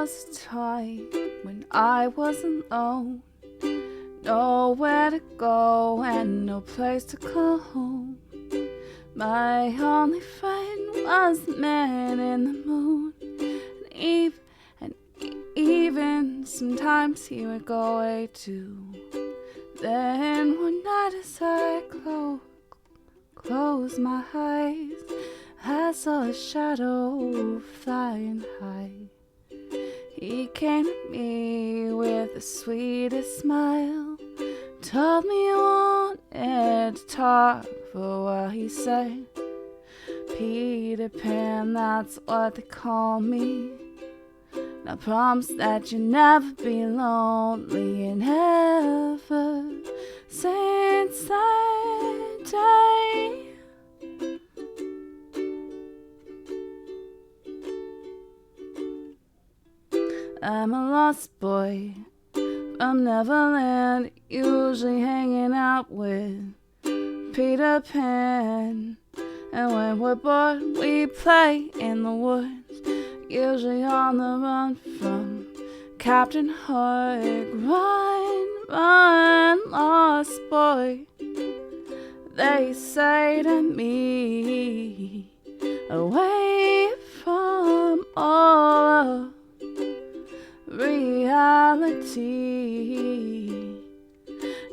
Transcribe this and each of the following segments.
was a time when I was alone, nowhere to go and no place to call home. My only friend was the man in the moon, and even sometimes he would go away too. Then one night as I closed my eyes, I saw a shadow flying high. He came to me with the sweetest smile, told me he wanted to talk. For what he said, Peter Pan, that's what they call me. Now promise that you'll never be lonely. And ever since that day, I'm a lost boy from Neverland, usually hanging out with Peter Pan. And when we're bored, we play in the woods, usually on the run from Captain Hook. Run, run, lost boy, they say to me, away from all of reality.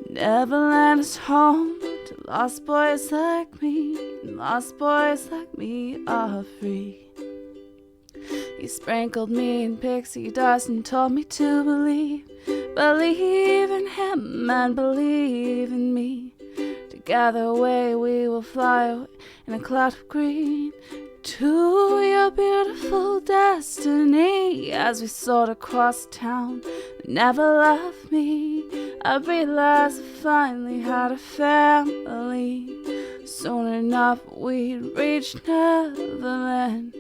Neverland is home to lost boys like me, and lost boys like me are free. He sprinkled me in pixie dust and told me to believe in him and believe in me. Together away we will fly away in a cloud of green to your beautiful destiny. As we soared across town that never left me, I realized I finally had a family. Soon enough we'd reach Neverland.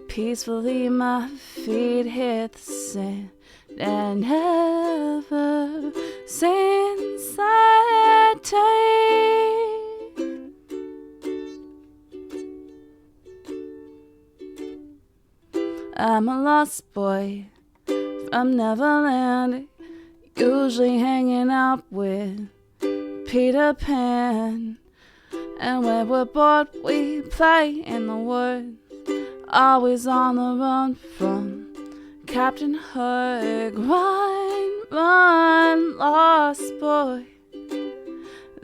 Peacefully my feet hit the sand. And ever since that day, I'm a lost boy from Neverland, usually hanging out with Peter Pan. And when we're bored, we play in the woods, always on the run from Captain Hook. Run, run, lost boy,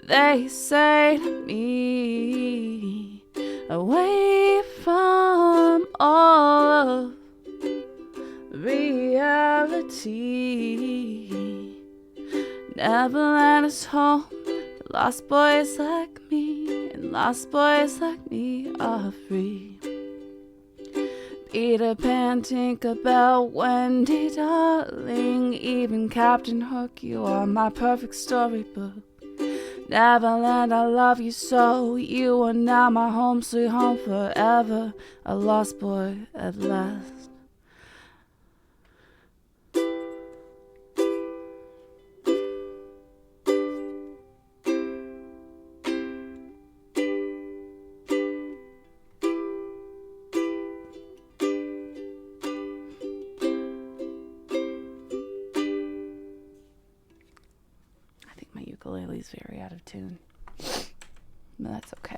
they say to me, away from all of reality. Neverland is home to lost boys like me, and lost boys like me are free. Peter Pan, Tinkerbell, Wendy, darling, even Captain Hook, you are my perfect storybook. Neverland, I love you so, you are now my home, sweet home forever, a lost boy at last. Ukulele's very out of tune, but that's okay.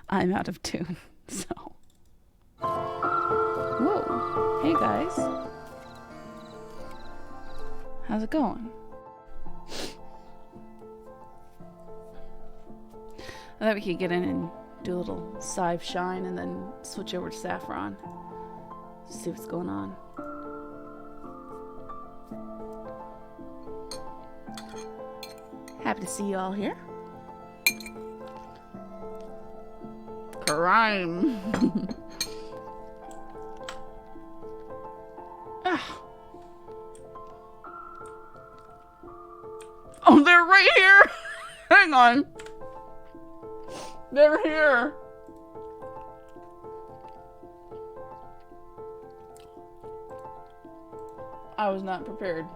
I'm out of tune, so. Whoa, hey guys, how's it going? I thought we could get in and do a little Sadhbh shine and then switch over to Saffron, see what's going on. Happy to see you all here. Crime. Oh, they're right here. Hang on. They're here. I was not prepared.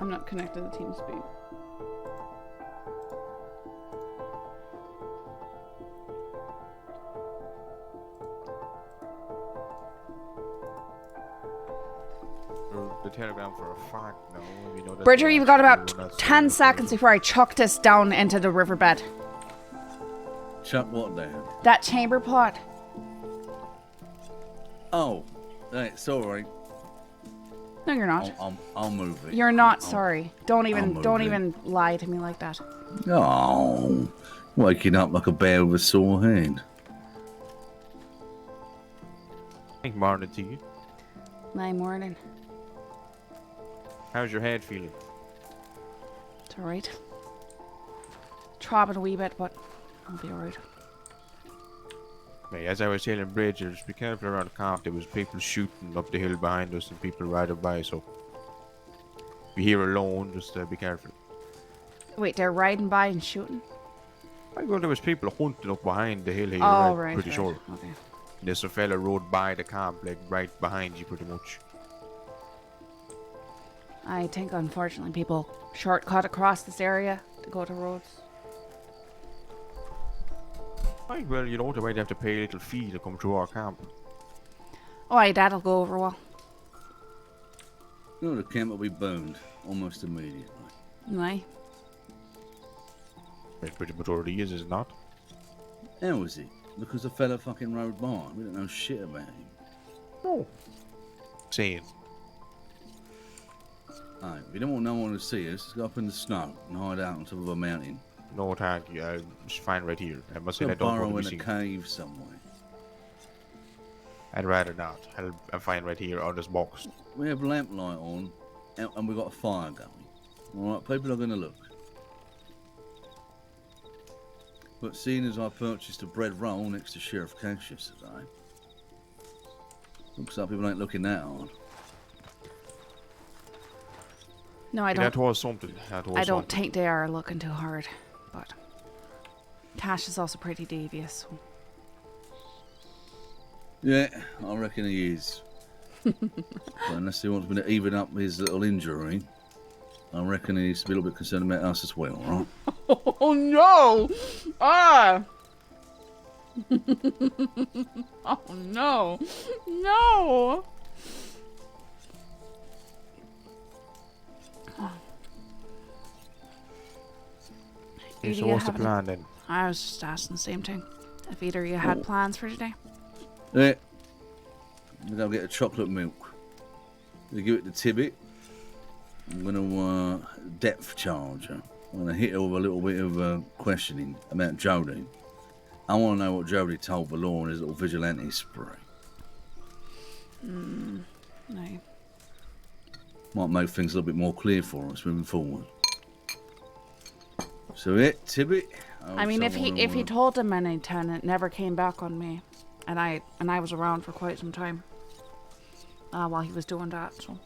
I'm not connected to TeamSpeak. the telegram for a fact now. We know that Bridger, you've got about 10 seconds before I chuck this down into the riverbed. Chuck what down? That chamber pot. Oh, it's alright. No, you're not. I'll move it. You're not sorry. Don't even lie to me like that. Oh, waking up like a bear with a sore hand. Good morning to you. My morning. How's your head feeling? It's alright. Throbbing a wee bit, but I'll be alright. As I was telling Bridger, just be careful around the camp. There was people shooting up the hill behind us and people riding by, so if you're here alone, just be careful. Wait, they're riding by and shooting? Well, there was people hunting up behind the hill here, Oh, pretty sure. Okay. There's a fella rode by the camp, like right behind you pretty much. I think, unfortunately, people shortcut across this area to go to roads. Right, well, you know, they might have to pay a little fee to come through our camp. Oh, aye, that'll go over well. You know, the camp will be burned almost immediately. Aye. It pretty much already is it not? How is it? Because the fella fucking rode by. We don't know shit about him. No. Saying. Aye, we don't want no one to see us. Let's go up in the snow and hide out on top of a mountain. No, thank you. I'm just fine right here. I must say I We'll don't burrow want to in be a seen. cave somewhere. I'd rather not. I'm fine right here on this box. We have lamplight on, and we've got a fire going. Alright, people are going to look. But seeing as I purchased a bread roll next to Sheriff Cassius today, looks like people ain't looking that hard. No, I don't. That was something. I don't think they are looking too hard, but Cash is also pretty devious. So. Yeah, I reckon he is. But unless he wants me to even up his little injury, I reckon he's a little bit concerned about us as well, right? Oh no! Ah! Oh no! No! So what's the plan then? I was just asking the same thing. If either of you had plans for today. Yeah. I'm going to get a chocolate milk. I'm going to give it to Tibbit. I'm going to depth charge her. I'm going to hit her with a little bit of questioning about Jody. I want to know what Jody told the law in his little vigilante spree. No. Might make things a little bit more clear for us moving forward. So yeah, Tibbit. I mean, if he told him anything, it never came back on me, and I was around for quite some time while he was doing that. So.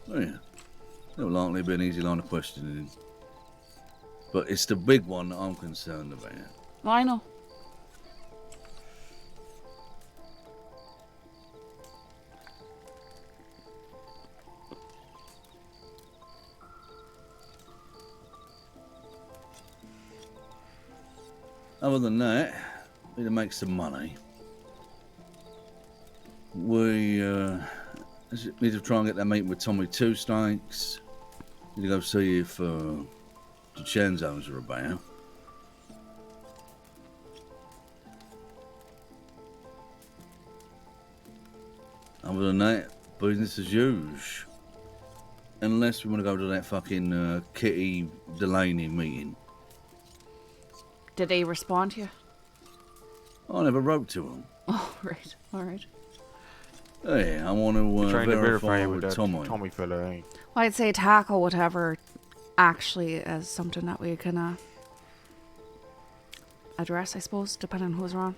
Oh yeah, it'll likely be an easy line of questioning, but it's the big one that I'm concerned about. Well, I know. Other than that, we need to make some money. We need to try and get that meeting with Tommy Two Steaks. Need to go see if the Chenzos are about. Other than that, business as usual. Unless we want to go to that fucking Kitty Delany meeting. Did they respond to you? I never wrote to him. Oh, right. All right. Hey, I want to Trying to verify with with that Tommy. Tommy fella, eh? Well, I'd say tackle whatever actually as something that we can address, I suppose, depending on who's around.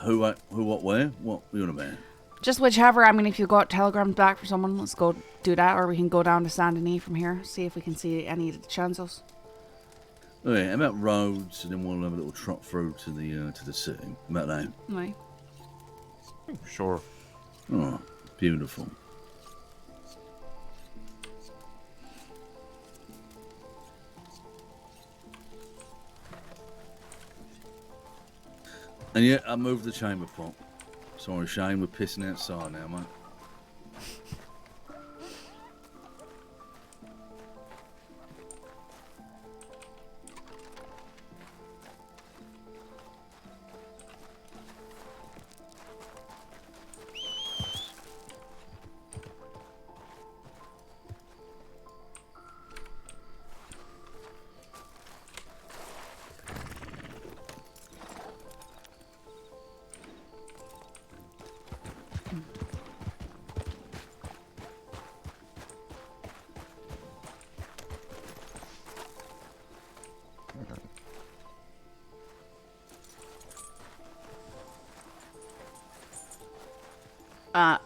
Who, what, where? What you on about? Just whichever. I mean, if you got telegrams back for someone, let's go do that, or we can go down to Saint Denis from here, see if we can see any of the Chenzos. Oh yeah, about roads, and then we'll have a little trot through to the city. About that. Right. Sure. Oh, beautiful. And yeah, I moved the chamber pot. Sorry, Shane, we're pissing outside now, mate.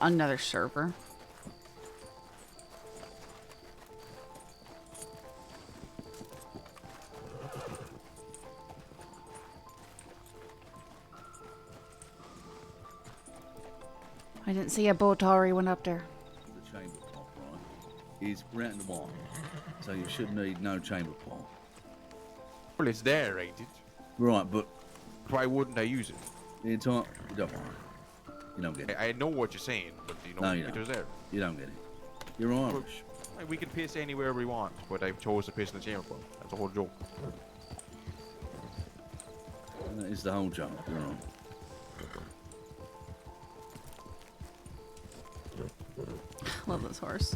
Another server. I didn't see a boat already went up there. The chamber pot, right, is round the wine, so you should need no chamber pot. Well, it's there, ain't it? Right, but Why wouldn't I use it? the entire... Don't worry. You don't get it. I know what you're saying, but you know, No, you it don't. was there. You don't get it. You're Irish. We can piss anywhere we want, but I chose to piss in the chamber pot. That's the whole joke. That is the whole joke. You're right. Love this horse.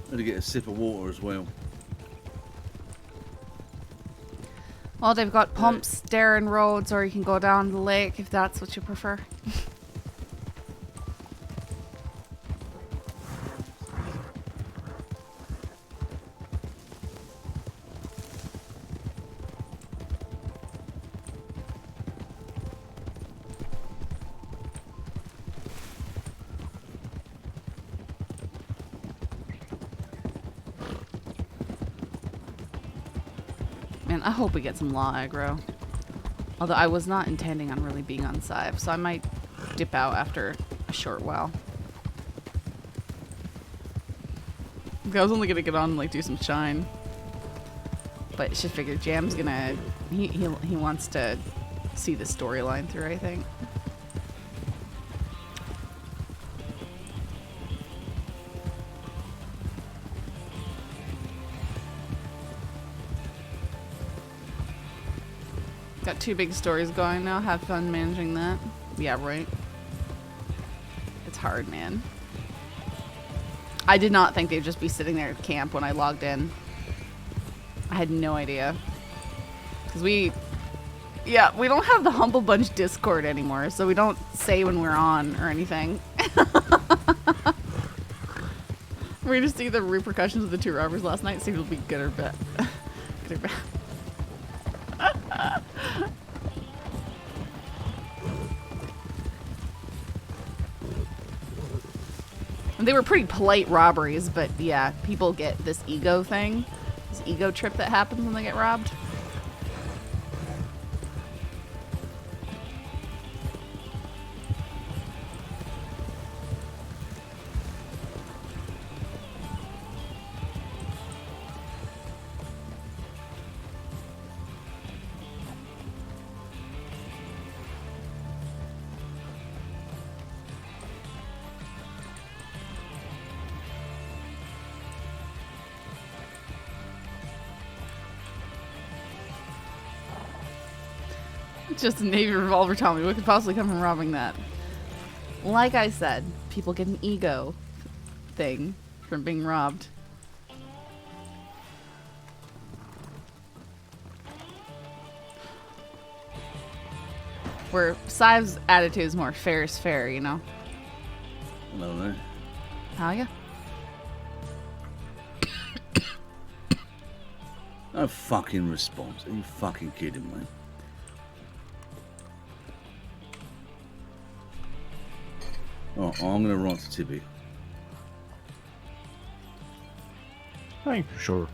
Better get a sip of water as well. Well, they've got pumps there in roads, or you can go down the lake if that's what you prefer. Man, I hope we get some law aggro. Although I was not intending on really being on Sadhbh, so I might dip out after a short while. I was only gonna get on and like do some shine. But I should figure Jam's gonna he wants to see the storyline through, I think. Got 2 big stories going now. Have fun managing that. Yeah, right. It's hard, man. I did not think they'd just be sitting there at camp when I logged in. I had no idea. Because we don't have the Humble Bunch Discord anymore, so we don't say when we're on or anything. We're gonna see the repercussions of the 2 robbers last night, see if it'll be good or bad. Good or bad. They were pretty polite robberies, but yeah, people get this ego thing, this ego trip that happens when they get robbed. Just a Navy revolver, Tommy. What could possibly come from robbing that? Like I said, people get an ego thing from being robbed. Where Sadhbh's attitude is more fair is fair, you know? Hello there. How ya? No fucking response. Are you fucking kidding me? Oh, I'm gonna write to Tibbit. I'm sure.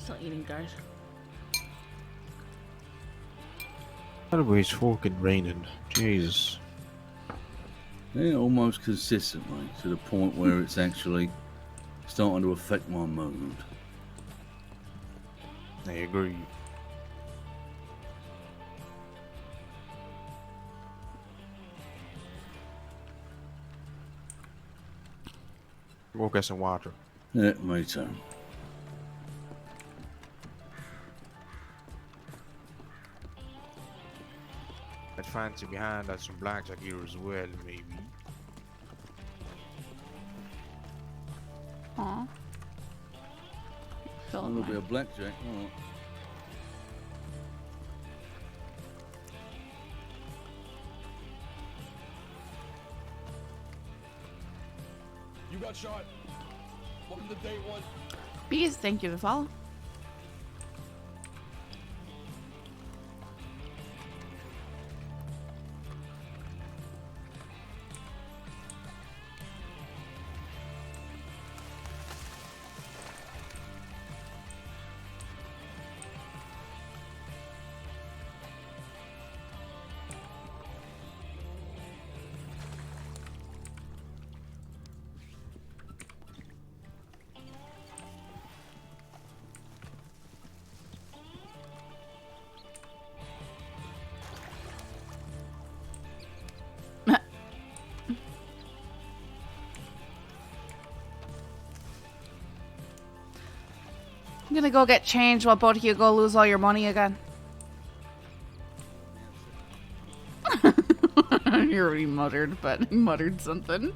Still eating, guys. By the way, it's fucking raining. Jesus. Yeah, almost consistently to the point where it's actually starting to affect my mood. I agree. Go get some water. Yeah, me too. I'd fancy behind that some blackjack here as well, maybe. Aw. A little bit of blackjack. All right. You got shot. Welcome to day one. Bees, thank you for the follow. I'm gonna go get changed while both of you go lose all your money again. You already muttered, but he muttered something.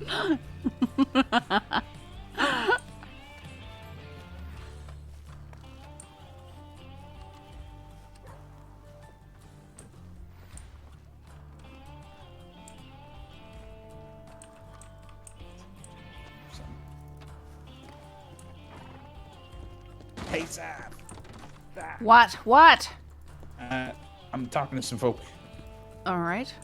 Hey, Sadhbh. What? I'm talking to some folk. Alright.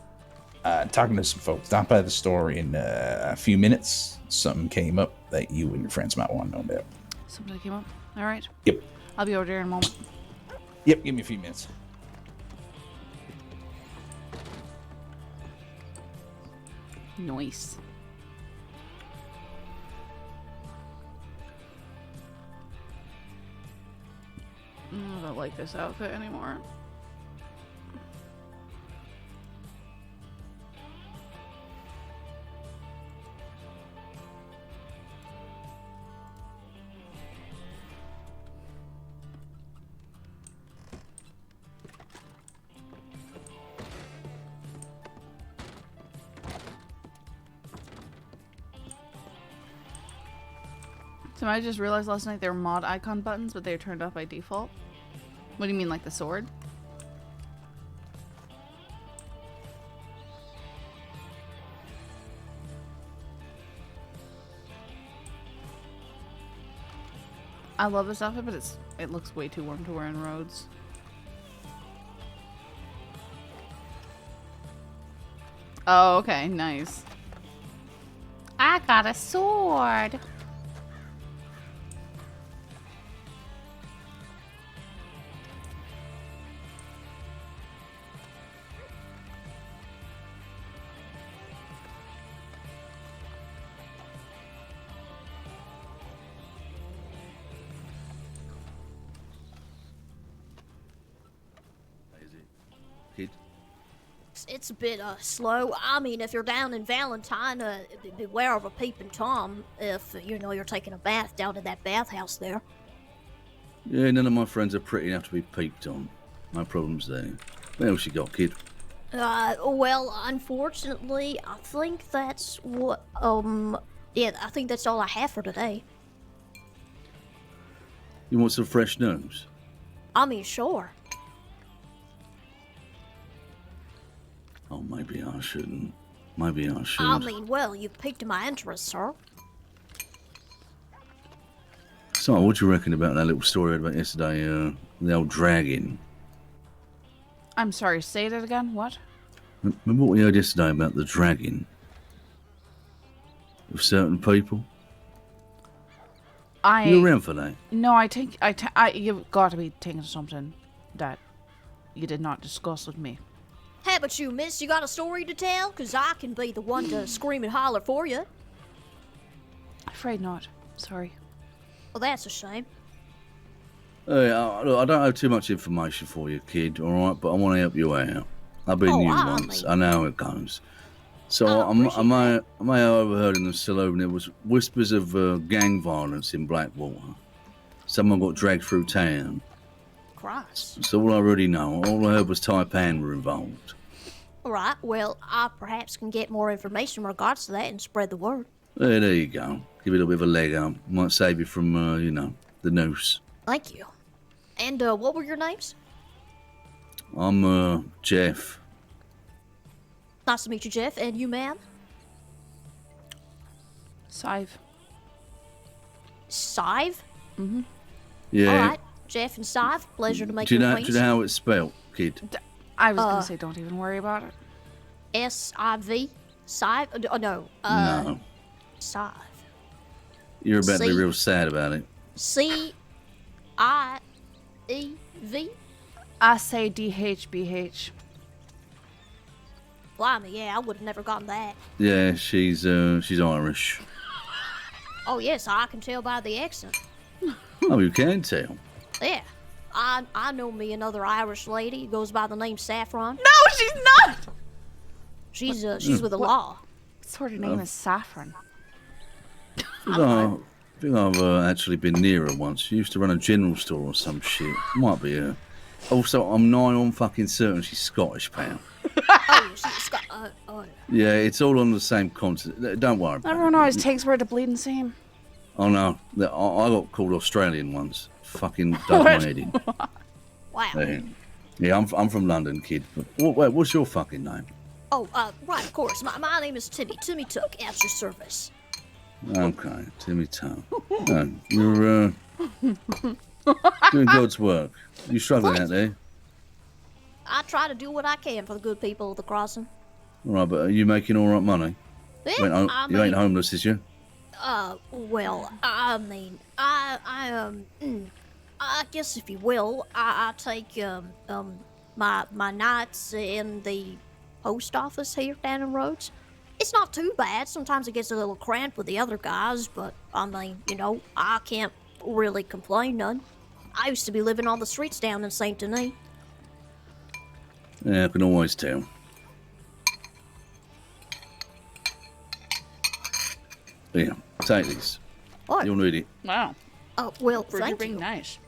Talking to some folks. Stop by the store in a few minutes. Something came up that you and your friends might want to know about. Something came up. Alright. Yep. I'll be over there in a moment. Yep, give me a few minutes. Nice. I don't like this outfit anymore. So I just realized last night they were mod icon buttons, but they're turned off by default. What do you mean, like the sword? I love this outfit, but it looks way too warm to wear in roads. Oh, okay, nice. I got a sword. Kid. It's a bit slow. I mean, if you're down in Valentine, beware of a peeping Tom if, you're taking a bath down in that bathhouse there. Yeah, none of my friends are pretty enough to be peeped on. No problems there. What else you got, kid? Well, unfortunately, I think that's what, yeah, I think that's all I have for today. You want some fresh news? I mean, sure. Oh, maybe I shouldn't. Maybe I should. I mean, well, you piqued my interest, sir. So, what do you reckon about that little story I read about yesterday, the old dragon? I'm sorry, say that again? What? Remember what we heard yesterday about the dragon? With certain people? You around for that? No, you've got to be thinking of something that you did not discuss with me. How about you, miss? You got a story to tell? 'Cause I can be the one to scream and holler for you. Afraid not. Sorry. Well, that's a shame. Look, I don't have too much information for you, kid, all right? But I want to help you out. I've been new once. I know how it goes. So I may have overheard in the saloon there was whispers of gang violence in Blackwater. Someone got dragged through town. Christ. That's all I already know. All I heard was Taipan were involved. All right, well, I perhaps can get more information in regards to that and spread the word. There you go. Give it a bit of a leg up. Might save you from, the noose. Thank you. And what were your names? I'm, Jeff. Nice to meet you, Jeff. And you, ma'am? Sadhbh. Sadhbh? Yeah. All right, Jeff and Sadhbh. Pleasure to make Do you your know acquaintance. how it's spelled, kid? I was gonna say, don't even worry about it. S-I-V? Sadhbh? Oh, no. No. Sadhbh. You're about to be C- real sad about it. C-I-E-V? I say DHBH. Blimey, yeah, I would have never gotten that. Yeah, she's Irish. Oh, yes, I can tell by the accent. Oh, you can tell. Yeah. I know me another Irish lady who goes by the name Saffron. No, she's not! She's with the law. What sort of name is Saffron? I think I've actually been near her once. She used to run a general store or some shit. Might be her. Also, I'm nigh on fucking certain she's Scottish, pal. Oh, she's got, Yeah, it's all on the same continent. Don't worry about Everyone it. always takes word to bleeding same. Oh, no. I got called Australian once. Fucking dug my head in. wow. Yeah, I'm from London, kid. But wait, what's your fucking name? Oh, right, of course. My name is Timmy. Timmy Tuck, at your service. Okay, Timmy Toe. You're doing God's work. You struggling out there? I try to do what I can for the good people of the crossing. All right, but are you making all right money? Yeah, You ain't homeless, is you? Well, I mean, I guess if you will, I take, my nights in the post office here down in Rhodes. It's not too bad. Sometimes it gets a little cramped with the other guys, but, I mean, I can't really complain none. I used to be living on the streets down in St. Denis. Yeah, I can always tell. Yeah, take this. What? You'll need it. Wow. Oh, well, Pretty thank being you. nice.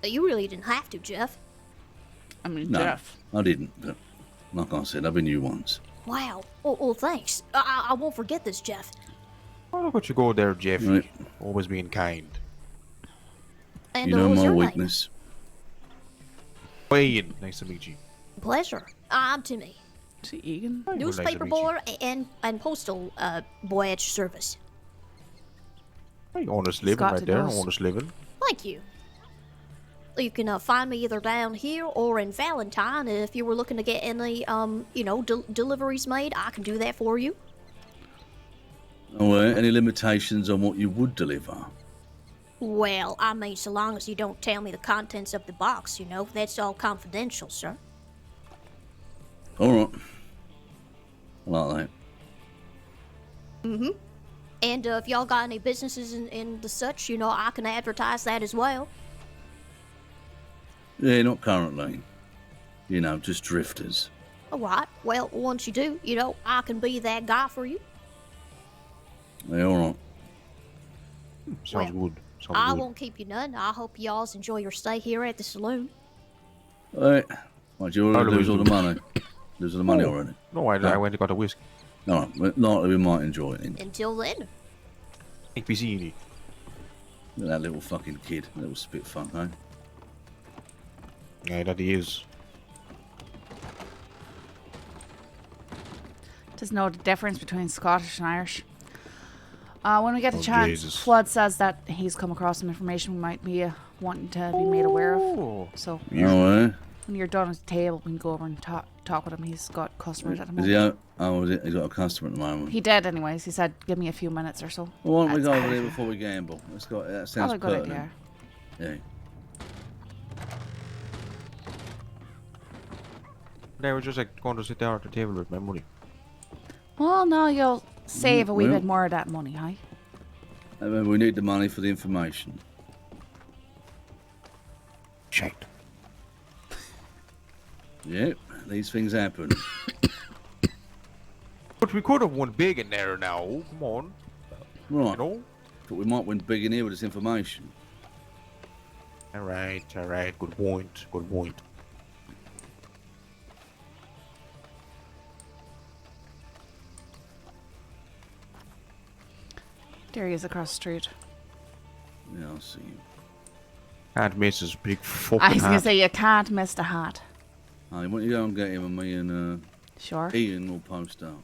You really didn't have to, Jeff. I mean, No, Jeff. I didn't. But like I said, I've been you once. Wow. Oh, thanks. I won't forget this, Jeff. Oh, look what you go there, Jeffy. Right. Always being kind. And You know what was my your weakness. Wayne, nice to meet you. name? Pleasure. I'm Timmy. Is he Egan? Nice to Newspaper meet you. boy and postal boy at your service. Hey, honest living got right to there. know us. Honest living. Thank you. You can find me either down here or in Valentine. If you were looking to get any, deliveries made, I can do that for you. Oh, any limitations on what you would deliver? Well, I mean, so long as you don't tell me the contents of the box, that's all confidential, sir. All right. I like that. And if y'all got any businesses in the such, I can advertise that as well. Yeah, not currently. Just drifters. All right. Well, once you do, I can be that guy for you. Yeah, all right. Sounds Well, good. Sounds I good. won't keep you none. I hope y'alls enjoy your stay here at the saloon. All right. What, you already I'll lose all lose the money? Lose all the money already? No, I went and got a whiskey. All right. Well, likely we might enjoy it. Until then. Pizzini. Look at that little fucking kid. Little spitfuck, eh? Yeah, that he is. Doesn't know the difference between Scottish and Irish. When we get a Oh, chance, Jesus. Flood says that he's come across some information we might be wanting to be made aware of. Oh. So Oh, eh? when you're done at the table, we can go over and talk with him. He's got customers at the Is he moment. he's got a customer at the moment. He did, anyways. He said, "Give me a few minutes or so." Well, why don't we go That's- over there before we gamble? That sounds Probably a good pertinent. idea. Yeah. They were just going to sit down at the table with my money. Well, no, you'll save a wee well. bit more of that money, huh? I mean, we need the money for the information. shite. Yep, these things happen. But we could have won big in there now. Come on. Right. You know? Thought we might win big in here with this information. All right. Good point. There he is across the street. Yeah, I'll see you. Can't miss his big fucking I was going to hat. say, you can't miss the hat. Hey, why don't you go and get him and me and Sure. Ian will post up.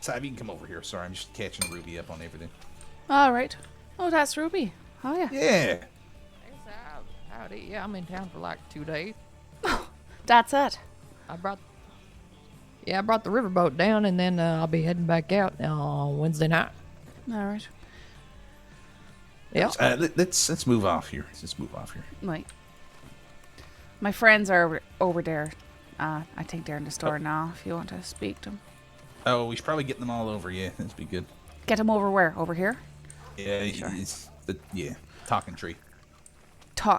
Sadhbh, you can come over here. Sorry, I'm just catching Ruby up on everything. All right. Oh, that's Ruby. Oh, yeah. Yeah. Hey, howdy. Yeah, I'm in town for like 2 days. That's it. I brought the riverboat down, and then I'll be heading back out on Wednesday night. All right. Yeah. Let's move off here. Like, my friends are over there. I think they're in the store now, if you want to speak to them. Oh, we should probably get them all over. Yeah, that'd be good. Get them over where? Over here? Yeah, Sure. it's talking tree.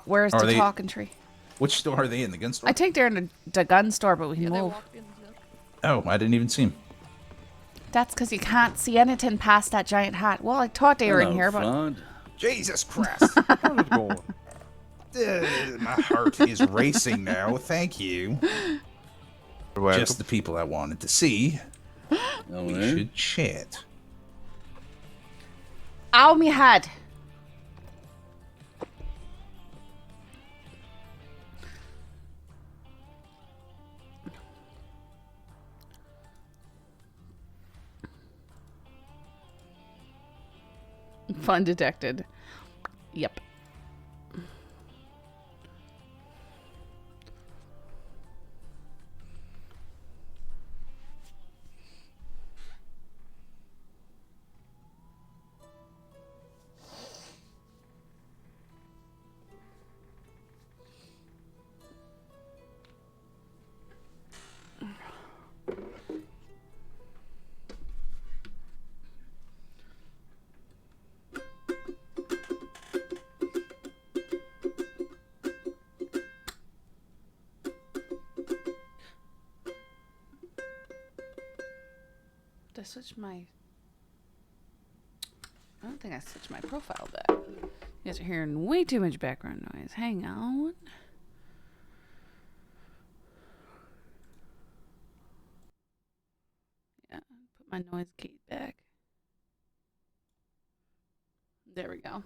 Where's Are the they- talking tree? Which store are they in? The gun store? I think they're in the gun store, but we can They move. walked in. Oh, I didn't even see him. That's because you can't see anything past that giant hat. Well, I thought they were in Hello, here, but Flood. Jesus Christ! How's it going? My heart is racing now. Thank you. You're welcome. Just the people I wanted to see. Oh, We yeah? should chat. ow, me head. Fun detected. Yep. Did I switch my... I don't think I switched my profile back. You guys are hearing way too much background noise. Hang on. Yeah, put my noise gate back. There we go.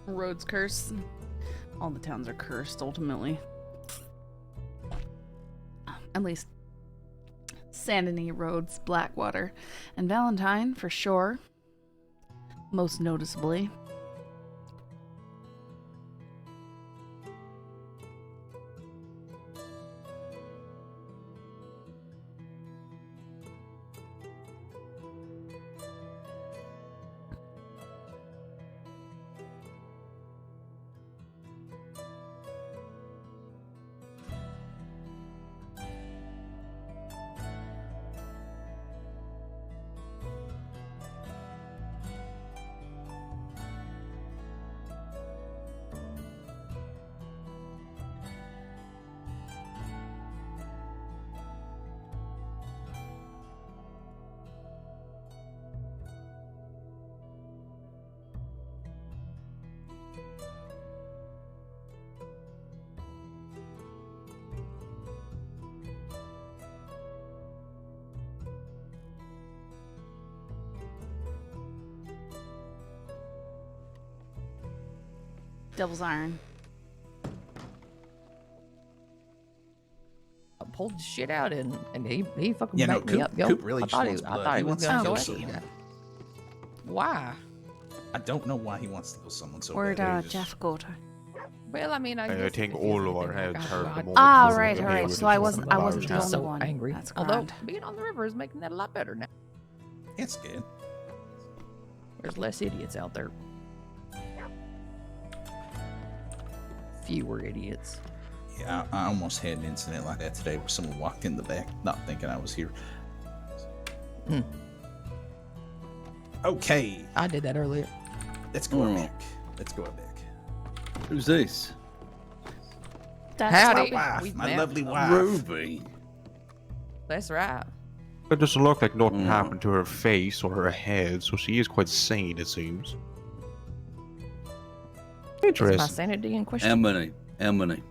Roads curse. All the towns are cursed, ultimately. At least Sandy, Rhodes, Blackwater, and Valentine, for sure. Most noticeably. Devil's Iron. I pulled the shit out and he fucking Yeah, no, backed me up, yo. Coop really I thought just he, wants I thought he blood. was He gonna wants go to it. kill someone. Why? I don't know why he wants to kill someone so Where'd bad. He just- Jeff go to? Well, I mean, I think all of our heads hurt the moment. Ah, before right, we right. came So with I the wasn't fucking the virus. only so one. angry. That's Although grand. being on the river is making that a lot better now. It's good. There's less idiots out there. Fewer idiots. Yeah, I almost had an incident like that today where someone walked in the back, not thinking I was here. Okay, I did that earlier. let's go Oh. back. Let's go back. Who's this? That's Howdy. My wife, We my met. lovely wife. Ruby. That's right. It doesn't look like nothing Mm. happened to her face or her head, so she is quite sane, it seems. Is my Interesting. sanity in question? How many?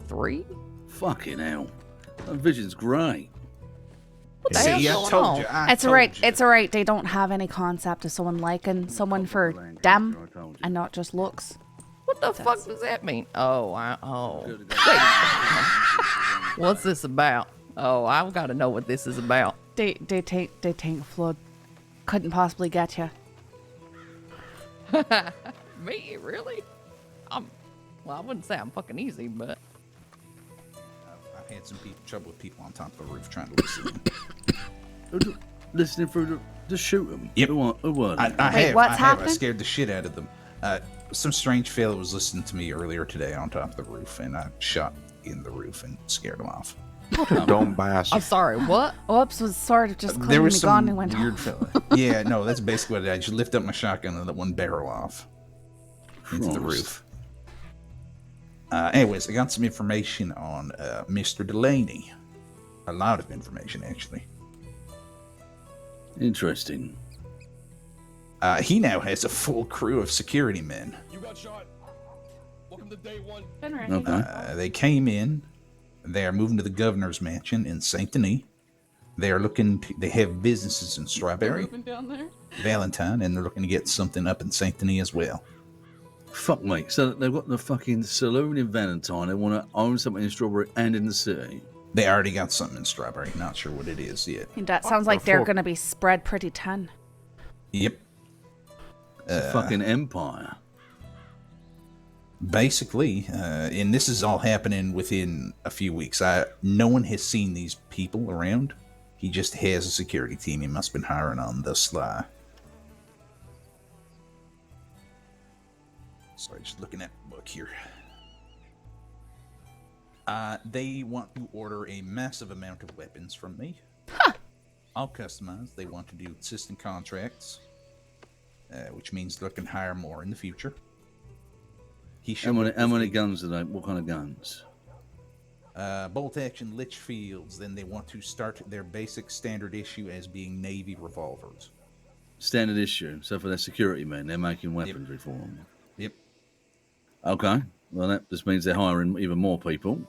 3? Fucking hell. That vision's great. What the See, hell's I going told on? you. I It's alright. told you. It's alright. They don't have any concept of someone liking someone for them and not just looks. What the fuck does that mean? Oh, what's this about? Oh, I've got to know what this is about. They think flood couldn't possibly get you. Me, really? Well, I wouldn't say I'm fucking easy, but I've had some trouble with people on top of the roof trying to listen. Listening through the shoot 'em. Yep. Who were they? Wait, what's I happening? scared the shit out of them. Some strange fellow was listening to me earlier today on top of the roof, and I shot in the roof and scared him off. Dumb I'm bastard. sorry, what? Oops was sort of just There claiming was me some gone and went weird off. fella. Yeah, no, that's basically what I did. I just lift up my shotgun and let one barrel off into the Christ. roof. Anyways, I got some information on Mr. Delany. A lot of information, actually. Interesting. He now has a full crew of security men. You got shot. Welcome to day 1. Okay. They came in. They are moving to the governor's mansion in Saint Denis. They are looking. They have businesses in Strawberry, Down there. Valentine, and they're looking to get something up in Saint Denis as well. Fuck me. So they've got the fucking saloon in Valentine. They want to own something in Strawberry and in the city. They already got something in Strawberry. Not sure what it is yet. That sounds like they're going to be spread pretty thin. Yep. It's a fucking empire. Basically, and this is all happening within a few weeks. No one has seen these people around. He just has a security team he must have been hiring on the sly. Sorry, just looking at the book here. They want to order a massive amount of weapons from me. All customized. They want to do consistent contracts, which means they can hire more in the future. How many guns are they? What kind of guns? Bolt action Litchfields. Then they want to start their basic standard issue as being Navy revolvers. Standard issue. So for their security men, they're making weaponry for them. Yep. Okay. Well, that just means they're hiring even more people.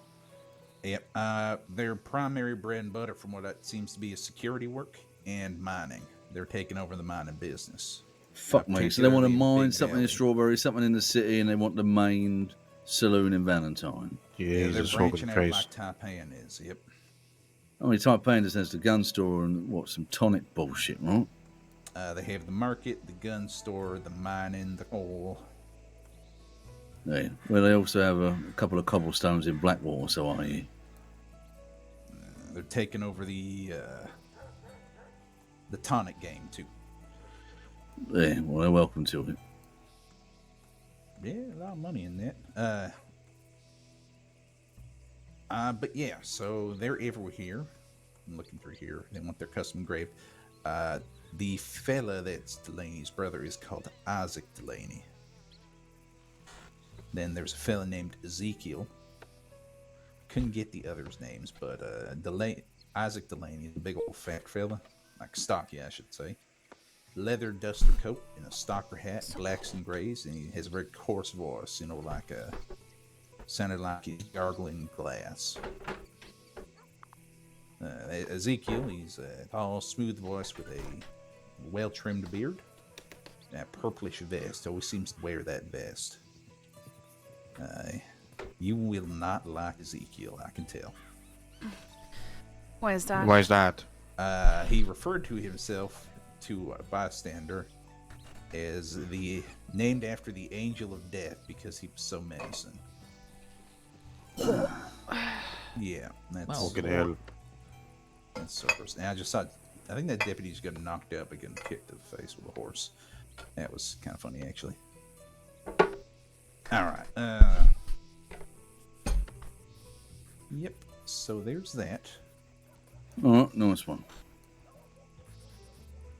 Yep. Their primary bread and butter, from what it seems to be, is security work and mining. They're taking over the mining business. Fuck me. So they want to particularly in mine Big something in Valley. Strawberry, something in the city, and they want the main saloon in Valentine. Yeah, they're Jesus fucking branching out Christ. like Taipan is. Yep. I mean, Taipan just has the gun store and some tonic bullshit, right? They have the market, the gun store, the mining, the oil. Yeah. Well, they also have a couple of cobblestones in Blackwater, so I hear. They're taking over the tonic game too. Yeah, well, they're welcome to it. Yeah, a lot of money in that. But yeah, so they're everywhere here. I'm looking through here. They want their custom engraved. The fella that's Delany's brother is called Isaac Delany. Then there's a fella named Ezekiel. Couldn't get the others' names, but Isaac Delany is a big old fat fella, like stocky, I should say. Leather duster coat and a stalker hat, blacks and grays, and he has a very coarse voice, like sounded like he's gargling glass. Ezekiel, he's a tall, smooth voice with a well-trimmed beard, and a purplish vest. Always seems to wear that vest. You will not like Ezekiel, I can tell. Why is that? Why is that? He referred to himself to a bystander as named after the Angel of Death because he was so menacing. Yeah, that's Fucking hell. That's so gross. And I just saw. I think that deputy just got knocked up and getting kicked to the face with a horse. That was kind of funny, actually. All right. Yep. So there's that. Oh, nice one.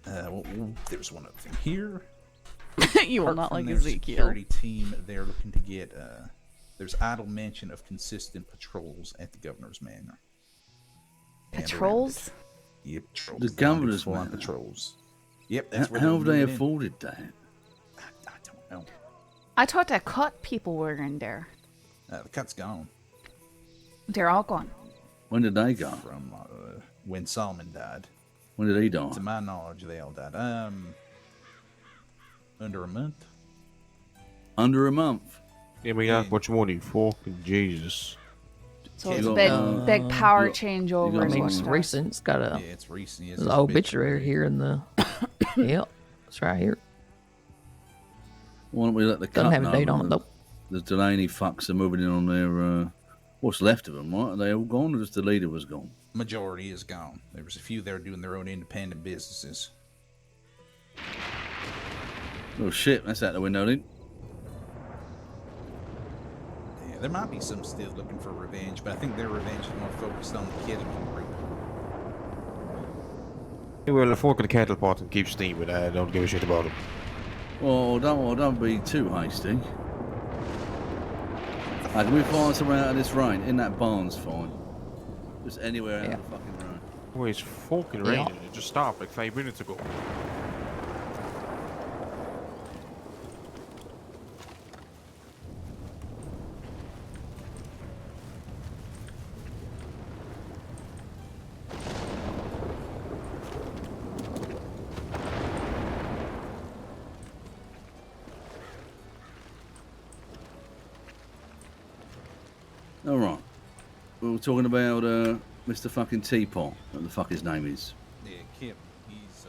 Well, there's one other thing here. You will Apart not from like their Ezekiel. security team, they're looking to get. There's idle mention of consistent patrols at the governor's manor. And around Patrols? it. Yep, patrols. The They wanna do governor's full-on manor? patrols. Yep, that's where How they're have they moving in. afforded that? I don't know. I thought that cut people were in there. The cut's gone They're all gone. When did they go? from when Solomon died. When did he die? To my knowledge, they all died. Under a month. Under a month. Yeah, we got much money. Fucking Jesus. So You it's a got, big power you got- changeover. you got is money. what It's it recent. It's got Yeah, a it's recent. Yes, the it's obituary here in the. Yep, it's right here. Why don't we let the Doesn't cut have a know date on it that though. the Delany fucks are moving in on their what's left of them, right? Are they all gone, or just the leader was gone? Majority is gone. There was a few there doing their own independent businesses. Oh shit, that's out the window then. Yeah, there might be some still looking for revenge, but I think their revenge is more focused on the Kidman group. Yeah, well, the fork in the kettle pot and keep steaming. I don't give a shit about it. Don't be too hasty. Can we find somewhere out of this rain? In that barn's fine. Just anywhere out Yeah. of the fucking rain. Oh, it's fucking Yeah. raining. It just stopped like 5 minutes ago. All right. We were talking about Mr. fucking Teapot. What the fuck his name is? Yeah, Kip, he's,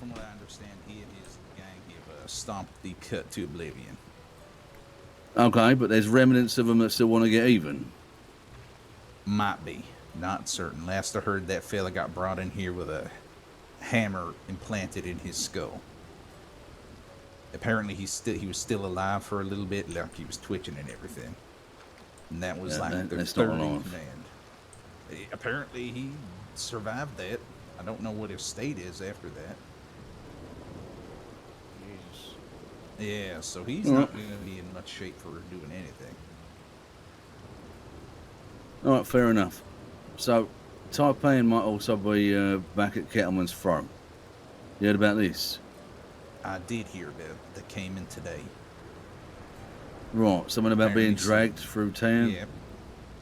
from what I understand, he and his gang have stomped the cut to oblivion. Okay, but there's remnants of them that still want to get even. Might be. Not certain. Last I heard, that fella got brought in here with a hammer implanted in his skull. Apparently, he was still alive for a little bit, like he was twitching and everything. And that was Yeah, like their that's not third in alive. command. Apparently, he survived that. I don't know what his state is after that. Jesus. Yeah, so he's All not right. going to be in much shape for doing anything. All right, fair enough. So, Tai-Pan might also be back at Kettleman's Throat. You heard about this? I did hear about that came in today. Right, something about being Apparently so. dragged through town? Yeah.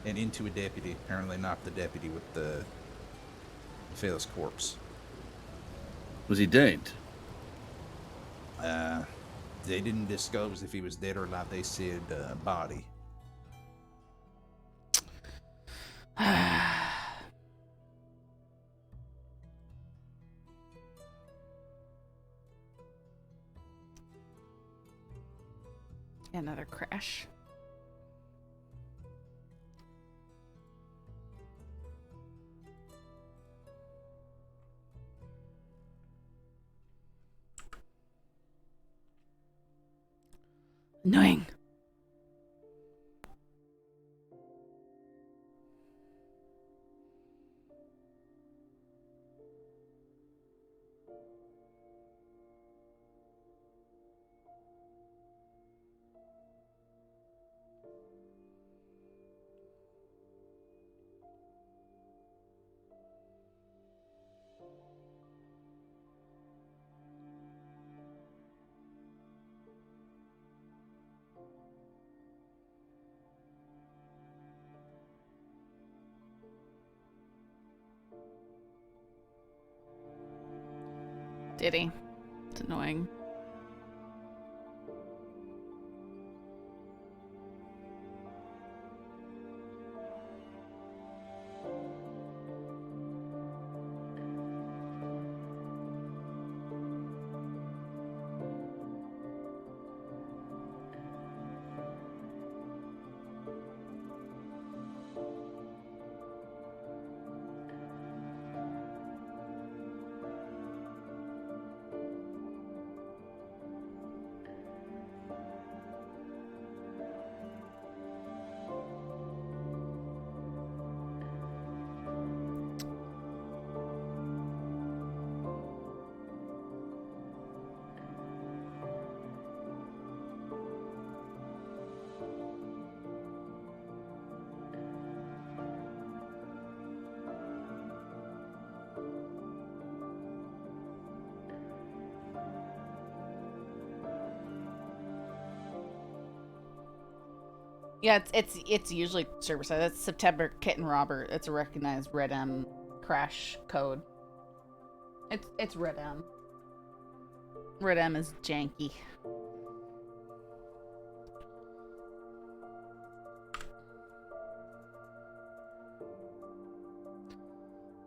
And into a deputy. Apparently knocked the deputy with the fella's corpse. Was he dead? They didn't disclose if he was dead or not. They said body. Another crash. Annoying. Did he? It's annoying. Yeah, it's usually server side. That's September Kitten Robber. It's a recognized RedM crash code. It's RedM. RedM is janky.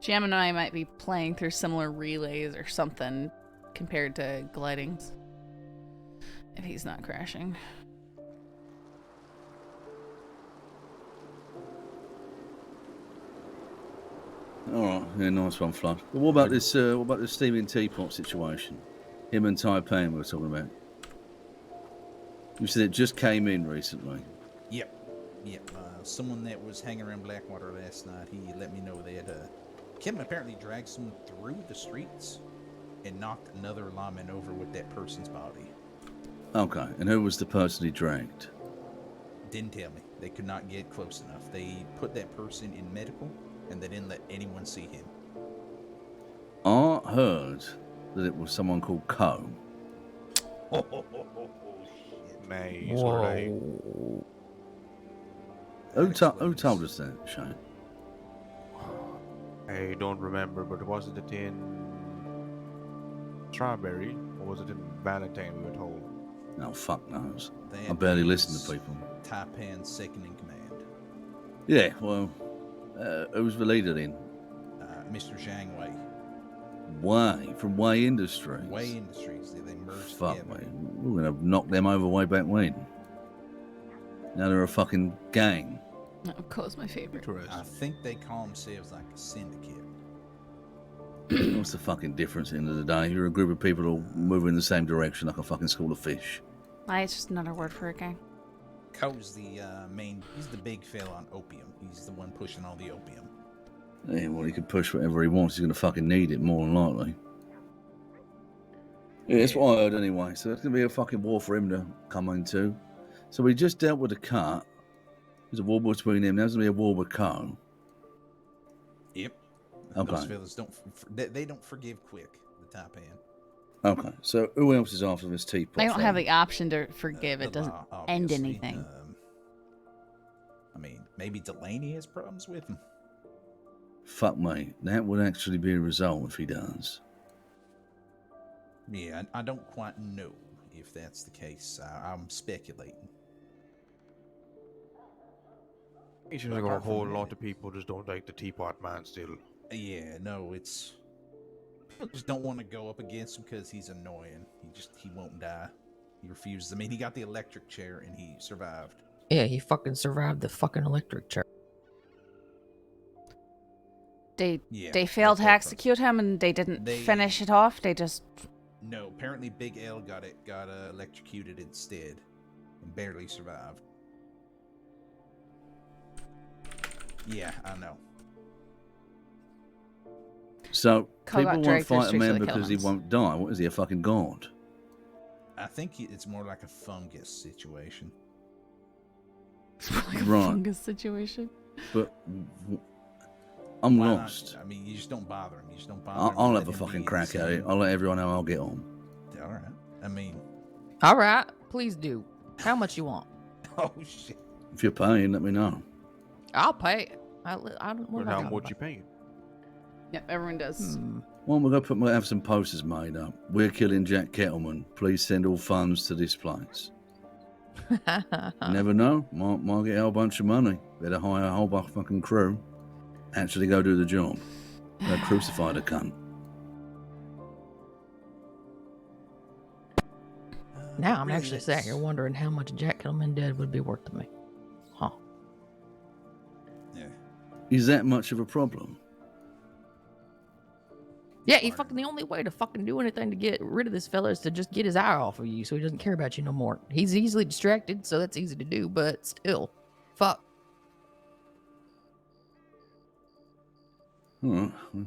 Jam and I might be playing through similar relays or something compared to glidings. If he's not crashing. All right, yeah, nice one, Flood. But what about this? What about the steaming teapot situation? Him and Taipan we were talking about. You said it just came in recently. Yep. Someone that was hanging around Blackwater last night, he let me know that Kim apparently dragged someone through the streets and knocked another lawman over with that person's body. Okay, and who was the person he dragged? Didn't tell me. They could not get close enough. They put that person in medical, and they didn't let anyone see him. I heard that it was someone called Co. Shit. Nice, alright. Who told us that, Shane? I don't remember, but wasn't it in Strawberry or was it in Valentine? We were told. No, fuck knows. I That barely is listen to people. Taipan's second in command. Yeah, well, who's the leader then? Mr. Zhang Wei. Way, from Way Industries. Way Industries. They merged Fuck, together. mate. We're gonna knock them over way back when. Now they're a fucking gang. No, Co's my favorite. I think they call themselves like a syndicate. What's the fucking difference at the end of the day? You're a group of people all moving in the same direction like a fucking school of fish. It's just another word for a gang. Ko's the he's the big fella on opium. He's the one pushing all the opium. Yeah, well, he can push whatever he wants. He's gonna fucking need it, more than likely. Yeah, that's what I heard anyway. So it's gonna be a fucking war for him to come into. So we just dealt with the cut. There's a war between them. Now there's gonna be a war with Co. Yep. Okay. Those fellas they don't forgive quick. The Taipan. Okay. So who else is after this teapot? They don't have fella? the option to forgive. The It doesn't law, end obviously. anything. I mean, maybe Delany has problems with him. Fuck me. That would actually be a result if he does. Yeah, I don't quite know if that's the case. I'm speculating. It seems like a whole lot of people just don't like the teapot man still. Yeah, no, it's people just don't want to go up against him because he's annoying. He won't die. He refuses. I mean, he got the electric chair and he survived. Yeah, he fucking survived the fucking electric chair. They Yeah, failed to that's that execute him and they didn't They- finish it off. They just No, apparently Big L got electrocuted instead and barely survived. Yeah, I know. So Co people got won't dragged through fight a streets man of the because he Killings. won't die. What is he, a fucking god? I think it's more like a fungus situation. like a Right. fungus situation. But I'm Why not? lost. I mean, you just don't bother him. You just don't bother him. I'll You have let a him fucking be crack the at it. same. I'll let everyone know I'll get on. All right. I mean, All right, please do. How much you want? oh shit. If you're paying, let me know. I'll pay it. I don't. But how much you paying? Yep, everyone does. Well, we're gonna have some posters made up. We're killing Jack Kettleman. Please send all funds to this place. Never know. Might get a whole bunch of money. Better hire a whole fucking crew. Actually go do the job. They'll crucify the cunt. Now I'm Really, actually sat here wondering how much Jack Kettleman dead would be worth to me. Huh. Yeah. Is that much of a problem? Yeah, he fucking the only way to fucking do anything to get rid of this fella is to just get his eye off of you so he doesn't care about you no more. He's easily distracted, so that's easy to do, but still. Fuck. All right. Well,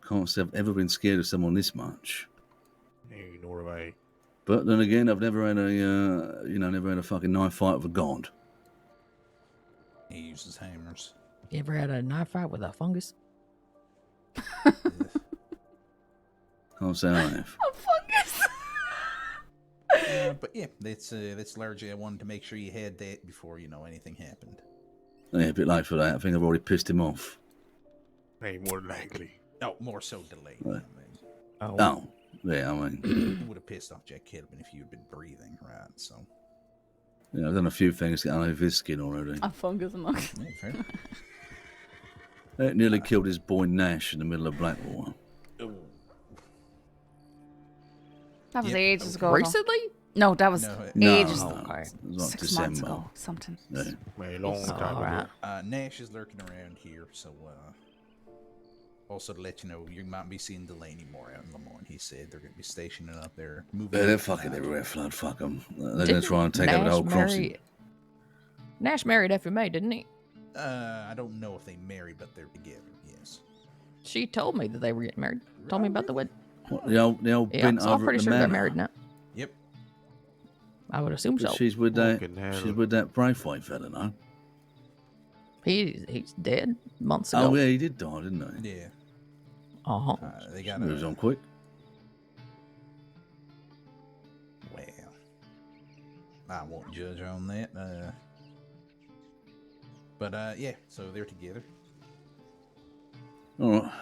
can't say I've ever been scared of someone this much. Hey, nor have I. But then again, I've never had never had a fucking knife fight with a god. He uses hammers. You ever had a knife fight with a fungus? Can't say I have. A fungus. I But yeah, that's largely I wanted to make sure you had that before anything happened. Yeah, a bit late for that. I think I've already pissed him off. Hey, more than likely. Oh, more so delayed. Right. Oh. Oh, yeah, I mean, It would have pissed off Jack Kidman if you had been breathing, right? So. yeah, I've done a few things to get under his skin already. A fungus among. Yeah, fair. It nearly killed his boy Nash in the middle of Blackwater. That was Yep. ages ago. though. Recently? No, that was No, ages no, ago. it was like 6 months December. ago, something. Yeah. A long Oh, time ago. alright. Nash is lurking around here, so also to let you know, you might be seeing Delany more out in Lamorne. He said they're going to be stationing up there. Moving Yeah, they're up fucking now. everywhere, Flood. Fuck them. They're going to try and take over the whole crossing. Nash married FMA, didn't he? I don't know if they married, but they're together. Yes. She told me that they were getting married. Told me about the wedding. What, the old Yeah, bint so I'm over pretty at the sure they're manor? married now. Yep. I would assume But so. she's with that. Fucking hell. She's with that Braithwaite fella, no? He's dead months ago. Oh yeah, he did die, didn't he? Yeah. Uh-huh. They got Moves on quick. Well, I won't judge on that. But yeah, so they're together. All right.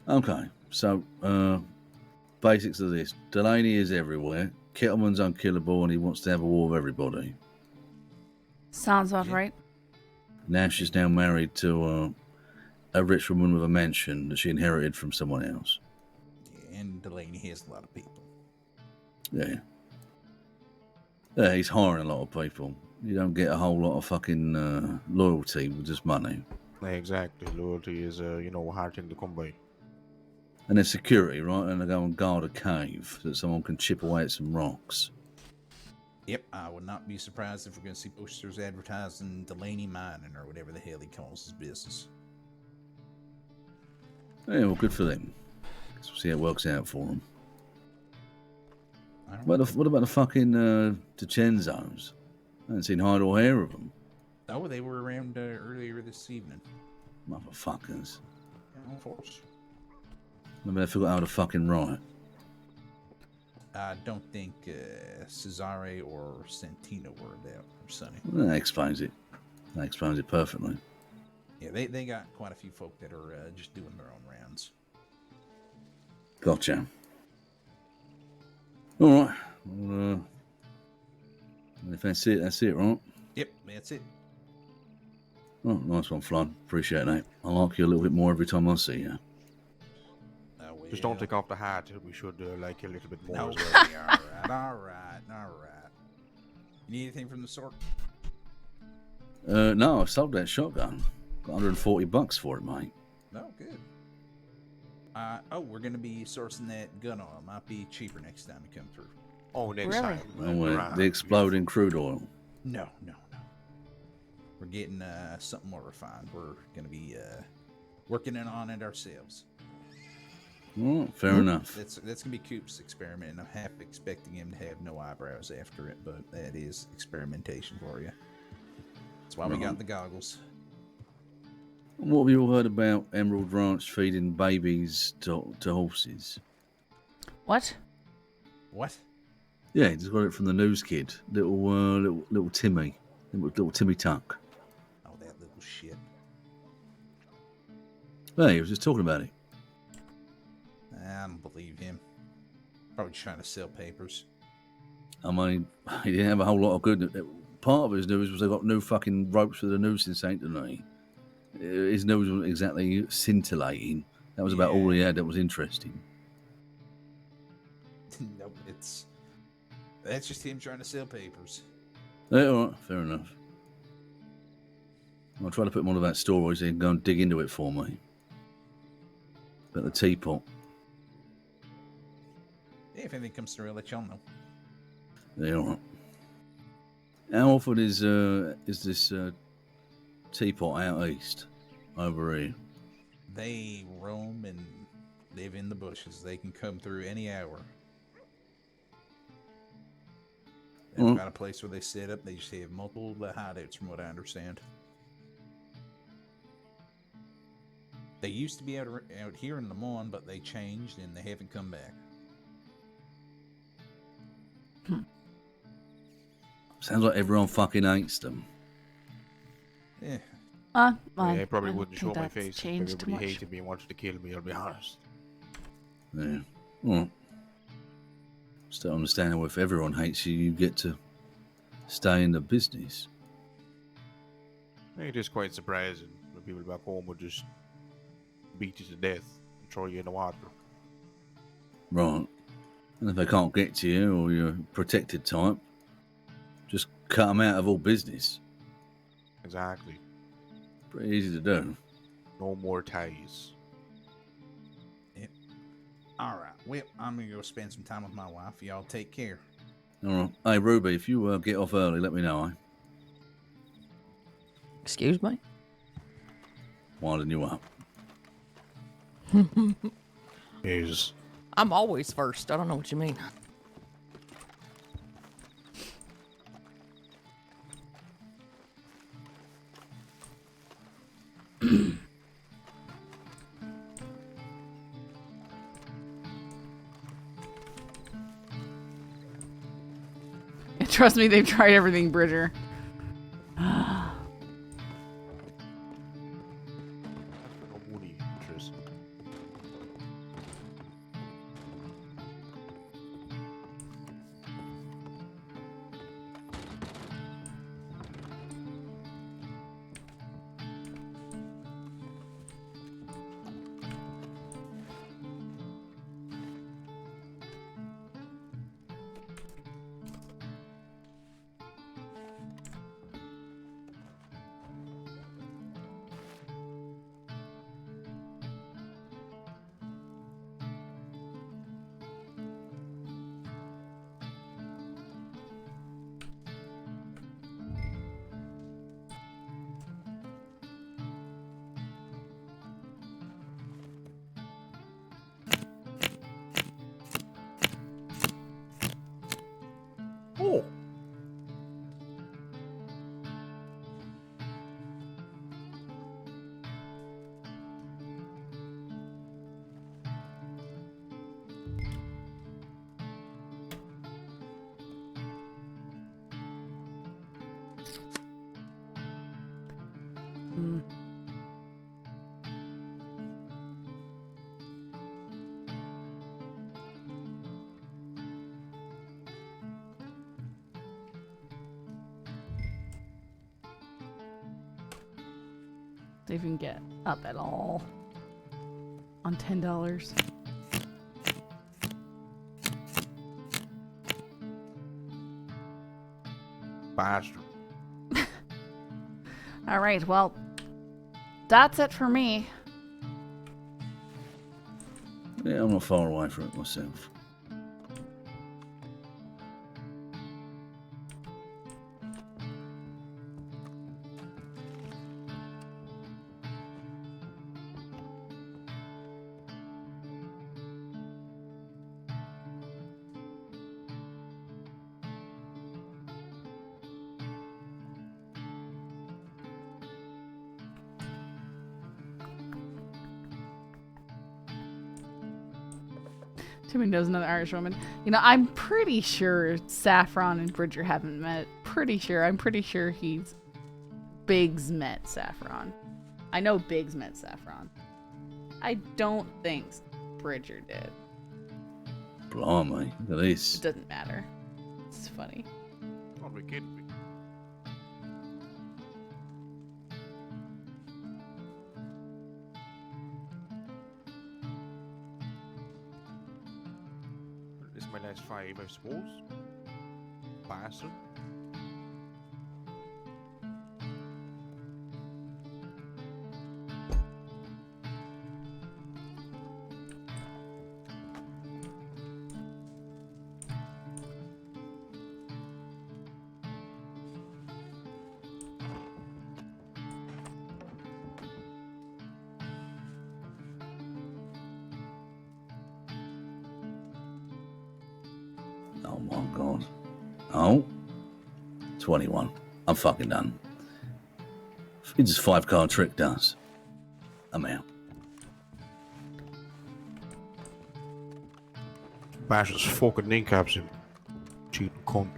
Okay, so basics of this: Delany is everywhere. Kettleman's unkillable, and he wants to have a war with everybody. Sounds about Yeah. right. Nash is now married to a rich woman with a mansion that she inherited from someone else. Yeah, and Delany has a lot of people. Yeah. Yeah, he's hiring a lot of people. You don't get a whole lot of fucking loyalty with just money. Exactly. Loyalty is, a hard thing to come by. And there's security, right? And they go and guard a cave so that someone can chip away at some rocks. Yep, I would not be surprised if we're going to see posters advertising Delany Mining or whatever the hell he calls his business. Yeah, well, good for them. Let's see how it works out for them. I don't know. What about the fucking DiCenzos? I haven't seen hide or hair of them. Oh, they were around earlier this evening. Motherfuckers. Yeah, of course. Maybe they forgot how to fucking write. I don't think Cesare or Santino were about, or Sonny. Well, that explains it. That explains it perfectly. Yeah, they got quite a few folk that are just doing their own rounds. Gotcha. All right. Well, if that's it, right? Yep, that's it. Oh, nice one, Flood. Appreciate that. I like you a little bit more every time I see you. Just don't take off the hat. We should like you a little bit more No, as well. all right. You need anything from the store? No, I sold that shotgun. Got $140 for it, mate. No, good. We're gonna be sourcing that gun oil. Might be cheaper next time you come through. Oh, next Really? time. Oh, Right. the exploding crude oil. No. We're getting something more refined. We're gonna be working on it ourselves. Oh, fair enough. That's gonna be Coop's experiment, and I'm half expecting him to have no eyebrows after it, but that is experimentation for you. That's why we got the goggles. What have you all heard about Emerald Ranch feeding babies to horses? What? What? Yeah, just got it from the news kid, little Timmy, little Timmy Tuck. Oh, that little shit. Hey, he was just talking about it. I don't believe him. Probably trying to sell papers. I mean, he didn't have a whole lot of good. Part of his news was they got new fucking ropes for the noose in Saint Denis. His news wasn't exactly scintillating. That was about all he had that was interesting. Nope, that's just him trying to sell papers. Yeah, all right, fair enough. I'll try to put him on that story so he can go and dig into it for me. About the teapot. Yeah, if anything comes through, I'll let y'all know. Yeah, all right. How often is this teapot out east over here? They roam and live in the bushes. They can come through any hour. They've Mm. got a place where they set up. They just have multiple hideouts, from what I understand. They used to be out here in Le Mans, but they changed and they haven't come back. Sounds like everyone fucking hates them. Yeah. Well, I probably don't wouldn't think show my that's face if changed too everybody much. hated me and wanted to kill me, I'll be honest. Yeah. Well, still understanding if everyone hates you, you get to stay in the business. I think it is quite surprising when people back home would just beat you to death and throw you in the water. Right. And if they can't get to you or you're a protected type, just cut them out of all business. Exactly. Pretty easy to do. No more ties. Yep. All right. Well, I'm gonna go spend some time with my wife. Y'all take care. All right. Hey, Ruby, if you get off early, let me know, eh? Excuse me? Winding you up. Jesus. I'm always first. I don't know what you mean. Trust me, they've tried everything, Bridger. That's for no money interest. Oh! They even get up at all on $10. Bastard. All right, well, that's it for me. Yeah, I'm not far away from it myself. Timmy knows another Irish woman. You know, I'm pretty sure Saffron and Bridger haven't met. I'm pretty sure Biggs met Saffron. I know Biggs met Saffron. I don't think Bridger did. Blimey, look at It this. doesn't matter. It's funny. Don't be kidding me. This is my last 5, I suppose. Bastard. Oh my god. Oh. 21. I'm fucking done. It's just 5-card trick does. I'm out. Bastard's fucking kneecaps him. Cheating cunt.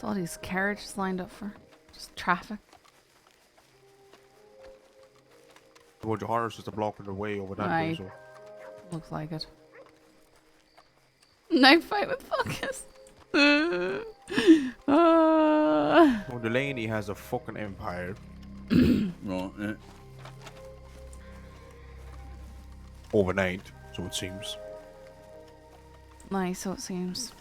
All these carriages lined up for just traffic. A bunch of horses are blocking their way over that way, Right. so. Looks like it. Knife fight with Focus. Oh, Delany has a fucking empire. Right, yeah. Overnight, so it seems. Nice, so it seems.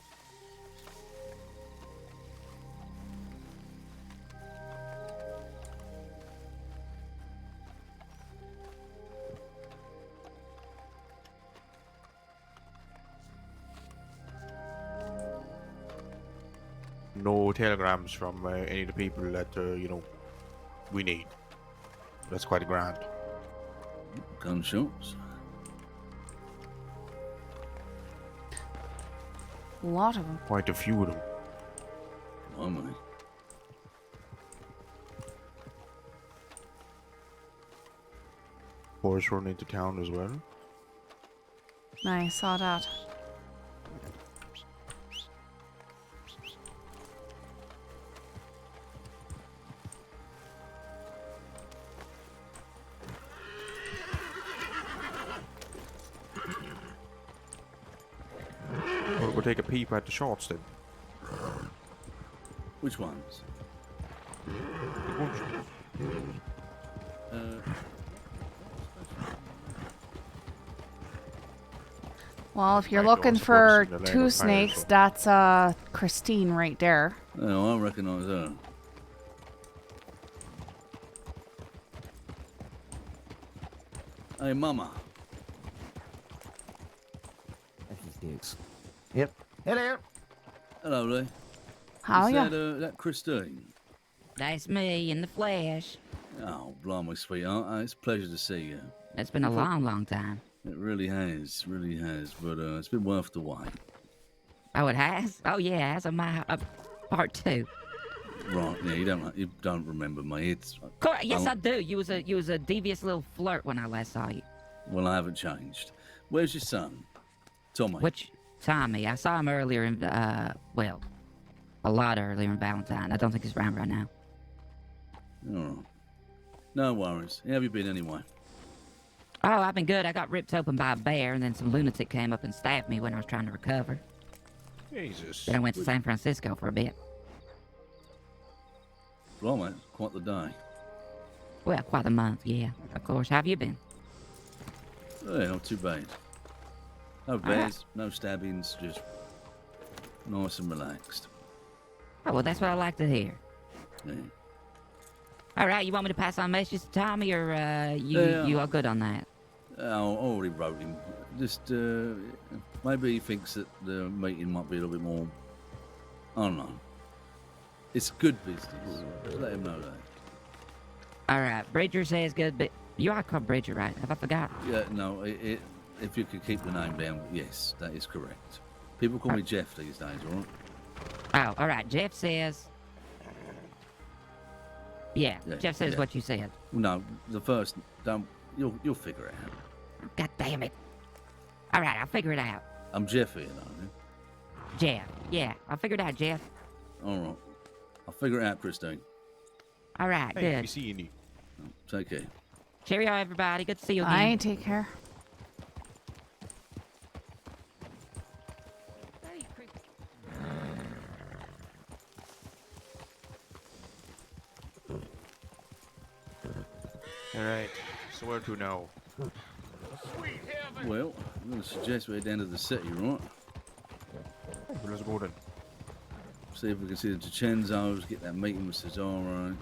No telegrams from any of the people that, you know, we need. That's quite a grand. Gunshots. A lot of them. Quite a few of them. Blimey. Horse run into town as well. Nice, saw that. We'll take a peep at the shots then. Which ones? Well, if you're I looking don't for suppose in the land two of fire, snakes, so- that's Christine right there. Oh, I recognise her. Hey, Mama. Excuse. Yep. Hello. Hello, Lee. How Is ya? that Christine? That's me in the flesh. Oh, blimey, sweetheart. It's a pleasure to see you. It's been a long, long time. It really has, but it's been worth the wait. Oh, it has? Oh, yeah, as of my part two. Right, yeah, you don't remember me. It's Yes, I do. You was a devious little flirt when I last saw you. well, I haven't changed. Where's your son, Tommy? Which Tommy? I saw him earlier in well, a lot earlier in Valentine. I don't think he's around right now. All right. No worries. How have you been anyway? Oh, I've been good. I got ripped open by a bear, and then some lunatic came up and stabbed me when I was trying to recover. Jesus. Then I went to San Francisco for a bit. Blimey, quite the day. Well, quite a month, yeah. Of course. How have you been? Yeah, not too bad. No bears, no stabbings, just nice and relaxed. Oh, well, that's what I like to hear. Yeah. All right, you want me to pass on messages to Tommy, or Yeah. you all good on that? I already wrote him. Just maybe he thinks that the meeting might be a little bit more. I don't know. It's good business. Just let him know that. All right, Bridger says good, but you are called Bridger, right? Have I forgot? Yeah, no. If you could keep the name down, yes, that is correct. People call me Jeff these days, all right? Oh, all right. Jeff says. Yeah, Yeah, Jeff says yeah. what you said. No, the first. Don't. You'll figure it out. God damn it! All right, I'll figure it out. I'm Jeff here, though. Jeff. Yeah, I'll figure it out, Jeff. All right. I'll figure it out, Christine. All right, Hey, we good. seeing you. Take care. Cheerio, everybody. Good to see you again. I take care. Alright, so where to now? Well, I'm going to suggest we head down to the city, right? Well, let's go then. See if we can see the Chenzos, get that meeting with Cesaro.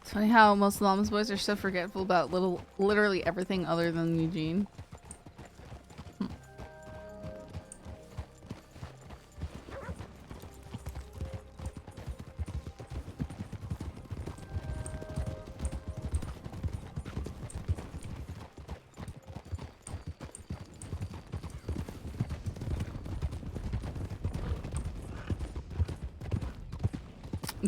It's funny how most Llama's boys are so forgetful about literally everything other than Eugene.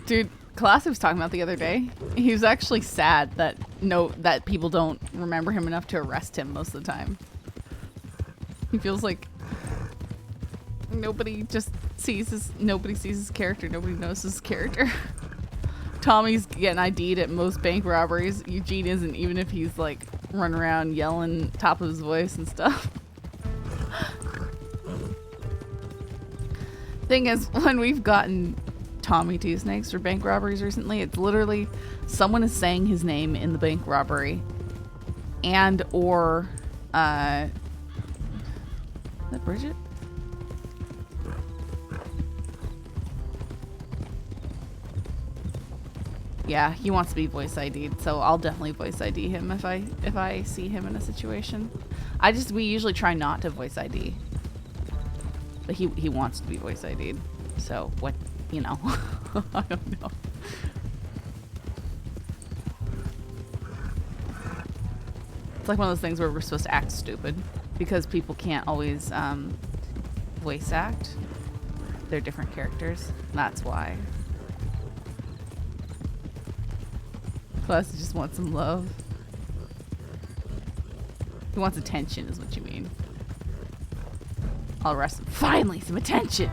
Dude, Classy was talking about the other day. He was actually sad that that people don't remember him enough to arrest him most of the time. He feels like nobody sees his character. Nobody knows his character. Tommy's getting ID'd at most bank robberies. Eugene isn't, even if he's like running around yelling top of his voice and stuff. Thing is, when we've gotten Tommy two snakes for bank robberies recently, it's literally someone is saying his name in the bank robbery, and or is that Bridget? Yeah, he wants to be voice ID'd, so I'll definitely voice ID him if I see him in a situation. We usually try not to voice ID, but he wants to be voice ID'd. So what, you know, I don't know. It's like one of those things where we're supposed to act stupid because people can't always voice act. They're different characters. That's why. Plus, he just wants some love. He wants attention, is what you mean. I'll arrest him. Finally, some attention!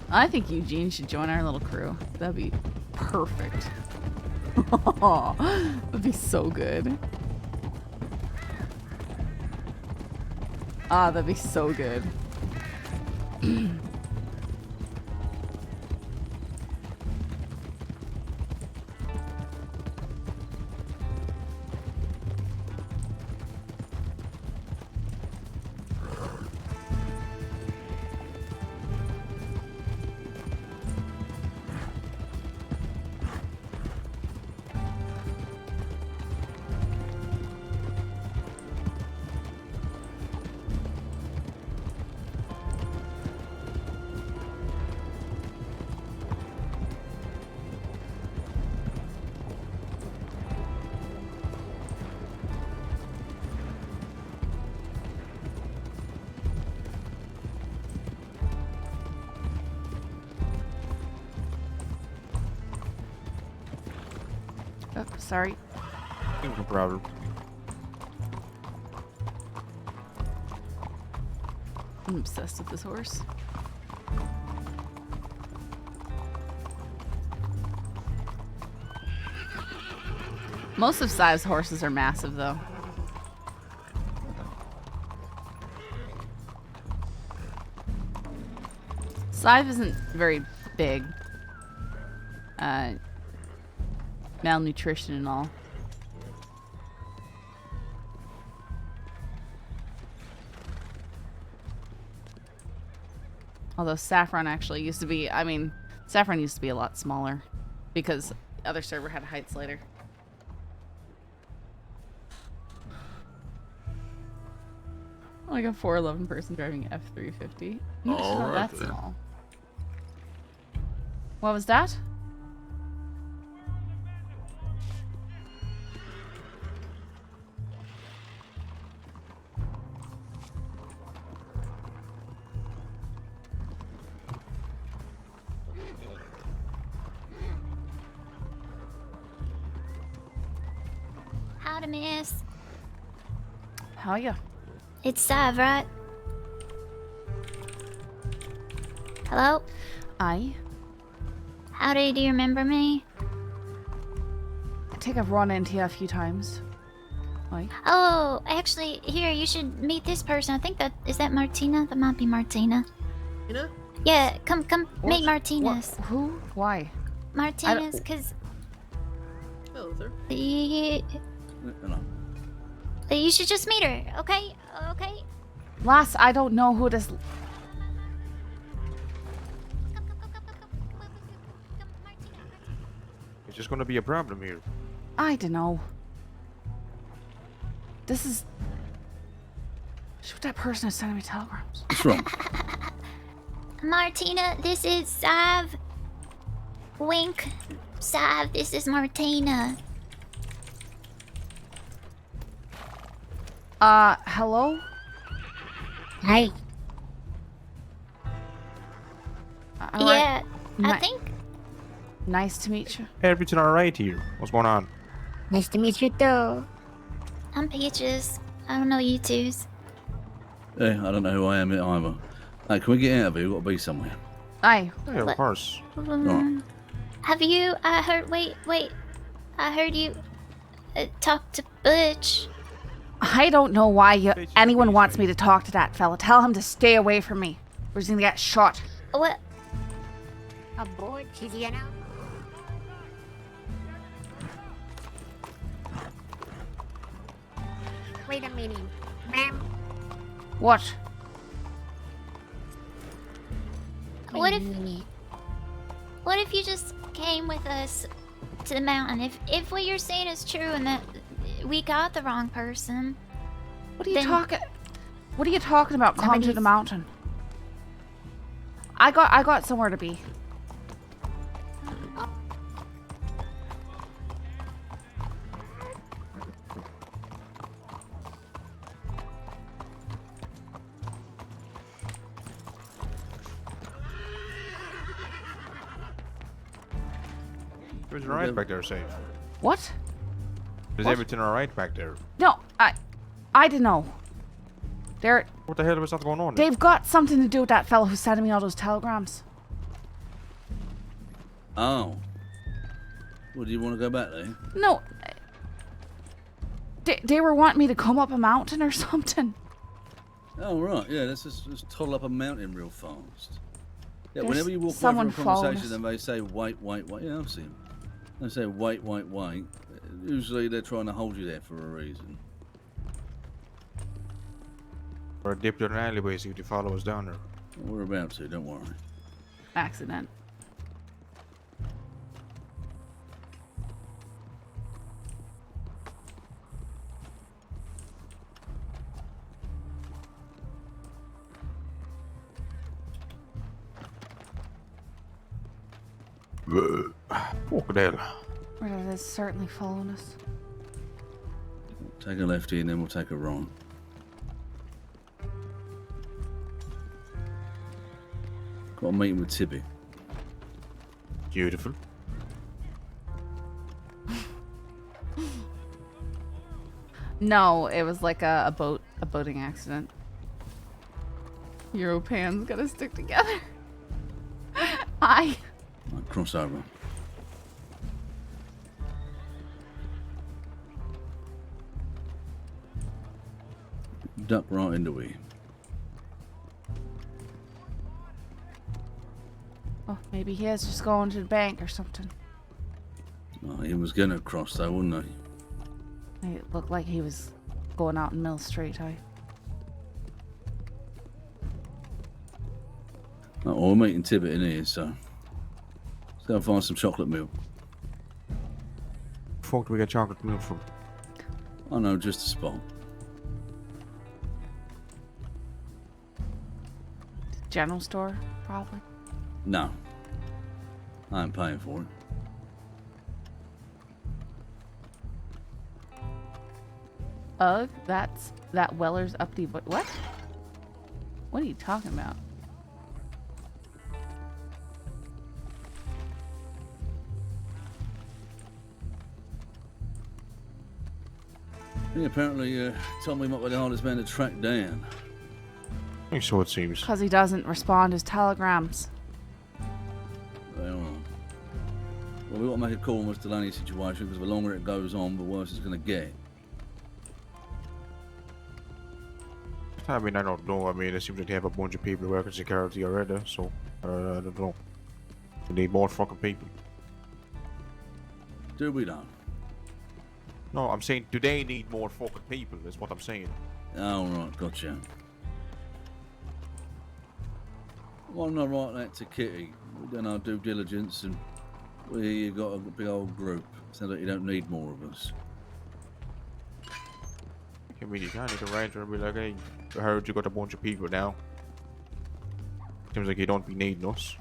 I think Eugene should join our little crew. That'd be perfect. That'd be so good. Ah, that'd be so good. Oh, sorry. No problem. I'm obsessed with this horse. Most of Sadhbh's horses are massive, though. Sadhbh isn't very big. Malnutrition and all. Although Saffron actually used to be, Saffron used to be a lot smaller because the other server had a height slider. Like a 4'11" person driving F350. It's not that small. What was that? Howdy, miss. How are you? It's Sadhbh, right? Hello? Aye. Howdy, do you remember me? I think I've run into you a few times. Aye. Oh, actually, here, you should meet this person. I think is that Martina? That might be Martina. Martina? Yeah, come meet What? Martinez. Who? Why? Martinez, because Hello, sir. you should just meet her, okay? Okay? Lass, I don't know who this... It's just gonna be a problem here. I don't know. This is... Shoot, that person is sending me telegrams. What's wrong? Martina, this is Sadhbh. Wink. Sadhbh, this is Martina. Hello? Hey. All right. Yeah, I Ni- think. Nice to meet you. Everything alright here? What's going on? Nice to meet you too. I'm Peaches. I don't know you twos. Yeah, I don't know who I am either. Hey, can we get out of here? We've got to be somewhere. Aye. Yeah, of course. Right. Have you? I heard. Wait. I heard you talk to Butch. I don't know why anyone wants me to talk to that fella. Tell him to stay away from me, or he's gonna get shot. What? Aboard, you know? Wait a minute, ma'am. What? What if you just came with us to the mountain? If what you're saying is true and that we got the wrong person. What are you talking? What are you talking about? Come to the mountain. I got somewhere to be. Everything alright back there, Sage? What? Is What? everything alright back there? No, I don't know. What the hell was that going on? They've got something to do with that fellow who's sending me all those telegrams. Oh. Well, do you want to go back there? No. They were wanting me to come up a mountain or something. Oh, right. Yeah, let's toddle up a mountain real fast. Yeah, There's whenever you walk away someone from a conversation following and they say, wait. Yeah, I've seen them. They say, wait. Usually they're trying to hold you there for a reason. Or dip down an alleyway, see if they follow us down there. We're about to, don't worry. Accident. Fuck hell. It is certainly following us. Take a lefty and then we'll take a right. Got a meeting with Tibbit. Beautiful. No, it was like a boating accident. Europeans gotta stick together. Right, cross over. Duck right into it. Oh, maybe he is just going to the bank or something. Oh, he was gonna cross though, wouldn't he? It looked like he was going out in Mill Street. Oh, we're meeting Tibbit in here, so let's go find some chocolate milk. Fuck do we get chocolate milk from? I know, just a spot. General store, probably. No. I ain't paying for it. Ugh, that Weller's up the what? What are you talking about? Yeah, apparently Tommy might be the hardest man to track down. I think so it seems. Because he doesn't respond to his telegrams. Well, we've got to make a call on this Delany situation because the longer it goes on, the worse it's going to get. I mean, I don't know. I mean, it seems like they have a bunch of people working security already, so I don't know. We need more fucking people. Do we though? No, I'm saying, do they need more fucking people? Is what I'm saying. Oh, right, gotcha. Well, I'm not write that to Kitty. We've done our due diligence and we got a big old group. Sounds like you don't need more of us. I mean, you can't need to write her and be like, hey, I heard you got a bunch of people now. Seems like you don't be needing us.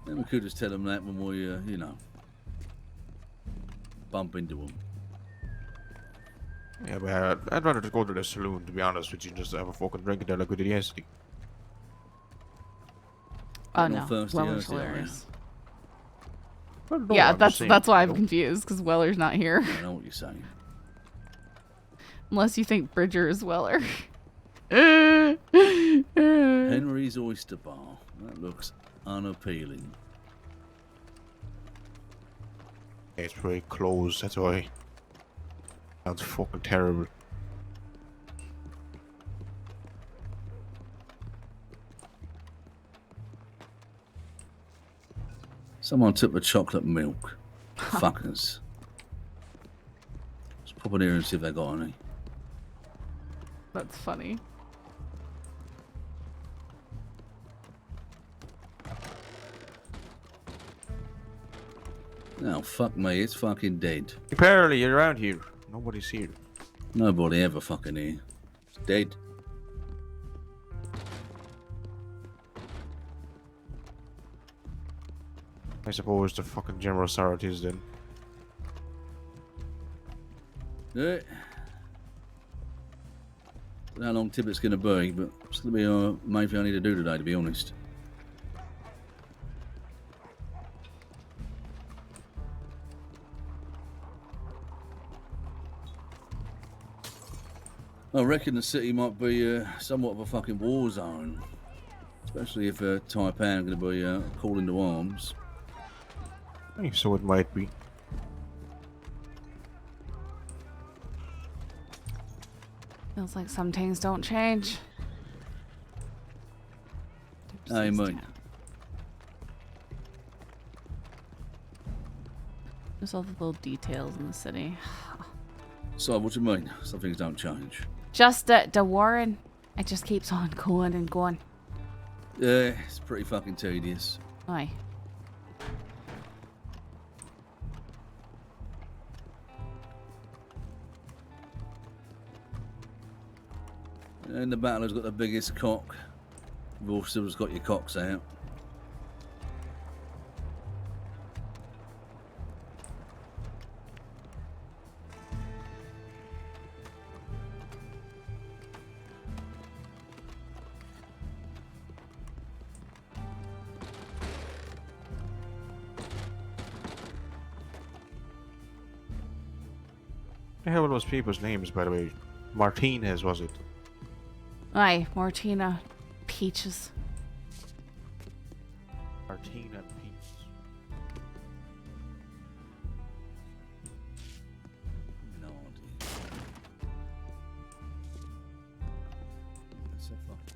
Then we could just tell them that when we, you know, bump into them. Yeah, but I'd rather just go to the saloon, to be honest with you, just have a fucking drink there like we did yesterday. Oh Not no, thirsty, Weller's thirsty, are you? hilarious. Well, no, Yeah, I'm just saying, that's why you I'm know. confused because Weller's not here. I know what you're saying. Unless you think Bridger is Weller. Henry's Oyster Bar. That looks unappealing. It's very closed, that's why. Sounds fucking terrible. Someone took the chocolate milk. Fuckers. Let's pop in here and see if they got any. That's funny. No, fuck me, it's fucking dead. Apparently, you're around here. Nobody's here. Nobody ever fucking here. It's dead. I suppose the fucking general authorities then. Yeah. Don't know how long Tibbit's going to be, but it's going to be maybe I need to do today, to be honest. I reckon the city might be somewhat of a fucking war zone. Especially if Taipan going to be calling to arms. I think so it might be. Feels like some things don't change. Hey, mate. There's all the little details in the city. So, what do you mean? Some things don't change. Just the Warren. It just keeps on going and going. Yeah, it's pretty fucking tedious. Aye. And the battler's got the biggest cock. You've all still got your cocks out. The hell were those people's names, by the way? Martinez, was it? Aye, Martina. Peaches. Martina and Peaches. No idea. That's so fucking...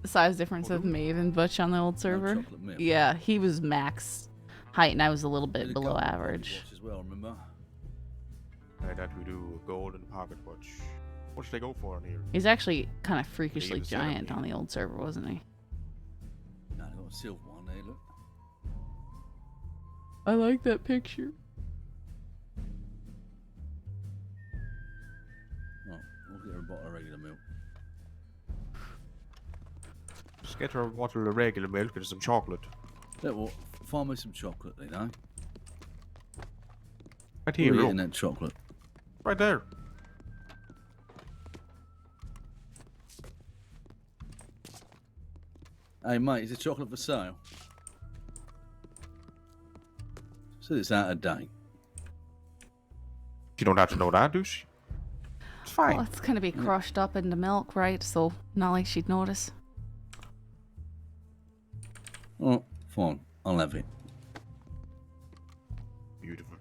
Size difference of Maeve and Butch on the old server. chocolate milk. Yeah, he was max height and I was a little bit Did a below couple of average. watch as well, remember? That we do a golden pocket watch. What should I go for on here? He's actually kind of freakishly Leave the giant 70. on the old server, wasn't he? No, I got a silver one there, look. I like that picture. Right, we'll get her a bottle of regular milk. Just get her a bottle of regular milk and some chocolate. Yeah, well, find me some chocolate then, eh? Right here, Where are you look. getting that chocolate? Right there. Hey, mate, is the chocolate for sale? So it's out of date. You don't have to know that, do you? It's fine. Well, it's gonna be crushed up into milk, right? So not like she'd notice. Oh, fine. I'll have it. Beautiful.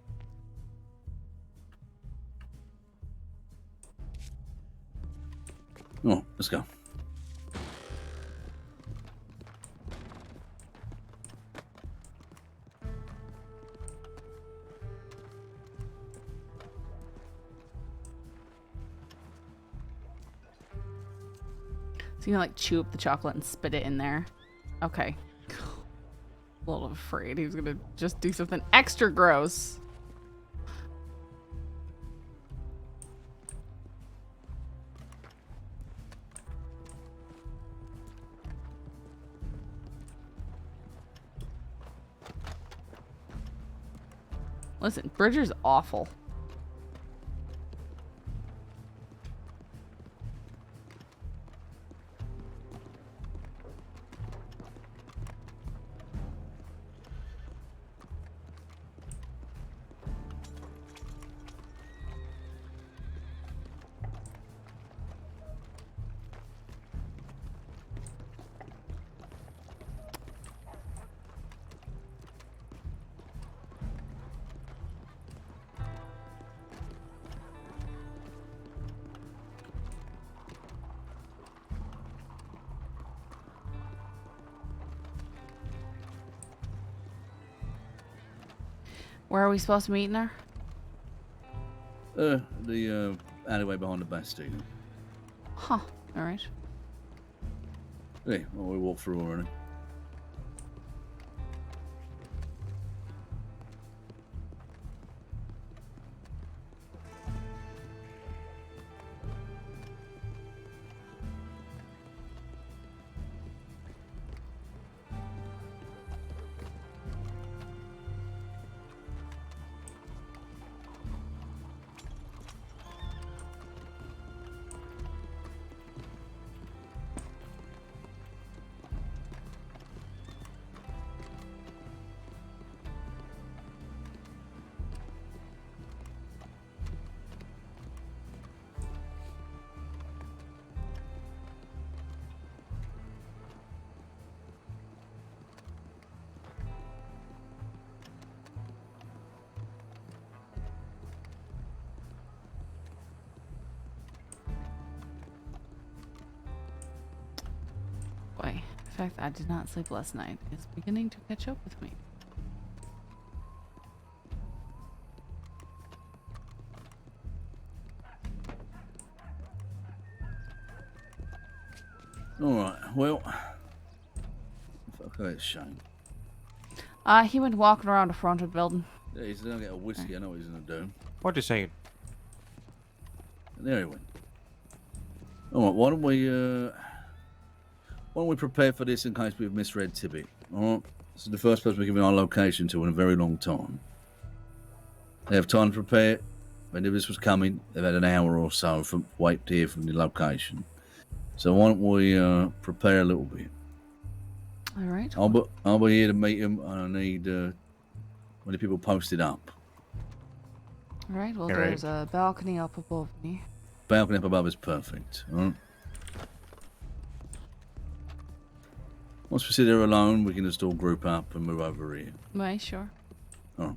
Oh, let's go. So you can like chew up the chocolate and spit it in there. Okay. A little afraid he was gonna just do something extra gross. Listen, Bridger's awful. Where are we supposed to meet her? The alleyway behind the Bastille. Huh. All right. Yeah, well, we walk through already. Boy, the fact that I did not sleep last night is beginning to catch up with me. Alright, well. Fuck that shame. He went walking around the front of the building. Yeah, he's gonna get a whiskey, I know what he's gonna do. What are you saying? And there he went. Alright, why don't we prepare for this in case we've misread Tibbit? Alright? This is the first person we're giving our location to in a very long time. They have time to prepare. When this was coming, they've had an hour or so from wait to hear from the location. So why don't we prepare a little bit? All right. I'll be here to meet him. I need many people posted up. All right. Well, All right. there's a balcony up above me. Balcony up above is perfect. All right? Once we sit there alone, we can just all group up and move over here. Right, sure. All right.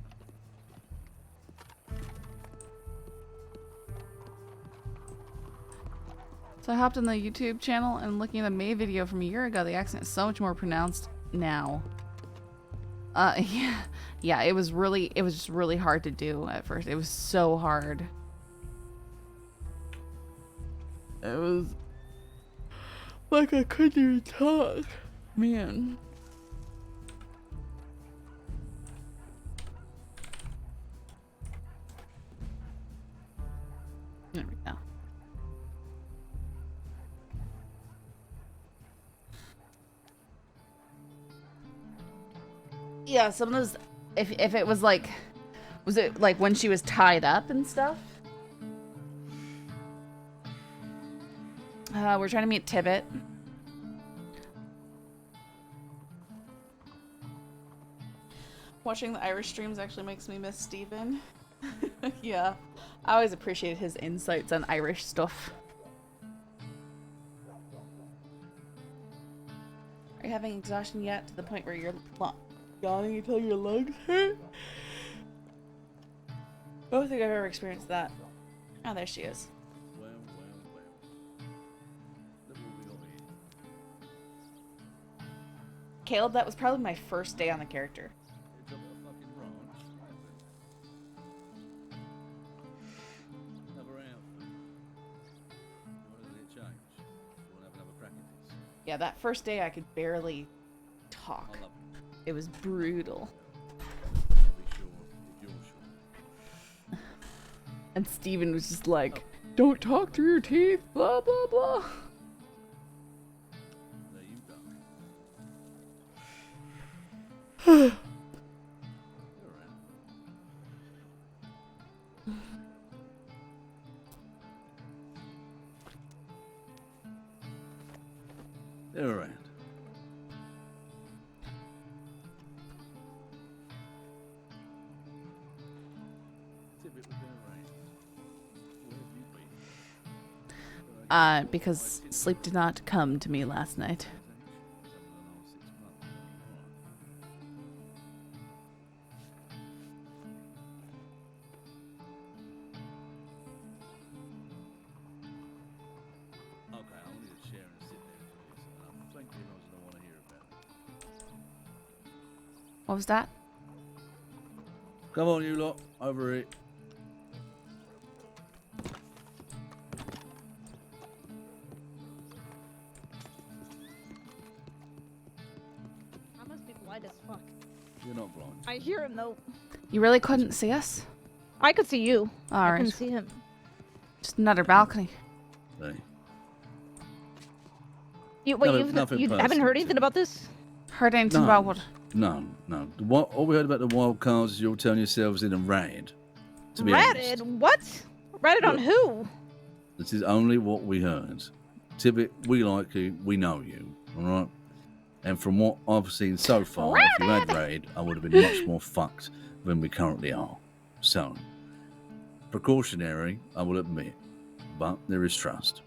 So I hopped on the YouTube channel and looking at the May video from a year ago, the accent is so much more pronounced now. Yeah, it was just really hard to do at first. It was so hard. It was like I couldn't even talk. Man. There we go. Yeah, some of those, if it was like, was it like when she was tied up and stuff? We're trying to meet Tibbit. Watching the Irish streams actually makes me miss Steven. Yeah, I always appreciate his insights on Irish stuff. Are you having exhaustion yet to the point where you're yawning until your legs hurt? I don't think I've ever experienced that. Oh, there she is. Well. Look what we got here. Caleb, that was probably my first day on the character. It's up a fucking ranch. Another outfit. What did it change? You want to have another crack at this? Yeah, that first day I could barely talk. I love It was brutal. it. Be sure if you're sure. And Steven was just like, don't talk through your teeth, blah, blah, blah. There you go. They're around. Tibbit, we've been around. Where have you been? Because sleep did not come to me last night. Okay, I want you to share and sit there, please. I think you don't want to hear about it. What was that? Come on, you lot. Over it. I must be blind as fuck. You're not blind. I hear him though. You really couldn't see us? I could see you. All I right. couldn't see him. Just another balcony. Hey. You, wait, Nothing you haven't personal, heard anything about this? Heard anything No. about what? No. All we heard about the wild cards is you're turning yourselves in and ratted. To be honest. Ratted? What? Ratted on who? This is only what we heard. Tibbit, we like you, we know you, alright? And from what I've seen so far, if you had raid, I would have been much more fucked than we currently are. So, precautionary, I will admit, but there is trust.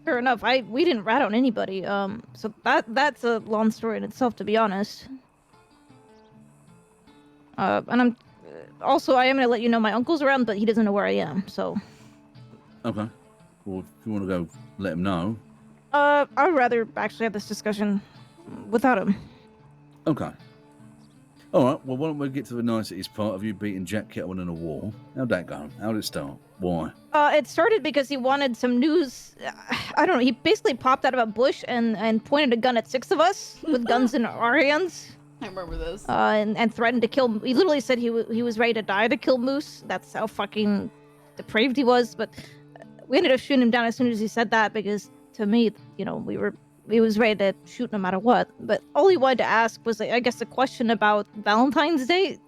Fair enough. We didn't rat on anybody. So that's a long story in itself, to be honest. And I'm also I am gonna let you know my uncle's around, but he doesn't know where I am. So. Okay. Well, if you want to go, let him know. I'd rather actually have this discussion without him. Okay. All right. Well, why don't we get to the niceties part of you beating Jack Kettleman in a war? How'd that go? How did it start? Why? It started because he wanted some news. I don't know. He basically popped out of a bush and pointed a gun at 6 of us with guns in our hands. I remember this. And threatened to kill. He literally said he was ready to die to kill Moose. That's how fucking depraved he was. But we ended up shooting him down as soon as he said that because to me, you know, he was ready to shoot no matter what. But all he wanted to ask was, I guess, a question about Valentine's Day.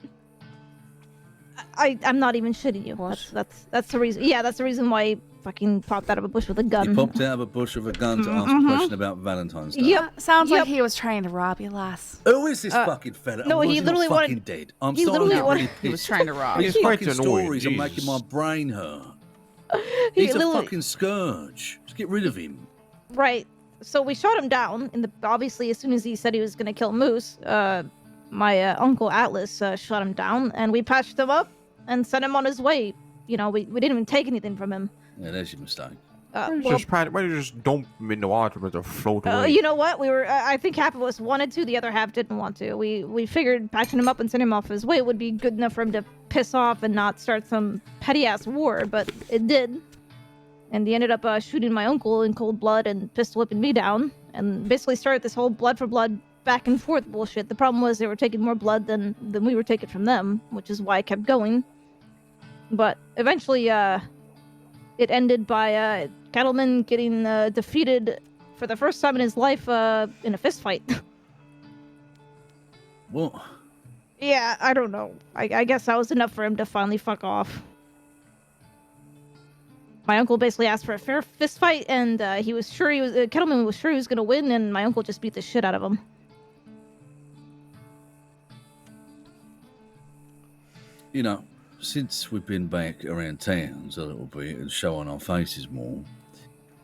I'm not even shitting you. What? That's the reason. Yeah, that's the reason why he fucking popped out of a bush with a gun. He popped out of a bush with a gun to ask a question about Valentine's Day. Yep. Sounds Yep. like he was trying to rob you, lass. Who is this fucking fella? no, And he was literally not fucking wanted- dead. I'm he starting to literally get wanted- really He was pissed. trying to rob. These He's quite fucking annoying, stories are Jesus. making my brain hurt. He He's a literally- fucking scourge. Just get rid of him. Right. So we shot him down. Obviously, as soon as he said he was going to kill Moose, my uncle Atlas shot him down, and we patched him up and sent him on his way. You know, we didn't even take anything from him. Yeah, that's your mistake. Why don't you just dump them in the water and they'll float away? You know what? I think half of us wanted to, the other half didn't want to. We figured patching him up and sending him off his way would be good enough for him to piss off and not start some petty ass war, but it did. And he ended up shooting my uncle in cold blood and pistol whipping me down, and basically started this whole blood for blood back and forth bullshit. The problem was they were taking more blood than we were taking from them, which is why I kept going. But eventually, it ended by Kettleman getting defeated for the first time in his life in a fist fight. What? Yeah, I don't know. I guess that was enough for him to finally fuck off. My uncle basically asked for a fair fist fight, and Kettleman was sure he was gonna win, and my uncle just beat the shit out of him. You know, since we've been back around towns a little bit and showing our faces more,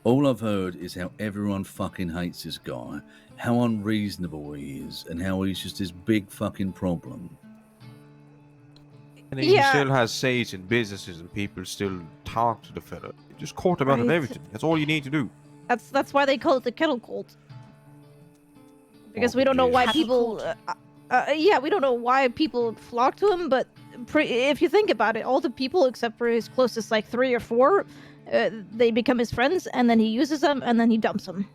all I've heard is how everyone fucking hates this guy, how unreasonable he is, and how he's just this big fucking problem. And he Yeah. still has says in businesses and people still talk to the fella. You just court him out of Right. everything. That's all you need to do. That's why they call it the kettle cult. Because we don't know why people. We don't know why people flock to him. But if you think about it, all the people except for his closest, like 3 or 4, they become his friends, and then he uses them, and then he dumps them.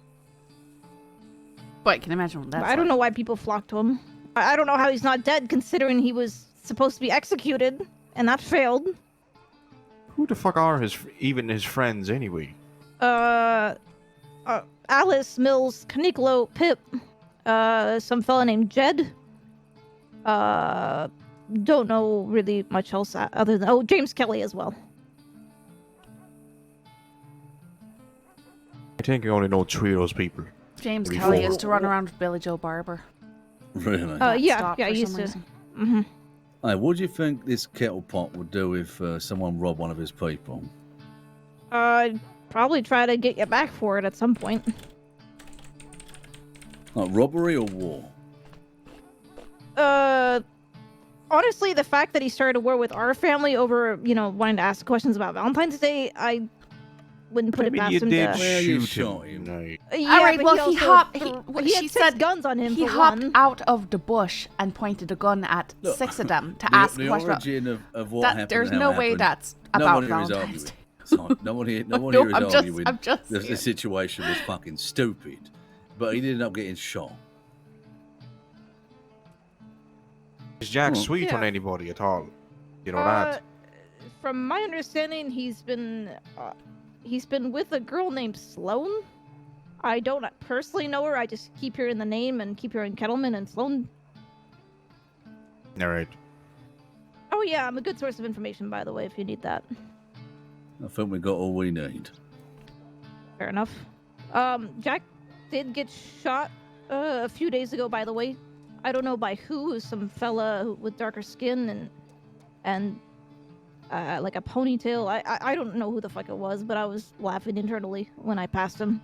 But can you imagine what that's I don't know why people flock to him. I don't know how he's not dead, considering he was supposed to be executed, and that failed. Who the fuck are even his friends anyway? Alice, Mills, Canicolo, Pip, some fella named Jed. Don't know really much else other than James Kelly as well. I think you only know 3 of those people. James Maybe Kelly 4. used to run around with Billy Joe Barber. Really? Got Yeah, stopped I for used some to. reason. Mm-hmm. Hey, what do you think this kettle pot would do if someone robbed one of his people? Probably try to get you back for it at some point. Like robbery or war? Honestly, the fact that he started a war with our family over, wanting to ask questions about Valentine's Day, wouldn't put it I mean, past you him did to. Well, you shoot shot him. him. Right. Yeah, All right, but well, he, he also hopped. threw- She had six said guns on him. he for hopped one. out of the bush and pointed a gun at Look, 6 of them to the, ask the questions. origin of what That happened. there's and how no it way happened, that's no about one here is Valentine's arguing. Day. Son, no one here No, is I'm just- arguing. I'm just the saying. situation was fucking stupid, but he ended up getting shot. Is Jack Oh. sweet on Yeah. anybody at all? You know that? From my understanding, he's been with a girl named Sloane. I don't personally know her. I just keep hearing the name and keep hearing Kettleman and Sloane. All right. Oh yeah, I'm a good source of information, by the way, if you need that. I think we got all we need. Fair enough. Jack did get shot a few days ago, by the way. I don't know by who. It was some fella with darker skin and like a ponytail. I don't know who the fuck it was, but I was laughing internally when I passed him.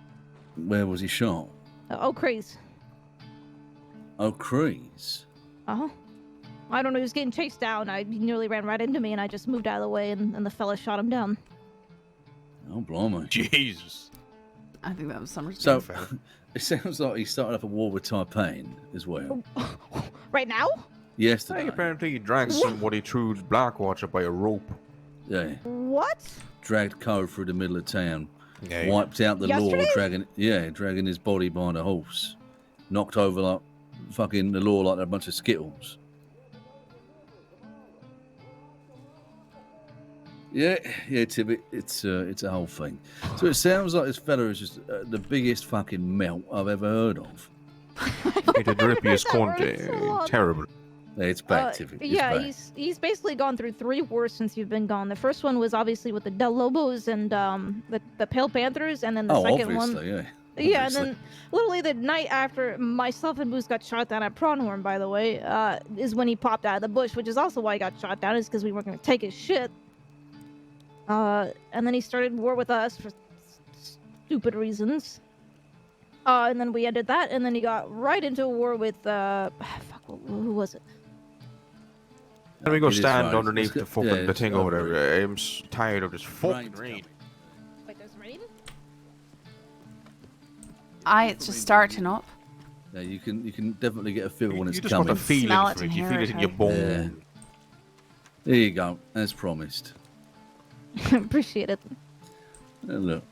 Where was he shot? Oh, craze. Oh, Crease. Uh-huh. I don't know, he was getting chased down. He nearly ran right into me, and I just moved out of the way, and the fella shot him down. Oh, blimey. Jesus. I think that was Summer's. So, it sounds like he started up a war with Taipane as well. Right now? Yesterday. Hey, apparently he dragged somebody through the Blackwater by a rope. Yeah. What? Dragged Cove through the middle of town. Yeah. Wiped out the law, Yesterday? dragging his body behind a horse. Knocked over like fucking the law like a bunch of Skittles. Yeah, Tibbit, it's a whole thing. So it sounds like this fella is just the biggest fucking melt I've ever heard of. It's the drippiest That cunt. word so long. Terrible. Yeah, it's back, Tibbit. It's Yeah, back. he's basically gone through 3 wars since you've been gone. The first one was obviously with the Del Lobos and the Pale Panthers, and then the second one. Obviously, yeah. Yeah, and Obviously. then literally the night after myself and Moose got shot down at Pronghorn, by the way, is when he popped out of the bush, which is also why he got shot down, is because we weren't going to take his shit. And then he started war with us for stupid reasons. And then we ended that, and then he got right into a war with, who was it? Let me go It is stand fine. underneath Let's the go- fucking yeah, the it's thing over over there. there. I'm tired of this fucking Rain's rain. Wait, there's rain? It's just starting up. Yeah, you can definitely get a feel when it's You just coming. want to feel Smell it it for and it. You hear feel it, it in your hey? bone. There you go, as promised. Appreciate it. Look,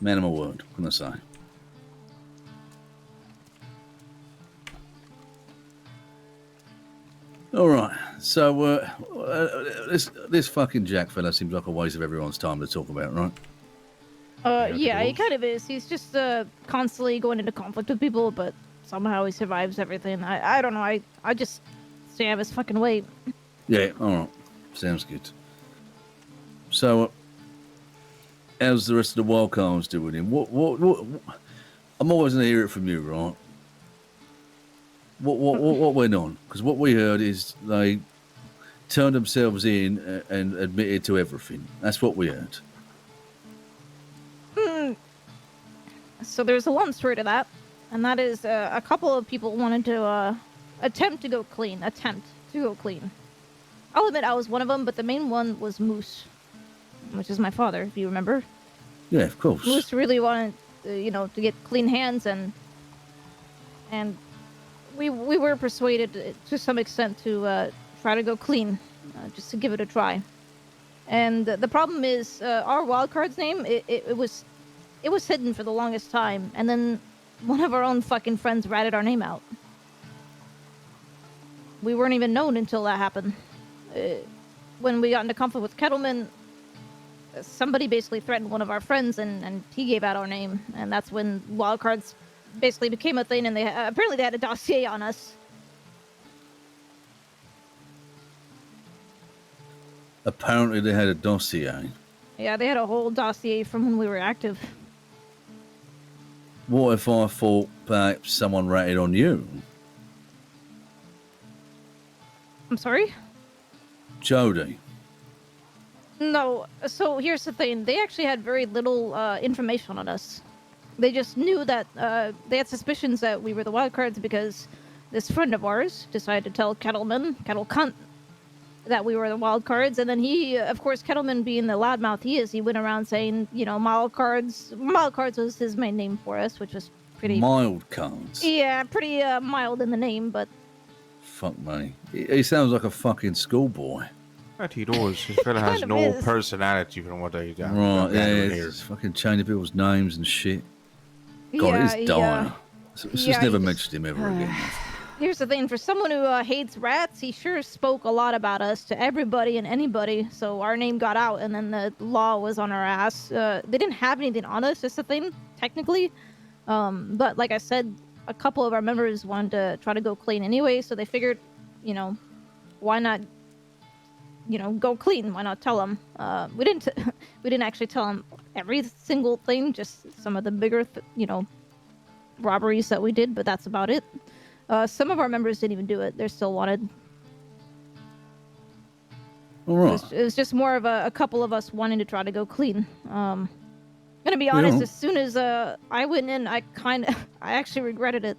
man of my word, what can I say? All right, so this fucking Jack fella seems like a waste of everyone's time to talk about, right? Yeah, he kind of is. He's just constantly going into conflict with people, but somehow he survives everything. I don't know. I just stay out of his fucking way. Yeah, all right, sounds good. So, how's the rest of the wild cards doing? Him? What? I'm always going to hear it from you, right? What went on? Because what we heard is they turned themselves in and admitted to everything. That's what we heard. So there's a long story to that, and that is a couple of people wanted to attempt to go clean. I'll admit I was one of them, but the main one was Moose, which is my father, if you remember. Yeah, of course. Moose really wanted, to get clean hands, and we were persuaded to some extent to try to go clean, just to give it a try. And the problem is our wildcard's name. It was hidden for the longest time, and then one of our own fucking friends ratted our name out. We weren't even known until that happened. When we got into conflict with Kettleman, somebody basically threatened one of our friends, and he gave out our name, and that's when wildcards basically became a thing, and they apparently they had a dossier on us. Apparently they had a dossier. Yeah, they had a whole dossier from when we were active. What if I thought perhaps someone ratted on you? I'm sorry? Jody. No, so here's the thing. They actually had very little information on us. They just knew that they had suspicions that we were the wildcards because this friend of ours decided to tell Kettle Cunt that we were the wild cards, and then he, of course, Kettleman being the loudmouth he is, he went around saying, you know, mild cards. Mild cards was his main name for us, which was pretty mild cards. Yeah, pretty mild in the name, but Fuck me. He sounds like a fucking schoolboy. But he does. His fella has Kind of no is. personality from what I got. Right, yeah, it's fucking changing people's names and shit. God, yeah, he's dire. Let's just never mention him ever again. Here's the thing: for someone who hates rats, he sure spoke a lot about us to everybody and anybody. So our name got out, and then the law was on our ass. They didn't have anything on us. That's the thing, technically. But like I said, a couple of our members wanted to try to go clean anyway, so they figured, you know, why not, you know, go clean? Why not tell them? We didn't actually tell them every single thing, just some of the bigger, you know, robberies that we did, but that's about it. Some of our members didn't even do it. They still wanted. All right. It was just more of a couple of us wanting to try to go clean. Gonna be honest, Yeah. as soon as I went in, I actually regretted it.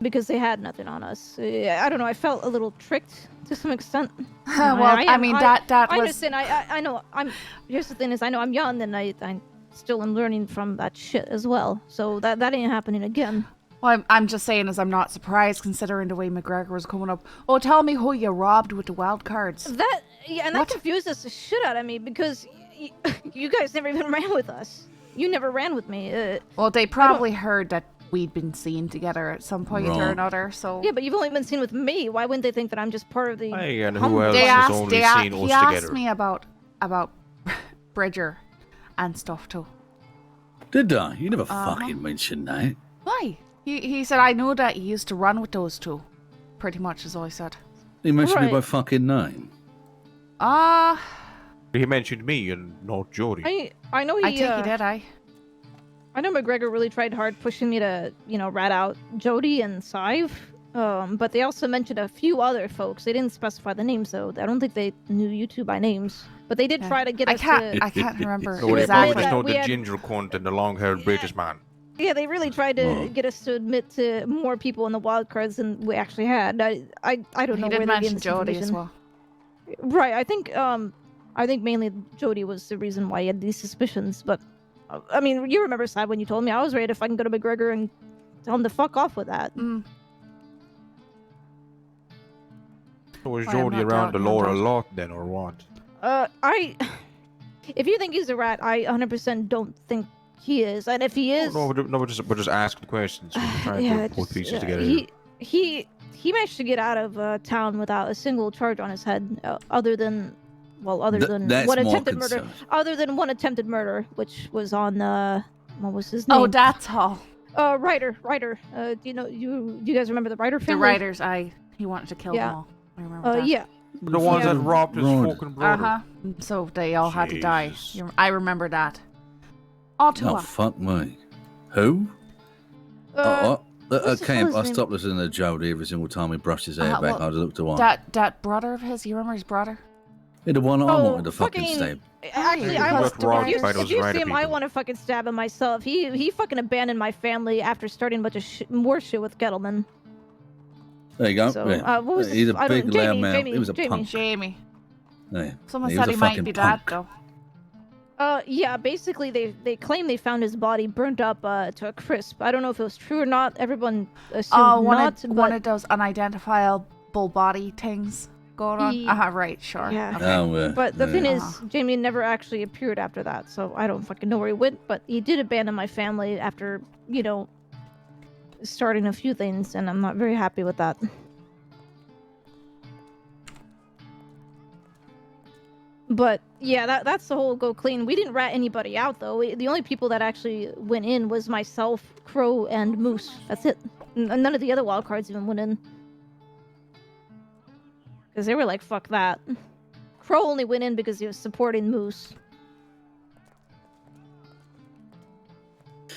Because they had nothing on us. I don't know, I felt a little tricked to some extent. Well, I mean, that I was... understand, I know, here's the thing is, I know I'm young, and I still am learning from that shit as well. So that ain't happening again. Well, I'm just saying, as I'm not surprised considering the way McGregor was coming up. Oh, tell me who you robbed with the wild cards. That confuses the shit out of me, because you guys never even ran with us. You never ran with me. Well, they probably heard that we'd been seen together at some point or another, so... Yeah, but you've only been seen with me. Why wouldn't they think that I'm just part of the... Hey, and who else has only seen us together? He asked me about Bridger and stuff too. Did I? You never fucking mentioned that. Why? He said, I knew that he used to run with those two. Pretty much is all he said. He mentioned me by fucking name. He mentioned me and not Jody. I know he... I think he did, I know McGregor really tried hard pushing me to, you know, rat out Jody and Sadhbh. But they also mentioned a few other folks. They didn't specify the names, though. I don't think they knew you two by names. But they did try to get us to... I can't remember No, exactly. they probably just know the ginger cunt and the long-haired British man. Yeah, they really tried to get us to admit to more people in the wild cards than we actually had. I don't know He where did they gave mention this Jody as information. well. Right, I think mainly Jody was the reason why he had these suspicions, but I mean, you remember, Sad, when you told me I was ready to fucking go to McGregor and tell him to fuck off with that. So was Jody around the lore a lot then, or what? If you think he's a rat, I 100% don't think he is, and if he is... No, we're just asking questions. We're trying to put pieces together. He managed to get out of town without a single charge on his head, other than one attempted murder. Other than one attempted murder, which was on what was his name? Oh, that's all. Ryder. Do you guys remember the Ryder family? The Riders, he wanted to kill them all. I remember that. Yeah. The ones that robbed his fucking brother. So they all had to die. I remember that. All too well. Fuck me. Who? Camp, I stopped listening to Jody every single time he brushed his hair back. I looked away. That brother of his, you remember his brother? Yeah, the one I wanted to fucking stab. Actually, if you see him, I want to fucking stab him myself. He fucking abandoned my family after starting a bunch of more shit with Gettleman. There you go. So, yeah. what was He's this? a big loud man. Jamie, He was a punk. Jamie. Yeah. Someone he said was he a might fucking be punk. that though. Yeah, basically they claim they found his body burnt up to a crisp. I don't know if it was true or not. Everyone assumed not. One of those unidentifiable body things going on. Right, sure. Yeah. Okay. But the thing is, Jamie never actually appeared after that, so I don't fucking know where he went. But he did abandon my family after, you know, starting a few things, and I'm not very happy with that. But yeah, that's the whole go clean. We didn't rat anybody out though. The only people that actually went in was myself, Crow, and Moose. That's it. None of the other wild cards even went in. Because they were like, fuck that. Crow only went in because he was supporting Moose.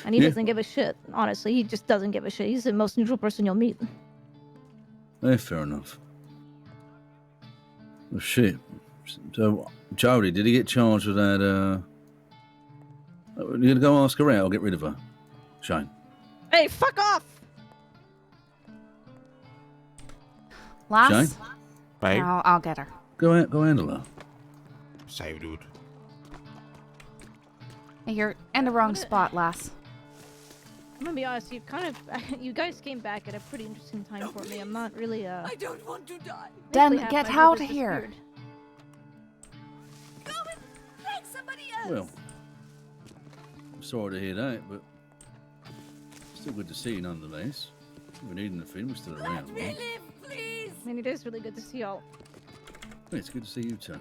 And he doesn't give a shit. Honestly, he just doesn't give a shit. He's the most neutral person you'll meet. Yeah, fair enough. Well, shit. So, Jody, did he get charged with that, you gonna go ask her out or get rid of her? Shane. Hey, fuck off! Lass? Shane? Right? I'll get her. Go handle her. Save, dude. Hey, you're in the wrong spot, lass. I'm gonna be honest, you guys came back at a pretty interesting time for me. I'm not really, I don't want to die. basically Then half get my out group of has here. disappeared. Go and thank somebody else. Well, I'm sorry to hear that, but still good to see you nonetheless. We're needing the film, we're still around, right? Please. I mean, it is really good to see y'all. Yeah, it's good to see you too.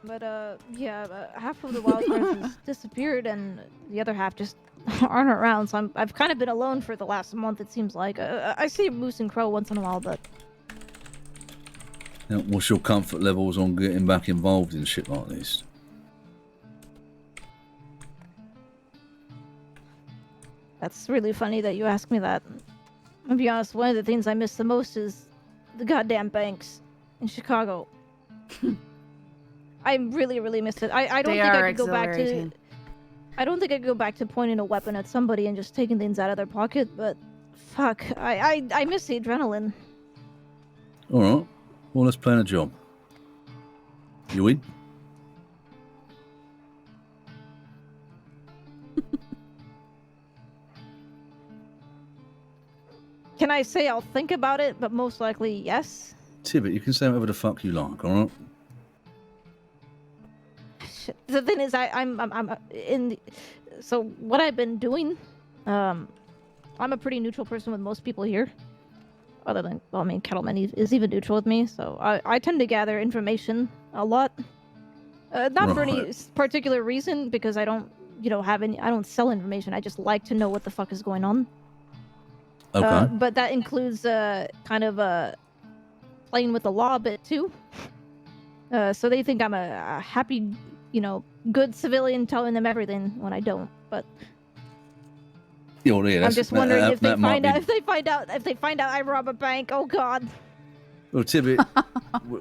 But, half of the wild cards has disappeared, and the other half just aren't around, so I've kind of been alone for the last month, it seems like. I see Moose and Crow once in a while, but... Now, what's your comfort levels on getting back involved in shit like this? That's really funny that you ask me that. I'll be honest, one of the things I miss the most is the goddamn banks in Chicago. I really, really miss it. I don't They think I are could go back to... exhilarating. I don't think I could go back to pointing a weapon at somebody and just taking things out of their pocket, but... Fuck, I miss the adrenaline. Alright, well, let's plan a job. You in? Can I say I'll think about it, but most likely yes? Tibbit, you can say whatever the fuck you like, alright? Shit. The thing is, I'm in... So, what I've been doing, I'm a pretty neutral person with most people here. Other than, well, I mean, Kettleman is even neutral with me, so I tend to gather information a lot. Not for any particular reason, because I don't, I don't sell information. I just like to know what the fuck is going on. Okay. But that includes kind of playing with the law a bit too. So they think I'm a happy, good civilian telling them everything when I don't. But I'm just wondering if they find out if they find out I rob a bank. Oh God. Well, Tibbit,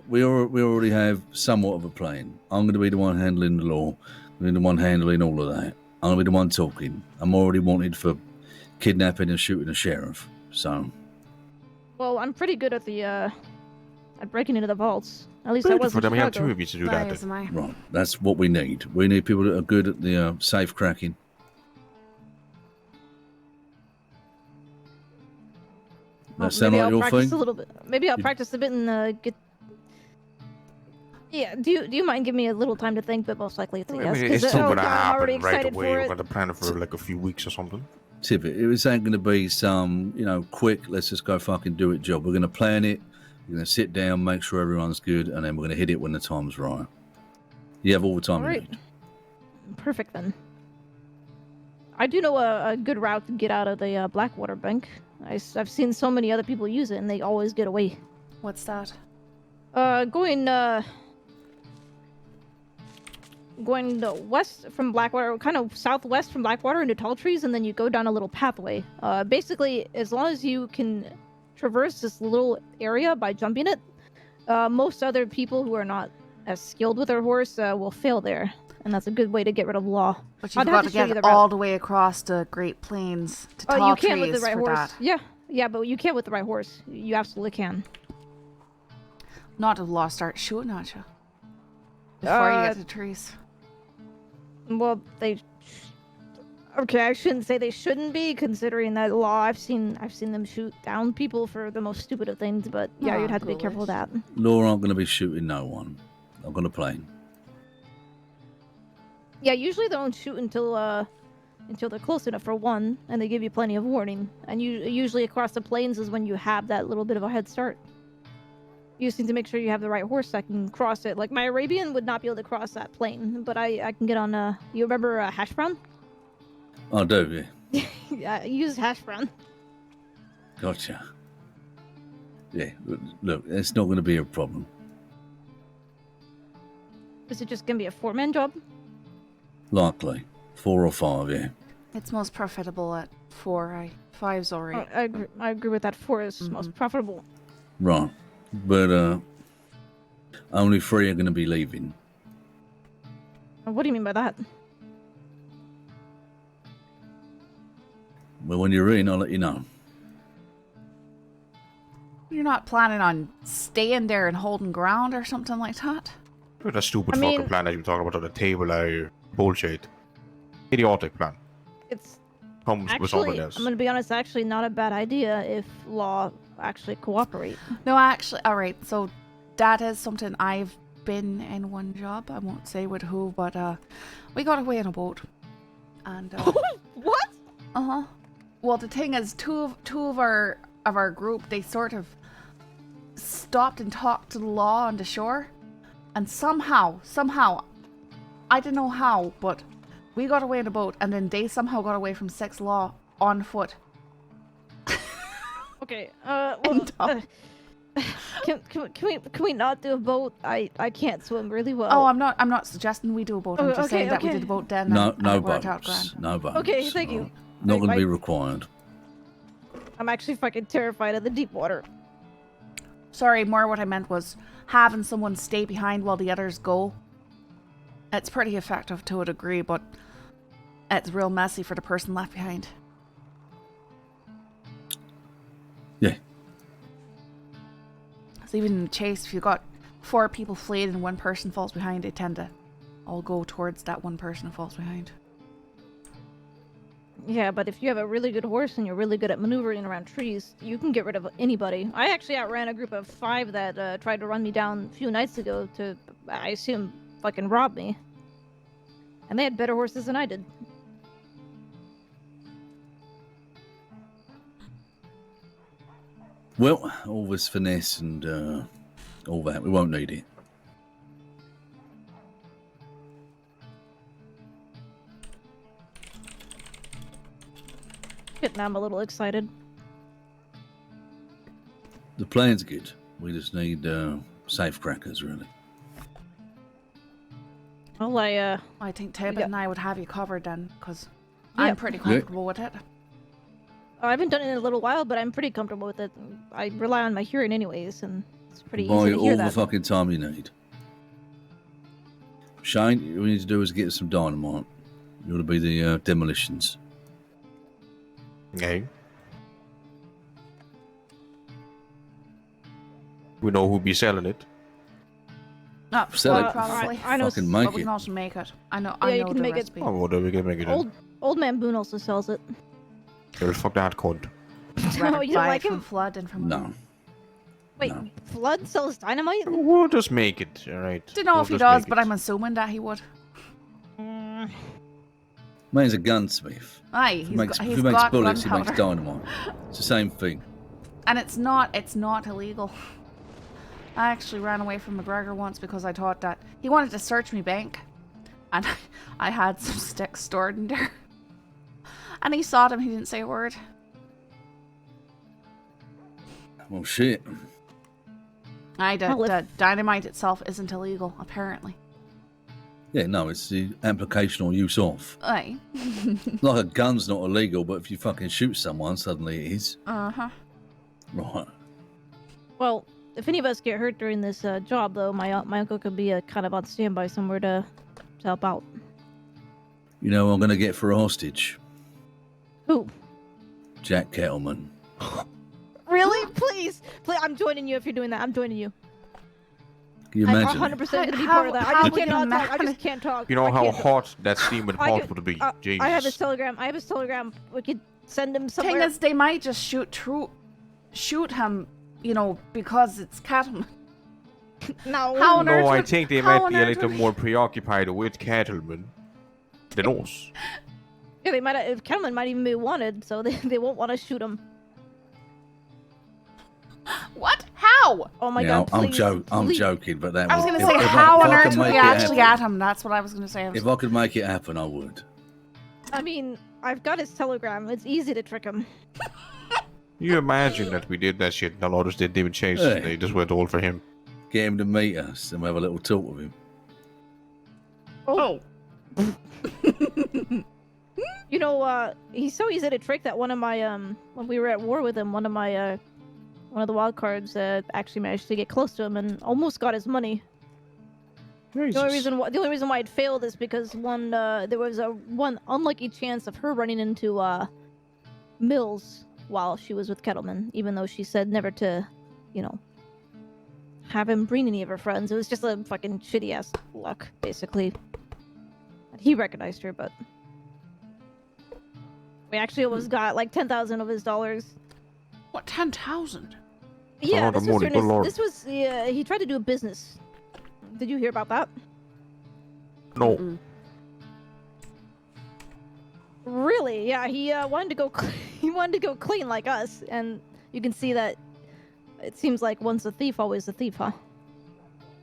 we already have somewhat of a plan. I'm going to be the one handling the law. I'm going to be the one handling all of that. I'm going to be the one talking. I'm already wanted for kidnapping and shooting a sheriff. So. Well, I'm pretty good at at breaking into the vaults. At least I was in We have Chicago. two of you to do that. As am I. Right, that's what we need. We need people that are good at the safe cracking. That sound Maybe like I'll your practice thing? a little bit. Maybe I'll practice a bit and get. Yeah. Do you mind giving me a little time to think? But most likely it's a I yes. mean, it's 'cause, not oh going to God, I'm already happen right excited away. for We're it. going to plan it for like a few weeks or something. Tibbit, it ain't going to be some, quick, let's just go fucking do it job. We're going to plan it. We're going to sit down, make sure everyone's good, and then we're going to hit it when the time's right. You have all the time All you right. need. Perfect then. I do know a good route to get out of the Blackwater Bank. I've seen so many other people use it, and they always get away. What's that? Going west from Blackwater, kind of southwest from Blackwater into Tall Trees, and then you go down a little pathway. Basically, as long as you can traverse this little area by jumping it, most other people who are not as skilled with their horse will fail there, and that's a good way to get rid of law. But you've got to get all the way across the Great Plains to Tall you can Trees with the right for horse. that. Yeah, but you can with the right horse. You absolutely can. Not if law starts shooting at you before you get to the trees. Well, okay, I shouldn't say they shouldn't be, considering that law. I've seen them shoot down people for the most stupid of things, but yeah, you'd have to be careful with that. Law aren't going to be shooting no one. I'm going to play. Yeah, usually they don't shoot until they're close enough for one, and they give you plenty of warning. And usually across the plains is when you have that little bit of a head start. You just need to make sure you have the right horse that can cross it. Like, my Arabian would not be able to cross that plain, but I can get on, you remember Hash Brown? I do, yeah. Yeah, use Hash Brown. Gotcha. Yeah, look, it's not going to be a problem. Is it just going to be a 4-man job? Likely. 4 or 5, yeah. It's most profitable at 4. 5's alright. I agree with that. 4 is most profitable. Right. But only 3 are going to be leaving. What do you mean by that? Well, when you're in, I'll let you know. You're not planning on staying there and holding ground or something like that? What a stupid I fucking mean- plan that you talking about on the table there. Bullshit. Idiotic plan. It's Comes with someone actually, else. I'm gonna be honest, actually not a bad idea if law actually cooperate. No, actually, all right. So that is something I've been in one job. I won't say with who, but we got away in a boat. And What? Well, the thing is, two of our group, they sort of stopped and talked to the law on the shore, and somehow, I don't know how, but we got away in a boat, and then they somehow got away from 6 law on foot. Okay. Well, can we not do a boat? I can't swim really well. Oh, I'm not suggesting we do a boat. I'm just saying that we did a boat then. No, and no it worked out boats. grand. No boats. Okay, thank you. Not going to I- be required. I'm actually fucking terrified of the deep water. Sorry, more what I meant was having someone stay behind while the others go. It's pretty effective to a degree, but it's real messy for the person left behind. Yeah. So even in the chase, if you got 4 people fleeing and 1 person falls behind, they tend to all go towards that 1 person who falls behind. Yeah, but if you have a really good horse and you're really good at maneuvering around trees, you can get rid of anybody. I actually outran a group of 5 that tried to run me down a few nights ago to, I assume, fucking rob me. And they had better horses than I did. Well, all this finesse and all that, we won't need it. Shit, now I'm a little excited. The plan's good. We just need safe crackers, really. Well, I think Tibbit Yeah. and I would have you covered then, because Yeah. I'm pretty comfortable with it. I haven't done it in a little while, but I'm pretty comfortable with it. I rely on my hearing anyways, and it's pretty Buy easy it to all hear the that. fucking time you need. Shane, all we need to do is get some dynamite. You ought to be the demolitions. Okay. We know who'll be selling it. No, Sell it. probably. I know, Fucking But make we it. can also make it. I know. Yeah, I you know can the make it. recipe. Oh, well, then we can make it. Old Man Boone also sells it. Well, fuck that cunt. Rather Oh, you don't buy like it from him? Flood and from. No. Wait, No. Flood sells dynamite? We'll just make it, alright? Don't know We'll if he just does, make but it. I'm assuming that he would. Man's a gunsmith. Aye, If he he's makes, got, if he's he makes got bullets, he makes gunpowder. dynamite. It's the same thing. And it's not illegal. I actually ran away from McGregor once because I thought that he wanted to search me bank, and I had some sticks stored in there. And he saw them. He didn't say a word. Well, shit. The dynamite itself isn't illegal, apparently. Yeah, no, it's the application or use of. Aye. Like a gun's not illegal, but if you fucking shoot someone, suddenly it is. Uh-huh. Right. Well, if any of us get hurt during this job, though, my uncle could be kind of on standby somewhere to help out. You know what I'm going to get for a hostage? Who? Jack Kettleman. Really? Please, I'm joining you if you're doing that. I'm joining you. Can you I'm imagine? 100% going to be How- part of that. how I just would you cannot talk. I manage- just can't talk. You know I how can't- hot that steaming I pot could- would be. Jesus. I have his telegram. We could send him somewhere. Thing is, they might just shoot him, because it's Cattleman. No. How on earth No, I would- think they how might on be a earth little would- more preoccupied with Cattleman than us. Yeah, they might. If Cattleman might even be wanted, so they won't want to shoot him. What? How? Oh my Yeah, god! I'm Please, I'm please. joking, but that I was would- going if- to say, if I- how if on I earth could would make we it actually happen- at him? That's what I was going to say. If I could make it happen, I would. I mean, I've got his telegram. It's easy to trick him. You imagine that we did that shit and the others didn't even chase Hey. him. They just went all for him. Get him to meet us and we'll have a little talk with him. Oh. You know, he's so easy to trick that one of my when we were at war with him, one of the wild cards actually managed to get close to him and almost got his money. The only reason why it failed is because there was one unlucky chance of her running into Mills while she was with Kettleman, even though she said never to you know, have him bring any of her friends. It was just a fucking shitty ass luck, basically. He recognized her, but we actually almost got like 10,000 of his dollars. What, 10,000? Yeah, That's a lot of money, good lord. this was he tried to do a business. Did you hear about that? No. Mm-mm. Really? Yeah, he wanted to go. He wanted to go clean like us, and you can see that. It seems like once a thief, always a thief, huh?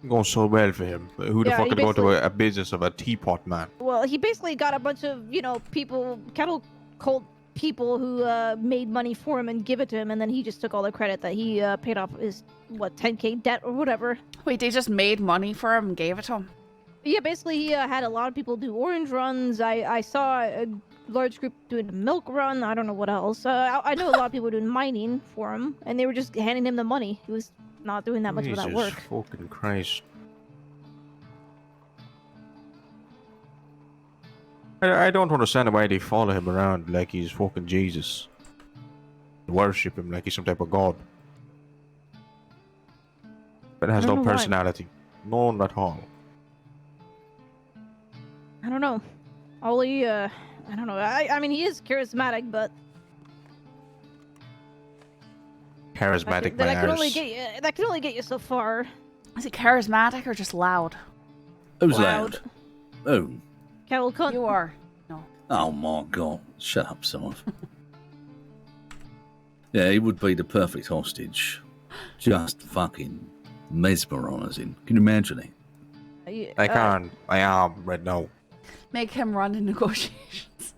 Going so well for him. Who the Yeah, fuck he could go to basically- a business of a teapot man? Well, he basically got a bunch of people, cattle cult people who made money for him and give it to him, and then he just took all the credit that he paid off his 10K debt or whatever. Wait, they just made money for him and gave it to him? Yeah, basically he had a lot of people do orange runs. I saw a large group doing a milk run. I don't know what else. I know a lot of people doing mining for him, and they were just handing him the money. He was not doing that much of that Jesus work. fucking Christ. I don't understand why they follow him around like he's fucking Jesus. Worship him like he's some type of god. But has I don't no know why. personality. None at all. I don't know. Ollie, I don't know. I mean, he is charismatic, but Charismatic that can only manners. get you. That can only get you so far. Is he charismatic or just loud? Who's Loud. loud? Oh. Cattle cunt. You are. No. Oh my god. Shut up, Simon. Yeah, he would be the perfect hostage. Just fucking mesmerizing. Can you imagine it? I can't. I am right now. Make him run in negotiations.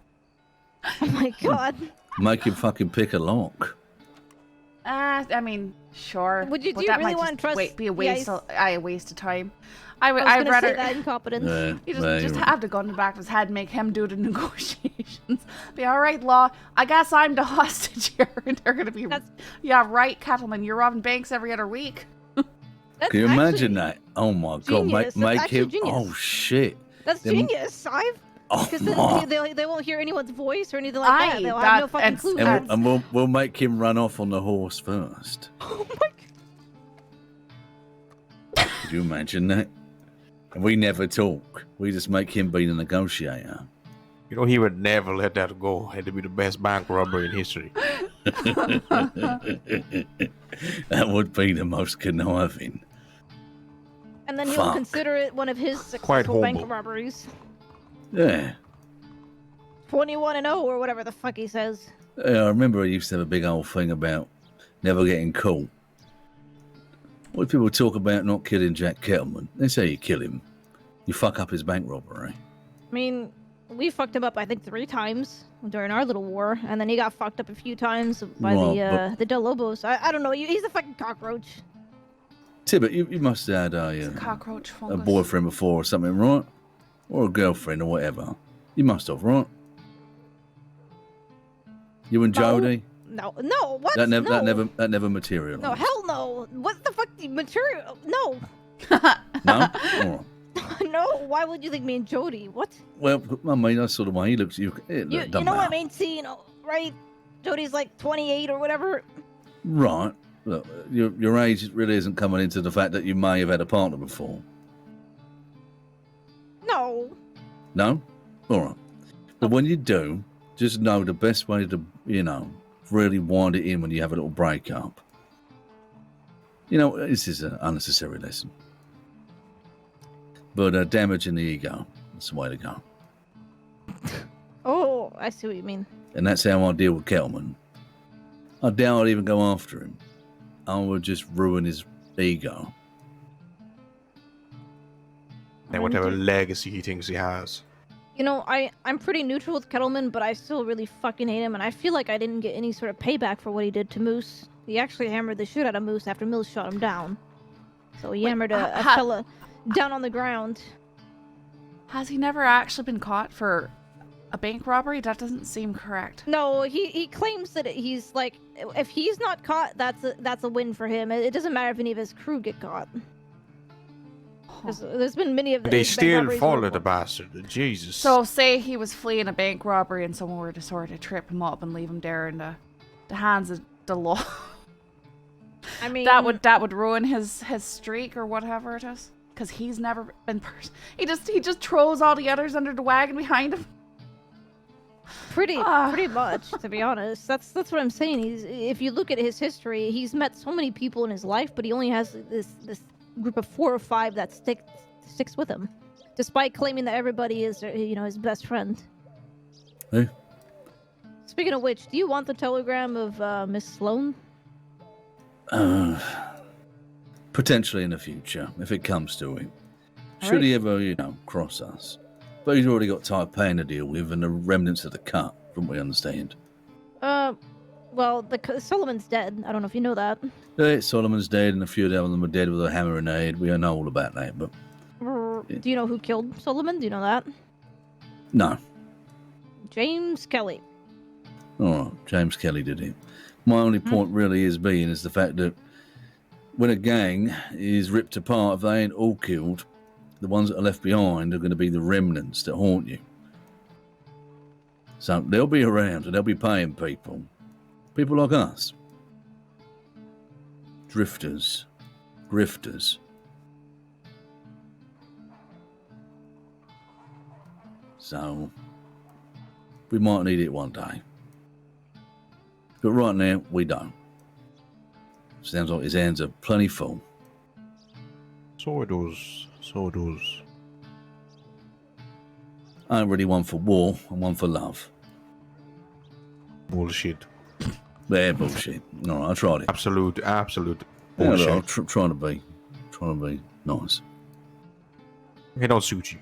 Oh my god. Make him fucking pick a lock. I mean, sure. Would you- but do you that really might wanna just trust- be a yeah, waste? he's- A waste of time. I'd I was gonna rather. say that incompetence. You well, just you're have the gun in the back of his head and make him do the negotiations. Be all right, law. I guess I'm the hostage here. And they're gonna be. Yeah, right, Cattleman. You're robbing banks every other week. That's Can you actually- imagine that? Oh my god, genius. make, That's make actually him. genius. Oh shit. That's Them- genius. Oh Because my. then they won't hear anyone's voice or anything like that. They'll have no fucking clue. And we'll make him run off on the horse first. Oh my Could you imagine that? And we never talk. We just make him be the negotiator. You know, he would never let that go. Had to be the best bank robbery in history. That would be the most conniving. And then he'll Fuck. consider it one of his Quite successful bank humble. robberies. Yeah. 21-0 or whatever the fuck he says. Yeah, I remember I used to have a big old thing about never getting caught. When people talk about not killing Jack Kettleman, they say you kill him. You fuck up his bank robbery. I mean, we fucked him up, I think, 3 times during our little war, and then he got fucked up a few times by Right, the Del Lobos. I don't know. He's a fucking cockroach. Tibbit, you must have had a Cockroach a fungus. boyfriend before or something, right? Or a girlfriend or whatever. You must have, right? You and No. Jody? No, what? That never, no. that never materialized. No, hell no. What the fuck? Material? No. No? All right. No. Why would you think me and Jody? What? Well, I mean, that's sort of way he looks. You know what I mean? See, right? Jody's like 28 or whatever. Right. Look, your age really isn't coming into the fact that you may have had a partner before. No. No? All right. But when you do, just know the best way to, really wind it in when you have a little breakup. This is an unnecessary lesson. But damaging the ego, that's the way to go. Oh, I see what you mean. And that's how I deal with Kettleman. I doubt I'd even go after him. I would just ruin his ego. And whatever legacy he thinks he has. I'm pretty neutral with Kettleman, but I still really fucking hate him, and I feel like I didn't get any sort of payback for what he did to Moose. He actually hammered the shit out of Moose after Mills shot him down. So he hammered a fella down on the ground. Has he never actually been caught for a bank robbery? That doesn't seem correct. No, he claims that he's like, if he's not caught, that's a win for him. It doesn't matter if any of his crew get caught. There's been many of But they bank still robberies follow where- the bastard. Jesus. So say he was fleeing a bank robbery and someone were to sort of trip him up and leave him there in the hands of the law. I mean, that would ruin his streak or whatever it is, because he's never been he just throws all the others under the wagon behind him. Pretty much, to be honest. That's what I'm saying. If you look at his history, he's met so many people in his life, but he only has this group of 4 or 5 that sticks with him, despite claiming that everybody is his best friend. Hey. Speaking of which, do you want the telegram of Miss Sloane? Potentially in the future, if it comes to it. All Should right. he ever, cross us. But he's already got Tai Payne to deal with and the remnants of the cut, from what we understand. Well, Solomon's dead. I don't know if you know that. Yeah, Solomon's dead and a few of them are dead with a hammer and aid. We know all about that, but... Do you know who killed Solomon? Do you know that? No. James Kelly. Oh, James Kelly did it. My only point really is the fact that when a gang is ripped apart, if they ain't all killed, the ones that are left behind are going to be the remnants that haunt you. So they'll be around and they'll be paying people. People like us. Drifters. Grifters. So, we might need it one day. But right now, we don't. Sounds like his hands are plenty full. So it does. So it does. I ain't really one for war, I'm one for love. Bullshit. Yeah, bullshit. No, I tried it. Absolute Yeah, bullshit. look, I'm trying to be nice. It don't suit you.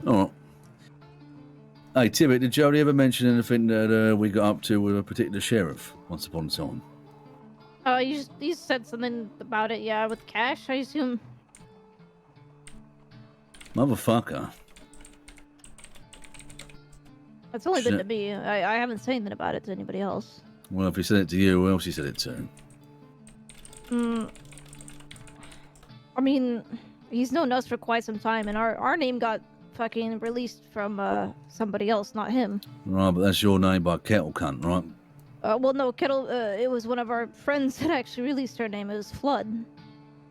All right. Hey, Tibbit, did Jody ever mention anything that we got up to with a particular sheriff once upon a time? Oh, you said something about it, yeah, with Cash, I assume. Motherfucker. It's only been Shit. to me. I haven't said anything about it to anybody else. Well, if he said it to you, who else he said it to? I mean, he's known us for quite some time, and our name got fucking released from somebody else, not him. Right, but that's your name by Kettle Cunt, right? Well, no, Kettle, it was one of our friends that actually released her name. It was Flood.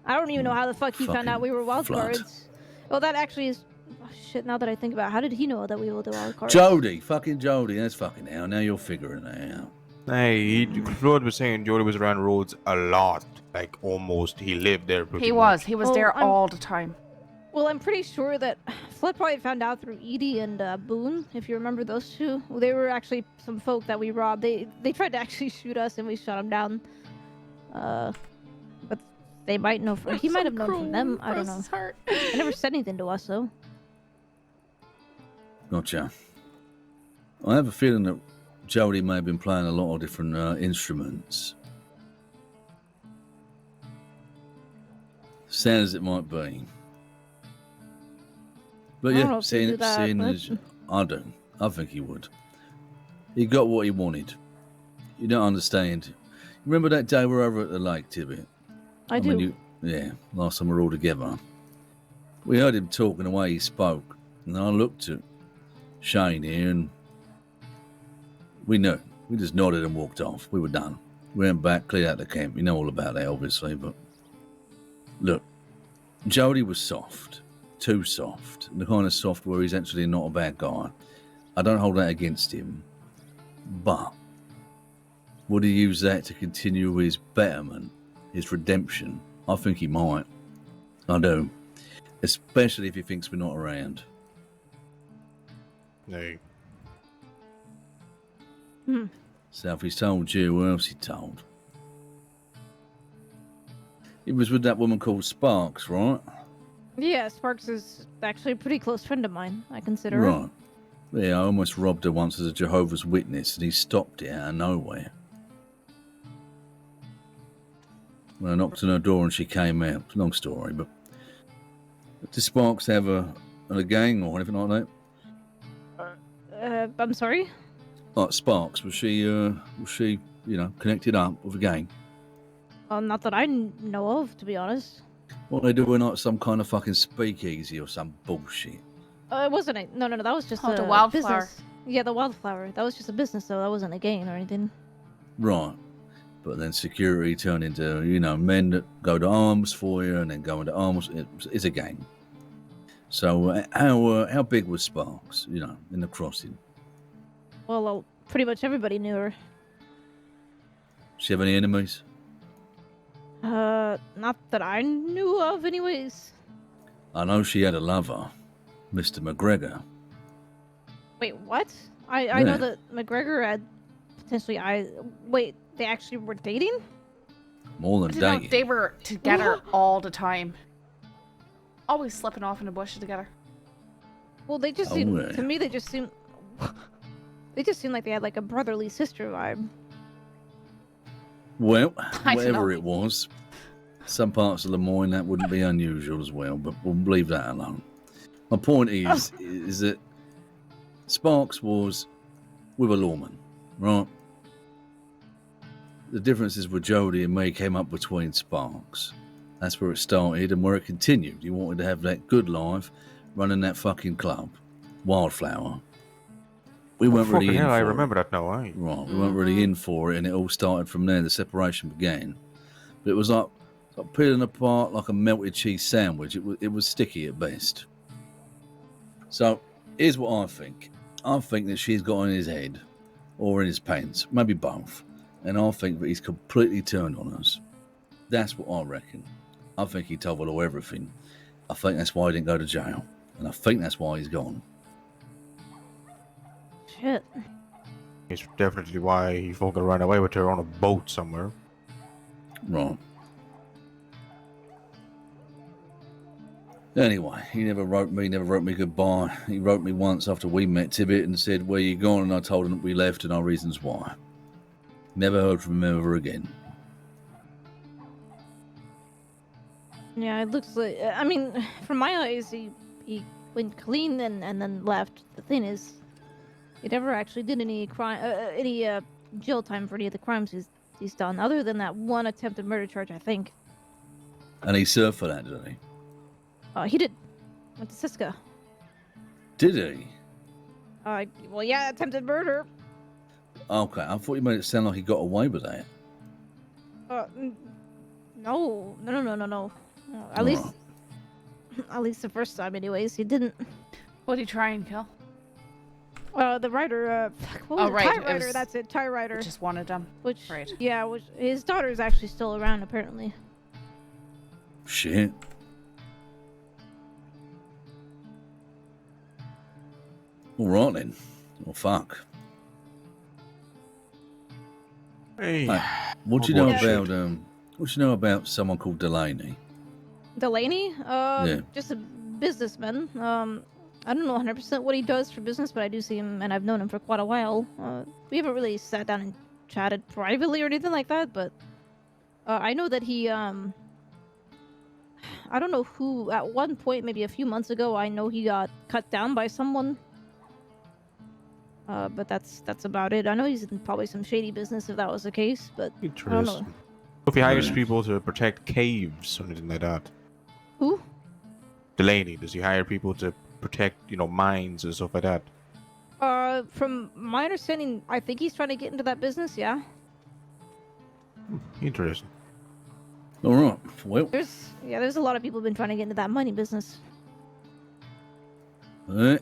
I don't even know how the fuck he found out we were wild Flood. cards. Well, that actually is... Oh, shit, now that I think about it, how did he know that we were the wild cards? Jody, fucking Jody, that's fucking hell. Now you're figuring it out. Hey, Floyd was saying Jody was around roads a lot. Like, almost. He lived there pretty He much. was Oh, there all the time. Well, I'm pretty sure that Flood probably found out through Edie and Boone, if you remember those two. They were actually some folk that we robbed. They tried to actually shoot us, and we shot them down. But they might know. He might have known from them. I don't know. They never said anything to us, though. Gotcha. I have a feeling that Jody may have been playing a lot of different instruments. Sad as it might be. But I don't know yeah, if they do that, seeing but- as I do, I think he would. He got what he wanted. You don't understand. Remember that day we were over at the lake, Tibbit? I do. Yeah, last time we were all together. We heard him talking the way he spoke, and I looked at Shane here, and we knew. We just nodded and walked off. We were done. We went back, cleared out the camp. You know all about that, obviously, but look, Jody was soft. Too soft. The kind of soft where he's actually not a bad guy. I don't hold that against him. But would he use that to continue his betterment, his redemption? I think he might. I do. Especially if he thinks we're not around. Hey. So if he's told you, who else he told? He was with that woman called Sparks, right? Yeah, Sparks is actually a pretty close friend of mine. I consider her. Right. Yeah, I almost robbed her once as a Jehovah's Witness, and he stopped it out of nowhere. When I knocked on her door and she came out. Long story, but did Sparks have a gang or anything like that? I'm sorry? Like Sparks, was she, connected up with a gang? Not that I know of, to be honest. What they doing, like some kind of fucking speakeasy or some bullshit? It wasn't a... No, that was just Oh, a the Wildflower. business. Yeah, the Wildflower. That was just a business, though. That wasn't a gang or anything. Right. But then security turned into, men that go to arms for you and then go into arms. It's a game. So how big was Sparks, in the crossing? Well, pretty much everybody knew her. She have any enemies? Not that I knew of, anyways. I know she had a lover, Mr. McGregor. Wait, what? I know that McGregor had potentially. Wait, they actually were dating? More than dating. They were together all the time. Always slipping off in the bushes together. Well, they just seemed to me. They just seemed like they had like a brotherly sister vibe. Well, whatever it was, some parts of Lemoyne that wouldn't be unusual as well. But we'll leave that alone. My point is that Sparks was with a lawman, right? The difference is with Jody and me came up between Sparks. That's where it started and where it continued. He wanted to have that good life running that fucking club, Wildflower. We weren't really in for it. I remember that now, Right, we weren't really in for it, and it all started from there. The separation began. But it was like peeling apart like a melted cheese sandwich. It was sticky at best. So, here's what I think. I think that she's got in his head, or in his pants, maybe both. And I think that he's completely turned on us. That's what I reckon. I think he told her everything. I think that's why he didn't go to jail. And I think that's why he's gone. Shit. It's definitely why he fucking ran away with her on a boat somewhere. Right. Anyway, he never wrote me goodbye. He wrote me once after we met Tibbit and said, "Where you gone?" And I told him that we left and our reasons why. Never heard from him ever again. Yeah, it looks like. I mean, from my eyes, he went clean and then left. The thing is, he never actually did any jail time for any of the crimes he's done, other than that one attempted murder charge, I think. And he served for that, didn't he? He did. Went to Siska. Did he? Well, yeah, attempted murder. Okay, I thought you made it sound like he got away with that. No. At least the first time, anyways, he didn't. What did he try and kill? The writer. What was it? Tie writer. That's it. Tie writer. Just wanted them. Which his daughter is actually still around, apparently. Shit. All right then. Well, fuck. Hey. What do you know about someone called Delany? Delany? Yeah. Just a businessman. I don't know 100% what he does for business, but I do see him, and I've known him for quite a while. We haven't really sat down and chatted privately or anything like that, but I know that he, I don't know who, at one point, maybe a few months ago, I know he got cut down by someone. But that's about it. I know he's in probably some shady business if that was the case, but I don't know. If he hires people to protect caves or anything like that. Who? Delany, does he hire people to protect, mines and stuff like that? From my understanding, I think he's trying to get into that business, yeah. Interesting. All right. Well, there's a lot of people who've been trying to get into that money business. Yeah,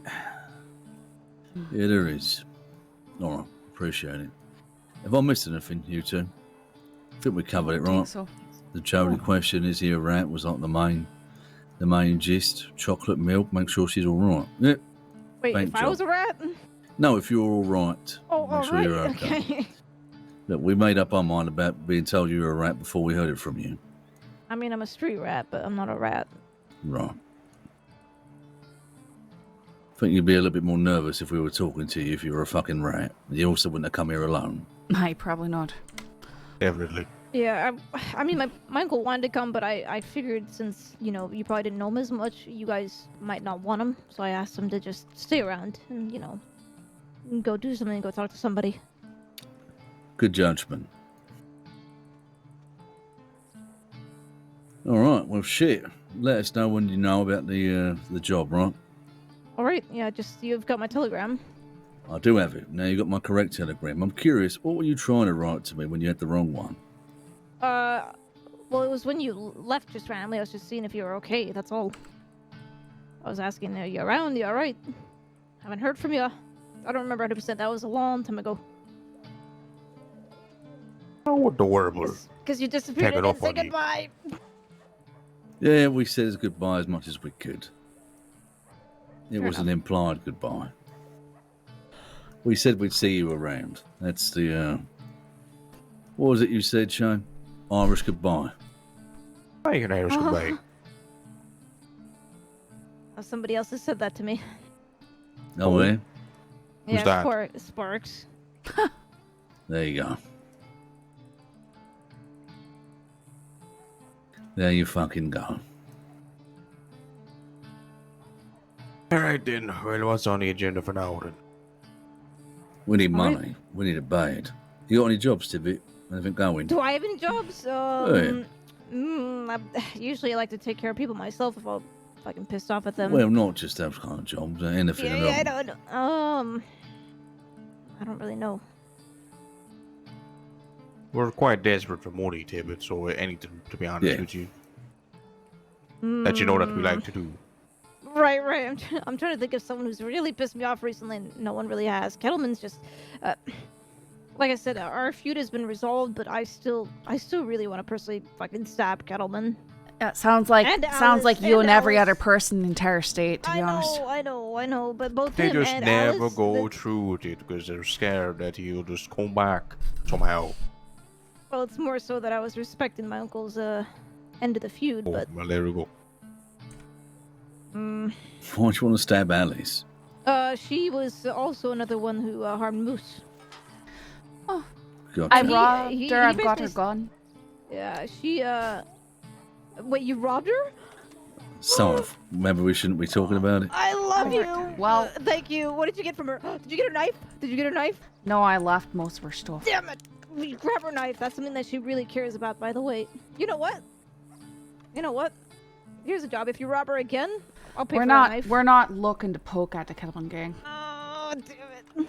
there is. All right, appreciate it. Have I missed anything, you two? I think we covered it, right? I think so. The Jody question, is he a rat, was like the main gist. Chocolate milk, make sure she's all right. Yeah. Wait, if I was a rat? No, if you're all right. Oh, make sure you're okay. Look, we made up our mind about being told you were a rat before we heard it from you. I mean, I'm a street rat, but I'm not a rat. Right. I think you'd be a little bit more nervous if we were talking to you if you were a fucking rat. You also wouldn't have come here alone. No, probably not. Definitely. Yeah, I mean, my uncle wanted to come, but I figured since, you probably didn't know him as much, you guys might not want him. So I asked him to just stay around and, go do something, go talk to somebody. Good judgment. All right, well, shit. Let us know when you know about the job, right? All right, yeah, you've got my telegram. I do have it. Now you got my correct telegram. I'm curious, what were you trying to write to me when you had the wrong one? Well, it was when you left just randomly. I was just seeing if you were okay. That's all. I was asking, are you around? You all right? Haven't heard from you. I don't remember 100%. That was a long time ago. Oh, adorable. Because you disappeared and didn't say goodbye. Yeah, we said goodbye as much as we could. It was an implied goodbye. We said we'd see you around. That's the, what was it you said, Shane? Irish goodbye. Hey, an Irish goodbye. Oh, somebody else has said that to me. Oh, yeah? Who's that? Sparks. There you go. There you fucking go. Alright then, well, what's on the agenda for now then? We need money. We need it bad. You got any jobs, Tibbit? Anything going? Do I have any jobs? I usually like to take care of people myself if I'm fucking pissed off at them. Well, not just those kind of jobs. Anything at all. I don't. I don't really know. We're quite desperate for money, Tibbit, so anything, to be honest with you. That you know that we like to do. Right. I'm trying to think of someone who's really pissed me off recently, and no one really has. Kettleman's just, like I said, our feud has been resolved, but I still really want to personally fucking stab Kettleman. Yeah, sounds like you and every other person in the entire state, to be honest. I know, but both They him just and never Alice, go through with it because they're scared that he'll just come back somehow. Well, it's more so that I was respecting my uncle's end of the feud, Oh, but well, there we go. Why don't you want to stab Alice? she was also another one who harmed Moose. Oh, Gotcha. I robbed her. I've got her basically- gun. Yeah, she wait, you robbed her? So, maybe we shouldn't be talking about it. I love you. Well, thank you. What did you get from her? Did you get her knife? Did you get her knife? No, I left most of her stuff. Damn it! We grab her knife. That's something that she really cares about, by the way. You know what? Here's a job. If you rob her again, I'll pay for that knife. We're not looking to poke at the Kettleman gang. Oh, damn it.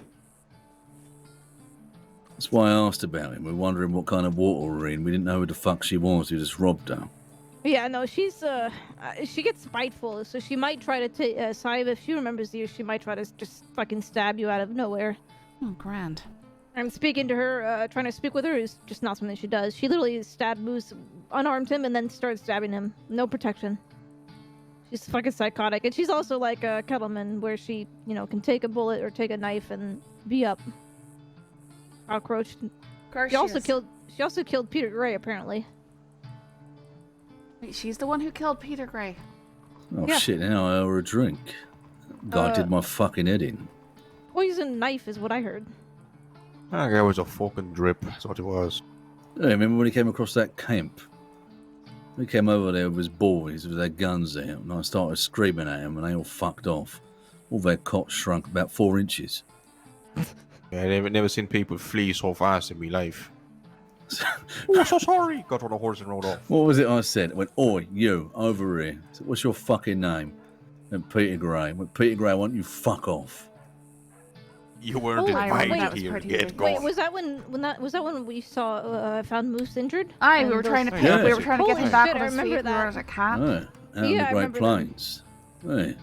That's why I asked about him. We're wondering what kind of water we're in. We didn't know who the fuck she was who just robbed her. Yeah, no, she's she gets spiteful, so she might try to take Sadhbh, if she remembers you, she might try to just fucking stab you out of nowhere. Oh, grand. I'm speaking to her, trying to speak with her is just not something she does. She literally stabbed Moose, unarmed him, and then started stabbing him. No protection. She's fucking psychotic, and she's also like a Kettleman, where she, can take a bullet or take a knife and be up. Cockroach. Of course She also killed Peter Gray, apparently. Wait, she's the one who killed Peter Gray. Oh Yeah. shit, now I owe her a drink. Guy did my fucking head in. Poison knife is what I heard. That guy was a fucking drip, that's what it was. Yeah, remember when he came across that camp? He came over there with his boys with their guns out, and I started screaming at him, and they all fucked off. All their cocks shrunk about 4 inches. Yeah, I've never seen people flee so fast in my life. Oh, so sorry! Got on a horse and rode off. What was it I said? I went, oi, you, over here. I said, what's your fucking name? And Peter Gray. I went, Peter Gray, why don't you fuck off? You weren't invited here to get gone. Wait, was that when we saw found Moose injured? Aye, we And were trying to those- pick, we were trying to get Holy him back shit, on I his remember feet. We were that. at a camp. Out in Yeah, the I Great remember Plains. Hey.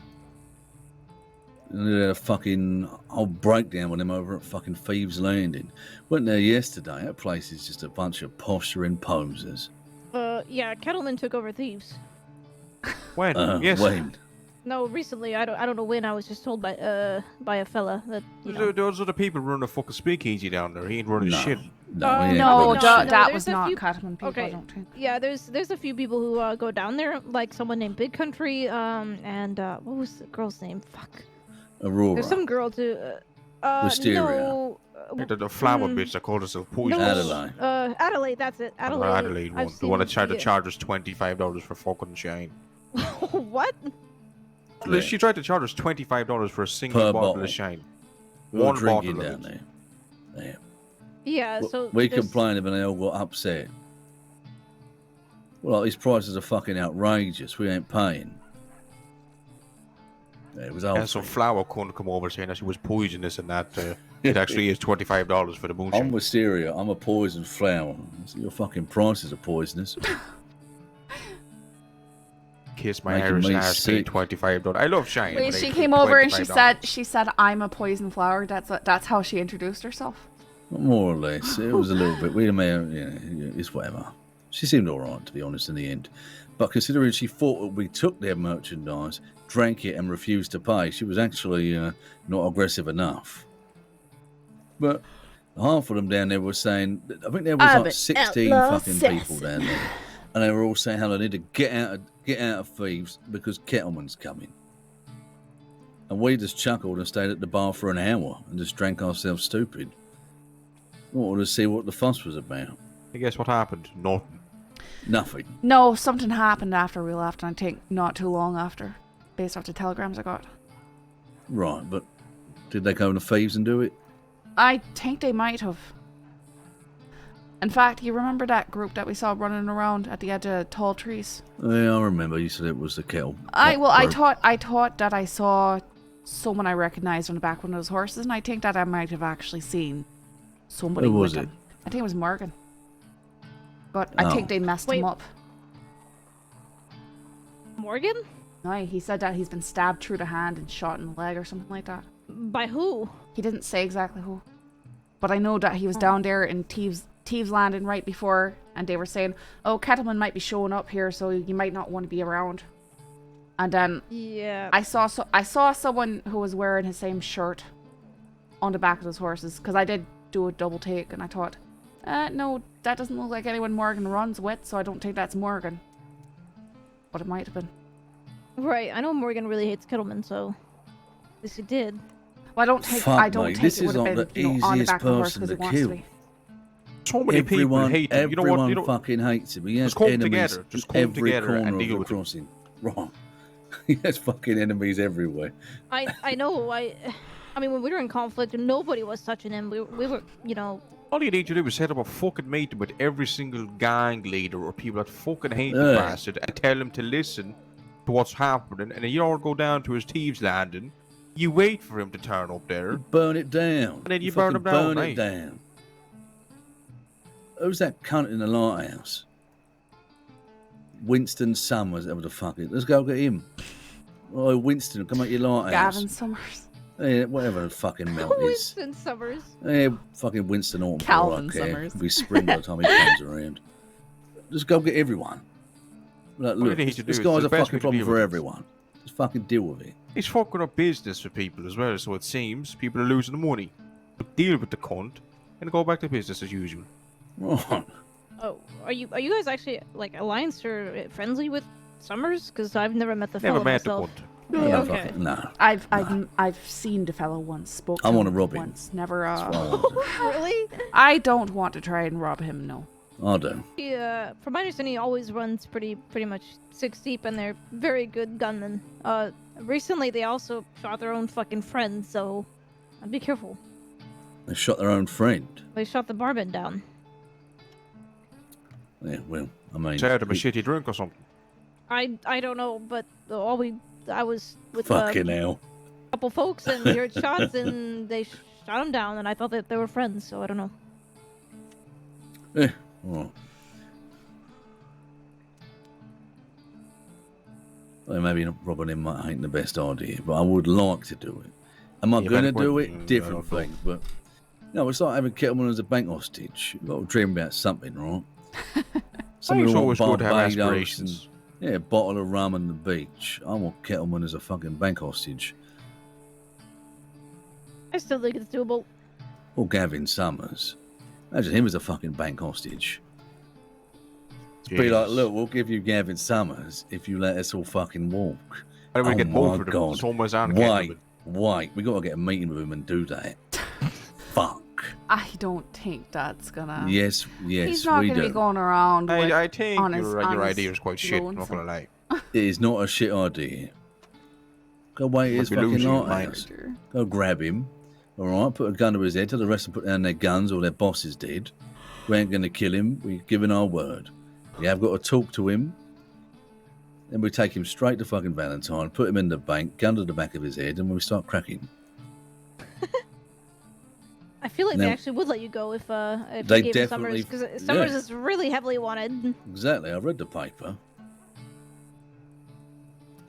And they had a fucking whole breakdown with him over at fucking Thieves Landing. Went there yesterday. That place is just a bunch of posturing posers. Yeah, Kettleman took over Thieves. When? Yes. When? No, recently. I don't know when. I was just told by a fella that Those are the people running the fucking speakeasy down there. He ain't running shit. No, that there's was a not few- Kettleman people, I Okay. don't think. Yeah, there's a few people who go down there, like someone named Big Country, and what was the girl's name? Fuck. Aurora. There's some girl too. Wisteria. No. The flower bitch that called herself Poison. Adelaide. Adelaide, that's it. Adelaide. Adelaide one. I've The one that seen- tried to yeah. charge us $25 for fucking shine. What? Yeah. She tried to charge us $25 for a single Per bottle bottle. of shine. We were One drinking bottle of down it. there. Yeah. Yeah, so we there's- complained and they all got upset. Well, these prices are fucking outrageous. We ain't paying. Yeah, it was And awful. some flower couldn't come over saying that she was poisonous and that It actually is $25 for the moonshine. I'm wisteria. I'm a poison flower. So your fucking prices are poisonous. Kiss my Making Irish me ass, sick. paid $25. I love shine. Wait, but she I came paid over and $25. she said, I'm a poison flower. That's how she introduced herself. More or less. It was a little bit. We may, it's whatever. She seemed all right, to be honest, in the end. But considering she thought that we took their merchandise, drank it, and refused to pay, she was actually not aggressive enough. But half of them down there were saying, I think there was like 16 fucking people down there, and they were all saying how they need to get out of Thieves because Kettleman's coming. And we just chuckled and stayed at the bar for an hour and just drank ourselves stupid. We wanted to see what the fuss was about. I guess what happened? Nothing. No, something happened after we left, and I think not too long after, based off the telegrams I got. Right, but did they go to Thieves and do it? I think they might have. In fact, you remember that group that we saw running around at the edge of tall trees? Yeah, I remember. You said it was the kettle. I thought that I saw someone I recognized on the back of one of those horses, and I think that I might have actually seen somebody Who was with it? them. I think it was Morgan. But I think they messed him up. Morgan? No, he said that he's been stabbed through the hand and shot in the leg or something like that. By who? He didn't say exactly who. But I know that he was down there in Thieves Landing right before, and they were saying, oh, Kettleman might be showing up here, so you might not want to be around. And then I saw someone who was wearing his same shirt on the back of those horses, because I did do a double take, and I thought, no, that doesn't look like anyone Morgan runs with, so I don't think that's Morgan. But it might have been. Right, I know Morgan really hates Kettleman, so at least he did. Well, I don't think this it would is have not been the on the easiest back of the horse person because he to wants to kill. be. So many people hate him. Everyone fucking hates him. He has Just come enemies together. Just in come every together corner and of deal the with him. crossing. Right. He has fucking enemies everywhere. I know, I mean, when we were in conflict, nobody was touching him. We were, All you need to do is set up a fucking meeting with every single gang leader or people that fucking hate the bastard and tell him to listen to what's happening, and then you all go down to his Thieves Landing, you wait for him to turn up there. You burn it down. And then you burn him down, Burn it down. Who's that cunt in the lighthouse? Winston Summers, whatever the fuck it. Let's go get him. Oh, Winston, come at your lighthouse. Gavin Summers. Yeah, whatever the fucking melt is. Winston Summers. Yeah, fucking Winston Autumn. Calvin Summers. It'll be spring by the time he comes around. Just go get everyone. Like, All you look, need to do this is guy's the a best fucking we can problem deal for with it. everyone. Just fucking deal with it. He's fucking up business for people as well, so it seems. People are losing the money. But deal with the cunt and go back to business as usual. Right. Oh, are you guys actually like alliance or friendly with Summers? Because I've never met the Never fellow met myself. the cunt. No, Okay. fucking, no. I've seen the fellow once. Spoke to I him wanna rob him. once. Never. Really? I don't want to try and rob him. No. I do. Yeah, from my understanding, he always runs pretty much 6 deep, and they're very good gunmen. Recently they also shot their own fucking friend, so be careful. They shot their own friend. They shot the barman down. Yeah, well, I mean... Tired of a shitty drink or something. I don't know, but I was with Fucking hell. a couple folks, and we heard shots, and they shot him down, and I thought that they were friends, so I don't know. Eh, well. Well, maybe not robbing him ain't the best idea, but I would like to do it. Am I Yeah, going to but- do it? I Different don't know. thing, but... No, it's like having Kettleman as a bank hostage. You've got to dream about something, right? It's always good to have Barbados aspirations. and, a bottle of rum on the beach. I want Kettleman as a fucking bank hostage. I still think it's doable. Or Gavin Summers. Imagine him as a fucking bank hostage. Be like, look, we'll give you Gavin Summers if you let us all fucking walk. I want to get both of them. God. Summers and Wait, Kettleman. we got to get a meeting with him and do that. Fuck. I don't think that's gonna. Yes, He's not we gonna do. be going around. With, I think on his, your on idea his is quite shit, I'm not lonesome. going to lie. It is not a shit idea. Go wait his Might be fucking losing your lighthouse. Go grab him. Alright, put a gun to his head, tell the rest to put down their guns or their boss is dead. We ain't gonna kill him, we've given our word. You have got to talk to him. Then we take him straight to fucking Valentine, put him in the bank, gun to the back of his head, and we start cracking. I feel like Now- they actually would let you go if They you gave Summers, definitely- because Summers yeah. is really heavily wanted. Exactly. I read the paper.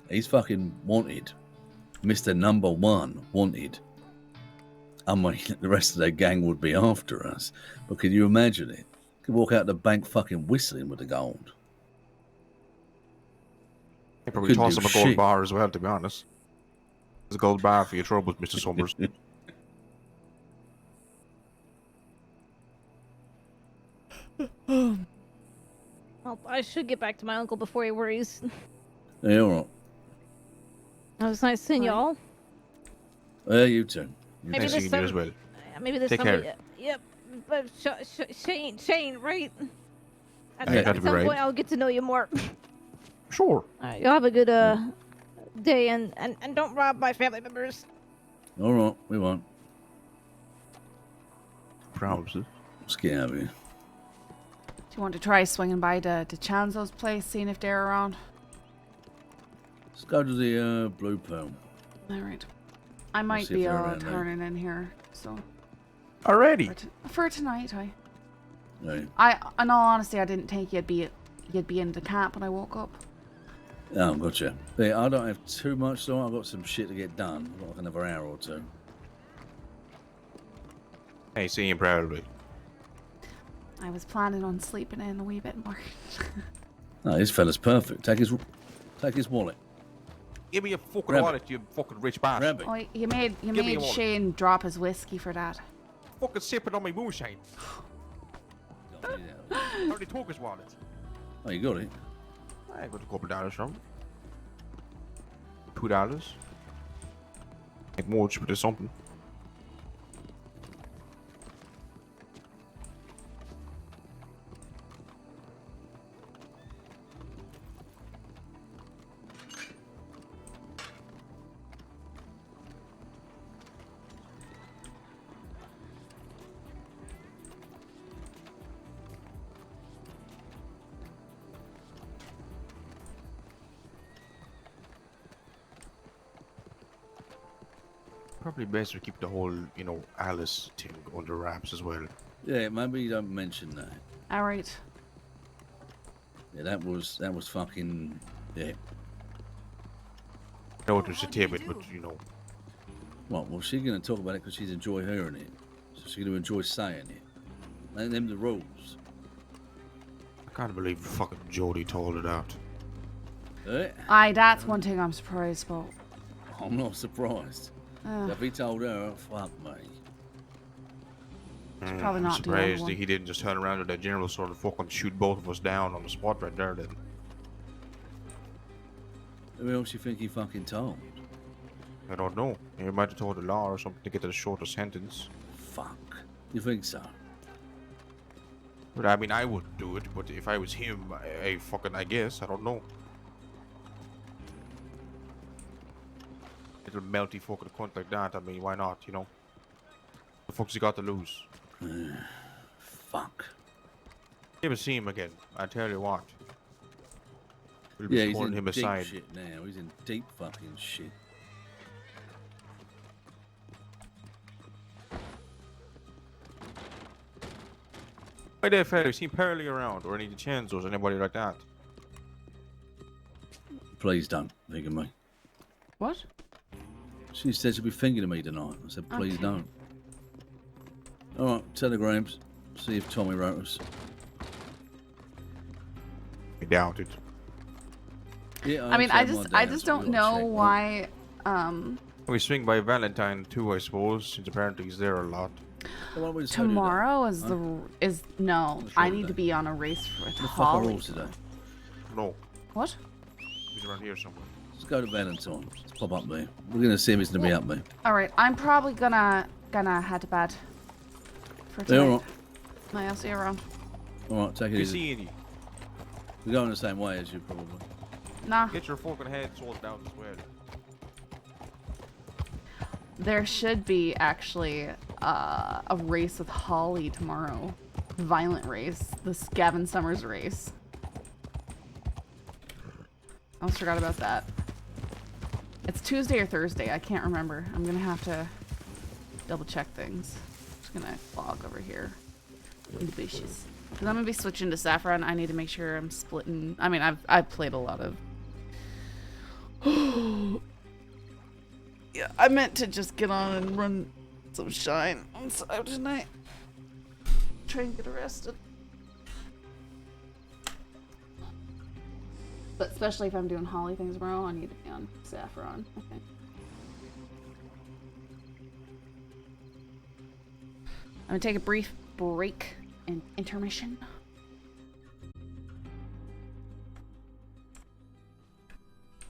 He's fucking wanted. Mr. Number One wanted. I mean, the rest of their gang would be after us. But can you imagine it? Could walk out the bank fucking whistling with the gold. They probably Couldn't toss do him a gold shit. bar as well, to be honest. There's a gold bar for your troubles, Mr. Summers. Well, I should get back to my uncle before he worries. Yeah, all right. It was nice seeing y'all. You too. Maybe Nice there's seeing you as some- well. Maybe there's Take somebody. care. Yep. But Shane, right? At, Yeah, at that'd be some right. point, I'll get to know you more. Sure. All right, y'all have a good day, and don't rob my family members. All right, we won't. Promises. Let's get out of here. Do you want to try swinging by to Chanzo's place, seeing if they're around? Let's go to the Blue Pearl. All right. I might see if be they're around there. turning in here, so Already. for tonight, Hey. in all honesty, I didn't think you'd be in the camp when I woke up. Oh, gotcha. Yeah, I don't have too much time. I've got some shit to get done. I've got like another hour or two. Hey, see you proudly. I was planning on sleeping in a wee bit more. No, this fella's perfect. Take his wallet. Give me your fucking Grab it. wallet, you fucking rich bastard. Oh, you made Give me your wallet. Shane drop his whiskey for that. Fucking sipping on my moonshine. I already took his wallet. Oh, you got it? I got a couple dollars from him. $2. Ain't much, but there's something. Probably best to keep the whole, Alice thing under wraps as well. Yeah, maybe you don't mention that. All right. Yeah, that was fucking. Yeah. I know it was a Tibbit, but What? Well, she's gonna talk about it because she's enjoy hearing it. So she's gonna enjoy saying it. And them the rules. I can't believe fucking Jody told her that. Eh? That's one thing I'm surprised about. I'm not surprised. If he told her, fuck me. It's probably I'm not the only surprised one. that he didn't just turn around to that general sort of fucking shoot both of us down on the spot right there then. Who else you think he fucking told? I don't know. He might have told the law or something to get a shorter sentence. Fuck. You think so? But I mean, I wouldn't do it, but if I was him, I guess, I don't know. Little melty fucking cunt like that, I mean, why not, The fuck's he got to lose? Fuck. Never see him again, I tell you what. We'll Yeah, be he's scoring in him deep aside. shit now. He's in deep fucking shit. Hi there, fella, seen Pearly around, or any of the Chanzos, anybody like that? Please don't think of me. What? She said she'd be thinking of me tonight. I said, please Okay. don't. Alright, telegrams. See if Tommy wrote us. I doubt it. Yeah, I mean, I'll I just don't know why. We swing by Valentine too, I suppose, since apparently he's there a lot. Tomorrow is no. What's I wrong need with to be on a race with The fuck are Holly. rules today? No, What? he's around here somewhere. Let's go to Valentine. Let's pop up there. We're gonna see if he's gonna be up there. All right, I'm probably gonna head to bed for Yeah, tonight. alright. I'll see you around. Alright, take it Good easy. seeing you. We're going the same way as you probably. Nah, Get your fucking head sorted out as well. there should be actually a race with Holly tomorrow. Violent race, the Gavin Summers race. I almost forgot about that. It's Tuesday or Thursday. I can't remember. I'm gonna have to double check things. just gonna log over here in the bushes. Because I'm gonna be switching to Saffron. I need to make sure I'm splitting. I mean, I've played a lot of. Yeah, I meant to just get on and run some shine on Sadhbh tonight. Try and get arrested. But especially if I'm doing Holly things in a row, I need to be on Saffron. Okay. I'm gonna take a brief break and intermission.